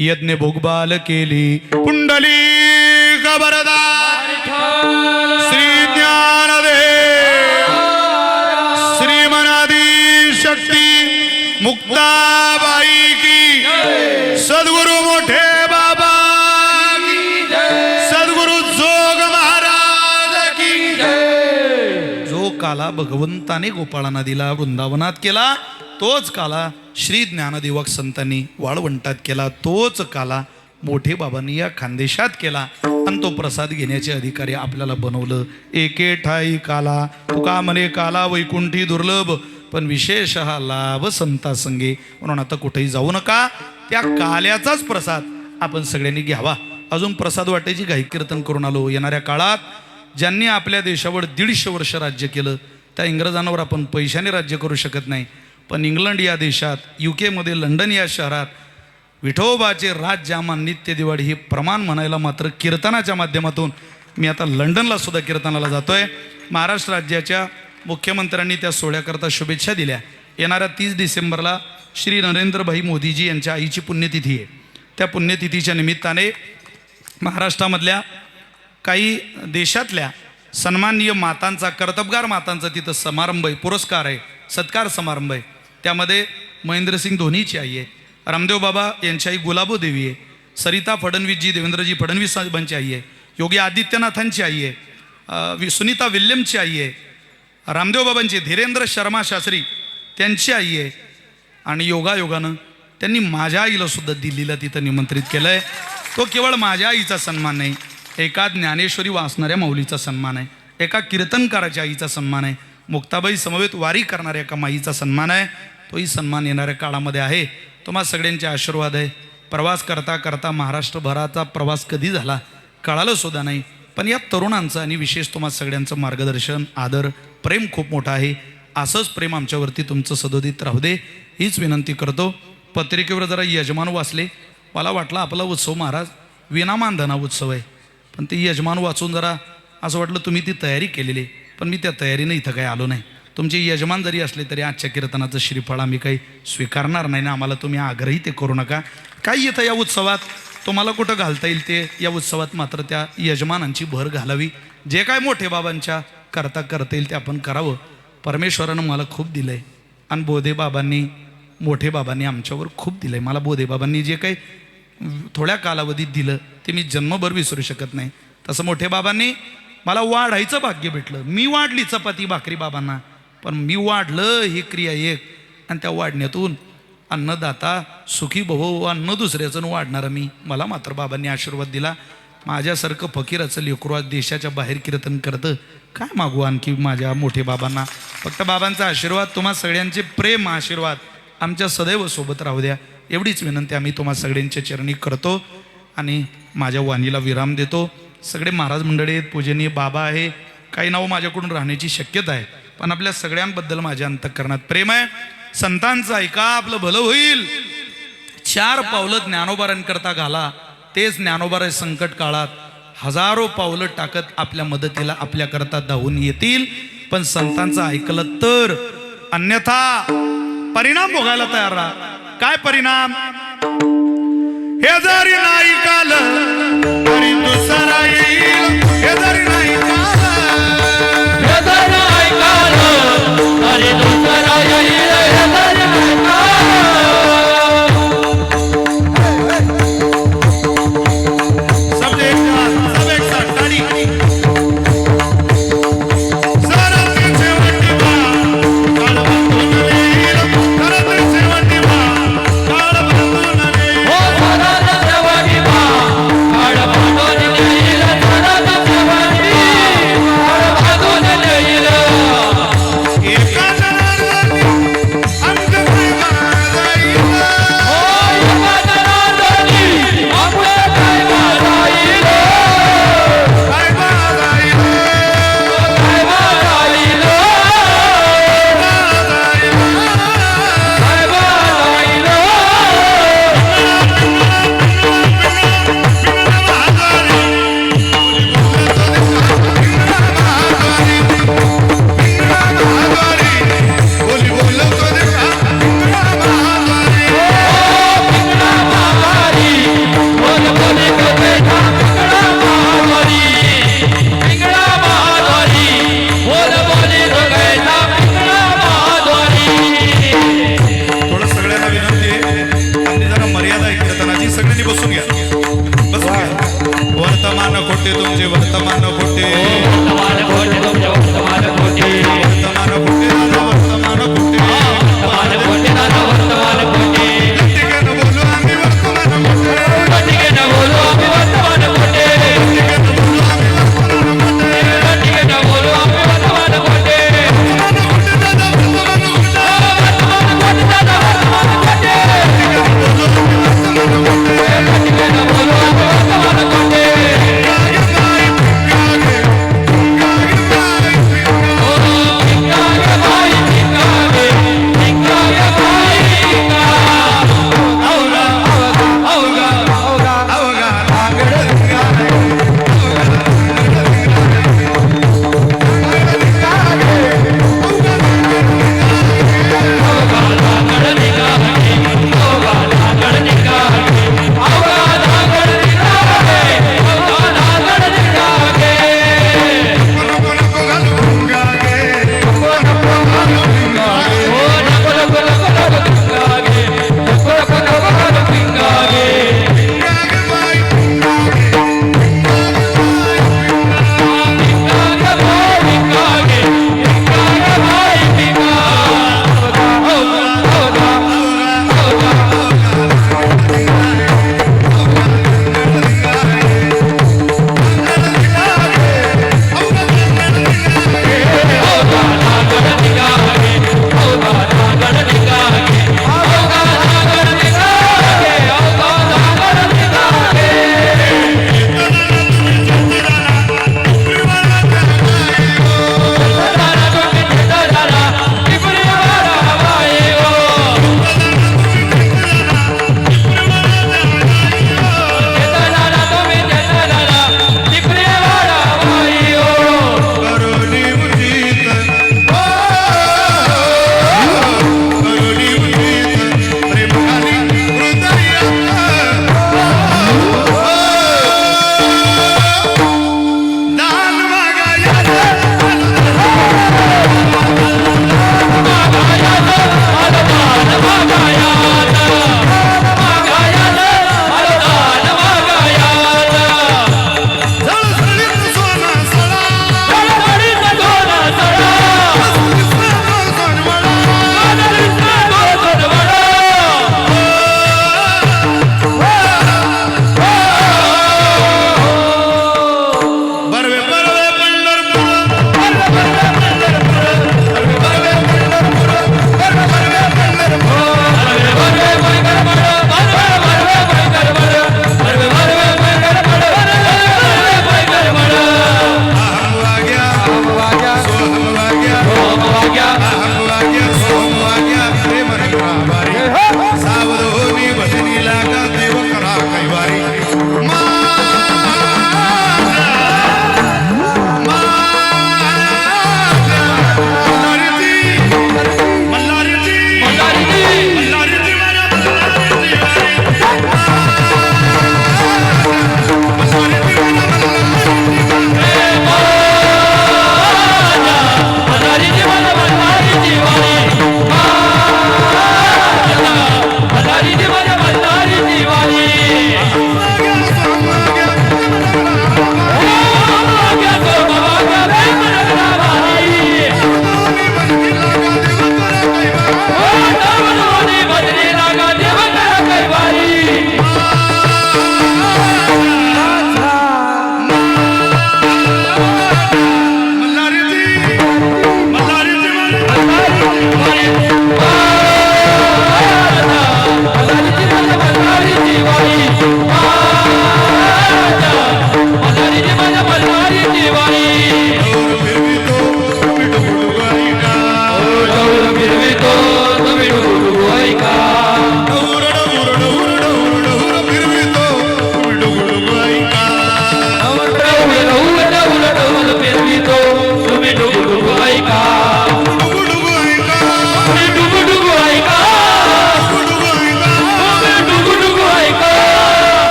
यज्ञ भोगबाल केली. पुंडली गबरदा श्री ज्ञानदेव श्रीमनादी शक्ती मुक्ताबाई की, सद्गुरु मोठे बाबा की, सद्गुरु जोग महाराज की. जो काला भगवंताने गोपाळांना दिला, वृंदावनात केला, तोच काला श्री ज्ञानदेवक संतांनी वाळवंटात केला. तोच काला मोठे बाबांनी या खानदेशात केला आणि तो प्रसाद घेण्याचे अधिकारी आपल्याला बनवलं. एके ठाई काला, तुका म्हणे काला वैकुंठी दुर्लभ, पण विशेष हा लाभ संता संगे. म्हणून आता कुठेही जाऊ नका, त्या काल्याचाच प्रसाद आपण सगळ्यांनी घ्यावा. अजून प्रसाद वाटायची घाई कीर्तन करून आलो. येणाऱ्या काळात ज्यांनी आपल्या देशावर 150 वर्ष राज्य केलं, त्या इंग्रजांवर आपण पैशाने राज्य करू शकत नाही. पण इंग्लंड या देशात, UK मध्ये लंडन या शहरात विठोबाचे राज्यामान नित्य दिवाळी हे प्रमाण म्हणायला मात्र कीर्तनाच्या माध्यमातून मी आता लंडनला सुद्धा कीर्तनाला जातोय. महाराष्ट्र राज्याच्या मुख्यमंत्र्यांनी त्या सोहळ्याकरता शुभेच्छा दिल्या. येणाऱ्या 30 डिसेंबरला श्री नरेंद्रभाई मोदीजी यांच्या आईची पुण्यतिथी आहे. त्या पुण्यतिथीच्या निमित्ताने महाराष्ट्रामधल्या काही देशातल्या सन्माननीय मातांचा, कर्तबगार मातांचा तिथं समारंभ आहे, पुरस्कार आहे, सत्कार समारंभ आहे. त्यामध्ये महेंद्रसिंग धोनीची आई आहे, रामदेव बाबा यांची आई गुलाबो देवी आहे, सरिता फडणवीसजी देवेंद्रजी फडणवीस साहेबांची आई आहे, योगी आदित्यनाथांची आई आहे, सुनीता विल्यमची आई आहे, रामदेव बाबांची धीरेंद्र शर्मा शास्त्री त्यांची आई आहे. आणि योगायोगानं त्यांनी माझ्या आईला सुद्धा दिल्लीला तिथं निमंत्रित केलं आहे. तो केवळ माझ्या आईचा सन्मान नाही, एका ज्ञानेश्वरी वाचणाऱ्या माऊलीचा सन्मान आहे, एका कीर्तनकाराच्या आईचा सन्मान आहे, मुक्ताबाई समवेत वारी करणाऱ्या एका माईचा सन्मान आहे. तोही सन्मान येणाऱ्या काळामध्ये आहे. तुम्हा सगळ्यांचे आशीर्वाद आहे. प्रवास करता करता महाराष्ट्रभराचा प्रवास कधी झाला कळालं सुद्धा नाही. पण या तरुणांचं आणि विशेष तुम्हा सगळ्यांचं मार्गदर्शन, आदर, प्रेम खूप मोठं आहे. असंच प्रेम आमच्यावरती तुमचं सदोदित राहू दे हीच विनंती करतो. पत्रिकेवर जरा यजमान वाचले. मला वाटलं आपला उत्सव महाराज विनामानधना उत्सव आहे, पण ते यजमान वाचून जरा असं वाटलं तुम्ही ती तयारी केलेली, पण मी त्या तयारीनं इथं काही आलो नाही. तुमचे यजमान जरी असले तरी आजच्या कीर्तनाचं श्रीफळ आम्ही काही स्वीकारणार नाही ना. आम्हाला तुम्ही आग्रही ते करू नका. काय येतं या उत्सवात तुम्हाला कुठं घालता येईल ते या उत्सवात मात्र त्या यजमानांची भर घालावी. जे काय मोठे बाबांच्या करता येईल ते आपण करावं. परमेश्वरानं मला खूप दिलं आहे आणि बोधे बाबांनी, मोठे बाबांनी आमच्यावर खूप दिलं आहे. मला बोधे बाबांनी जे काही थोड्या कालावधीत दिलं ते मी जन्मभर विसरू शकत नाही. तसं मोठे बाबांनी मला वाढायचं भाग्य भेटलं. मी वाढली चपाती भाकरी बाबांना, पण मी वाढलं ही क्रिया एक, आणि त्या वाढण्यातून अन्नदाता सुखी भव, अन्न दुसऱ्याचं वाढणारा मी. मला मात्र बाबांनी आशीर्वाद दिला. माझ्यासारखं फकीराचं लेकरू आज देशाच्या बाहेर कीर्तन करतं, काय मागू आणखी माझ्या मोठे बाबांना. फक्त बाबांचा आशीर्वाद, तुम्हा सगळ्यांचे प्रेम आशीर्वाद आमच्या सदैव सोबत राहू द्या एवढीच विनंती आम्ही तुम्हा सगळ्यांच्या चरणी करतो आणि माझ्या वाणीला विराम देतो. सगळे महाराज मंडळी आहेत, पूजनीय बाबा आहे. काही नावं माझ्याकडून राहण्याची शक्यता आहे, पण आपल्या सगळ्यांबद्दल माझ्या अंतःकरणात प्रेम आहे. संतांचं ऐका, आपलं भलं होईल. 4 पावलं ज्ञानोबारांकरता घाला, तेच ज्ञानोबारा संकट काळात हजारो पावलं टाकत आपल्या मदतीला आपल्याकरता धावून येतील. पण संतांचं ऐकलं तर, अन्यथा परिणाम भोगायला तयार राहा. काय परिणाम? हे जरी नाही काल तरी दुसरा येईल. हे जरी नाही काल, हे जरी नाही काल तरी दुसरा येईल. हे जरी नाही सब एक साथ ताड़ी. हो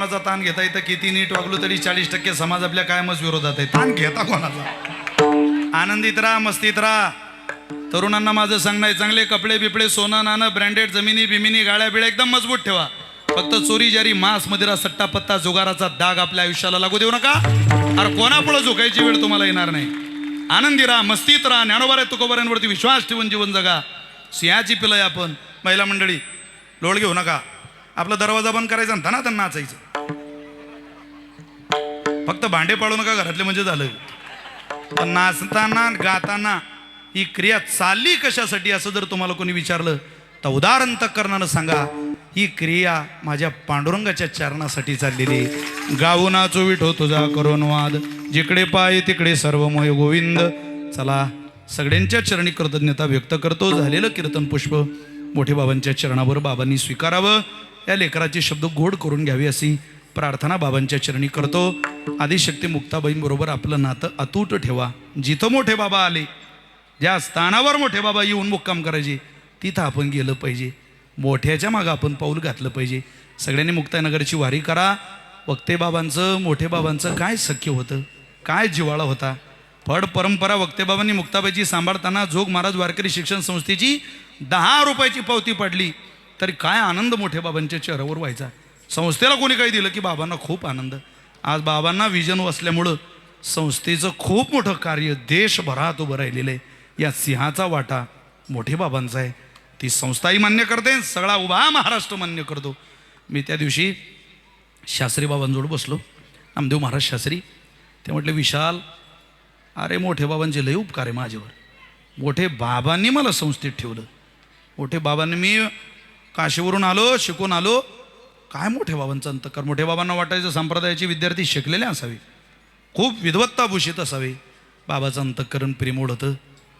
कोणाचा ताण घेता येतं किती नीट वागलो तरी 40% समाज आपल्या कायमच विरोधात आहे. ताण घेता कोणाचा? आनंदित राहा, मस्तीत राहा. तरुणांना माझं सांगणं आहे, चांगले कपडे बिपडे, सोनं नाणं, ब्रँडेड जमिनी बिमिनी, गाड्या बिड्या एकदम मजबूत ठेवा. फक्त चोरी जारी, मांस मदिरा, सट्टा पत्ता, जुगाराचा दाग आपल्या आयुष्याला लागू देऊ नका. अरे कोणापुढे झुकायची वेळ तुम्हाला येणार नाही. आनंदी राहा, मस्तीत राहा, ज्ञानोबा तुकोबाऱ्यांवरती विश्वास ठेवून जीवन जगा. सिंहाची पिलं आहे आपण. महिला मंडळी लोळ घेऊ नका. आपला दरवाजा बंद करायचा आणि धनाधन नाचायचं. फक्त भांडे पाडू नका घरातले म्हणजे झालं. पण नाचताना गाताना ही क्रिया चालली कशासाठी असं जर तुम्हाला कोणी विचारलं तर उदाहरण अंतःकरणानं सांगा, ही क्रिया माझ्या पांडुरंगाच्या चरणासाठी चाललेली. गाऊ नाचो विठो तुझा करून वाद, जिकडे पाय तिकडे सर्व मोय गोविंद. चला सगळ्यांच्या चरणी कृतज्ञता व्यक्त करतो. झालेलं कीर्तन पुष्प मोठे बाबांच्या चरणावर बाबांनी स्वीकारावं. या लेकराचे शब्द गोड करून घ्यावे अशी प्रार्थना बाबांच्या चरणी करतो. आदिशक्ती मुक्ताबाईंबरोबर आपलं नातं अतूट ठेवा. जिथं मोठे बाबा आले, ज्या स्थानावर मोठे बाबा येऊन मुक्काम करायचे तिथं आपण गेलं पाहिजे. मोठ्याच्या मागं आपण पाऊल घातलं पाहिजे. सगळ्यांनी मुक्ताईनगरची वारी करा. वक्ते बाबांचं मोठे बाबांचं काय सख्य होतं, काय जिव्हाळा होता. फड परंपरा वक्ते बाबांनी मुक्ताबाईची सांभाळताना जोग महाराज वारकरी शिक्षण संस्थेची 10 रुपयाची पावती पडली तरी काय आनंद मोठे बाबांच्या चेहऱ्यावर व्हायचा. संस्थेला कोणी काही दिलं की बाबांना खूप आनंद. आज बाबांना विजन असल्यामुळं संस्थेचं खूप मोठं कार्य देशभरात उभं राहिलेलं आहे. या सिंहाचा वाटा मोठे बाबांचा आहे. ती संस्थाही मान्य करते, सगळा उभा महाराष्ट्र मान्य करतो. मी त्या दिवशी शास्त्री बाबांजवळ बसलो, नामदेव महाराज शास्त्री. ते म्हटले, विशाल अरे मोठे बाबांचे लय उपकार आहे माझ्यावर. मोठे बाबांनी मला संस्थेत ठेवलं. मोठे बाबांनी, मी काशीवरून आलो, शिकून आलो. काय मोठे बाबांचं अंतःकर. मोठे बाबांना वाटायचं संप्रदायाचे विद्यार्थी शिकलेले असावे, खूप विद्वत्ताभूषित असावे. बाबाचं अंतःकरण प्रेमळ होतं.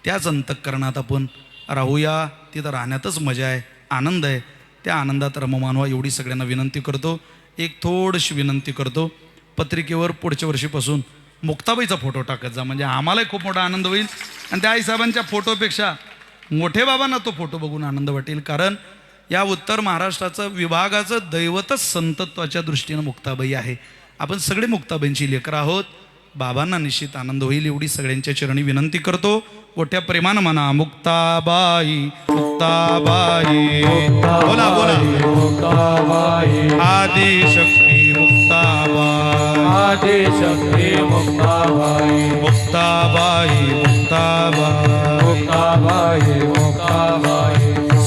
त्याच अंतःकरणात आपण राहूया. तिथं राहण्यातच मजा आहे, आनंद आहे. त्या आनंदात रममानवा एवढी सगळ्यांना विनंती करतो. एक थोडीशी विनंती करतो, पत्रिकेवर पुढच्या वर्षीपासून मुक्ताबाईचा फोटो टाकत जा, म्हणजे आम्हालाही खूप मोठा आनंद होईल. आणि त्या आईसाहेबांच्या फोटोपेक्षा मोठे बाबांना तो फोटो बघून आनंद वाटेल. कारण या उत्तर महाराष्ट्राचं विभागाचं दैवतच संतत्वाच्या दृष्टीनं मुक्ताबाई आहे. आपण सगळे मुक्ताबाईंची लेकरं आहोत. बाबांना निश्चित आनंद होईल एवढी सगळ्यांच्या चरणी विनंती करतो. मोठ्या प्रेमानं म्हणा, मुक्ताबाई मुक्ताबाई. बोला बोला, मुक्ताबाई आदिशक्ती मुक्ताबाई, आदिशक्ती मुक्ताबाई, मुक्ताबाई मुक्ताबाई, मुक्ताबाई मुक्ताबाई,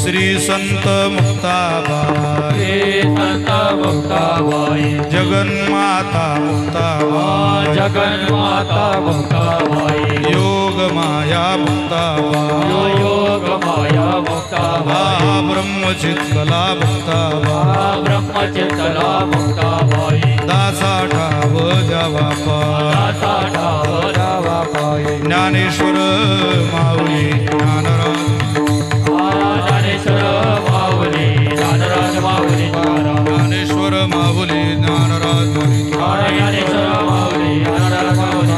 श्री संत मुक्ताबाई, श्री संत मुक्ताबाई, जगन्माता मुक्ताबाई, जगन्माता मुक्ताबाई, योग माया मुक्ताबाई, योग माया मुक्ताबाई, ब्रह्मचित्कला मुक्ताबाई, ब्रह्मचित्तला मुक्ताबाई, दासा ठाव जावा पाय, दासा ठाव जावा पाय, ज्ञानेश्वर माऊली ज्ञानराज, ज्ञानेश्वर माऊली ज्ञानराज माऊली, ज्ञानेश्वर माऊली ज्ञानराज माऊली, ज्ञानेश्वर माऊली ज्ञानराज माऊली.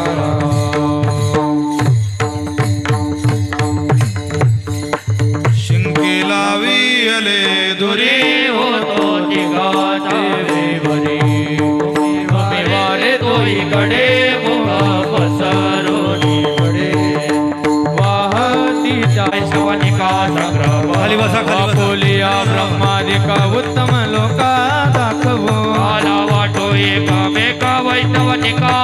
शिंके लावी आले दुरी होतो तिघाचा देवरी, तुम्ही वारे तोहीकडे मुख पसरून कडे, वाहतीच्या शवनिका संग्रह खाली बसा, खाली बसा. बोलिया ब्रह्मादिका उत्तम लोका दाखवो, आला वाटो एकामेका वैतवनिका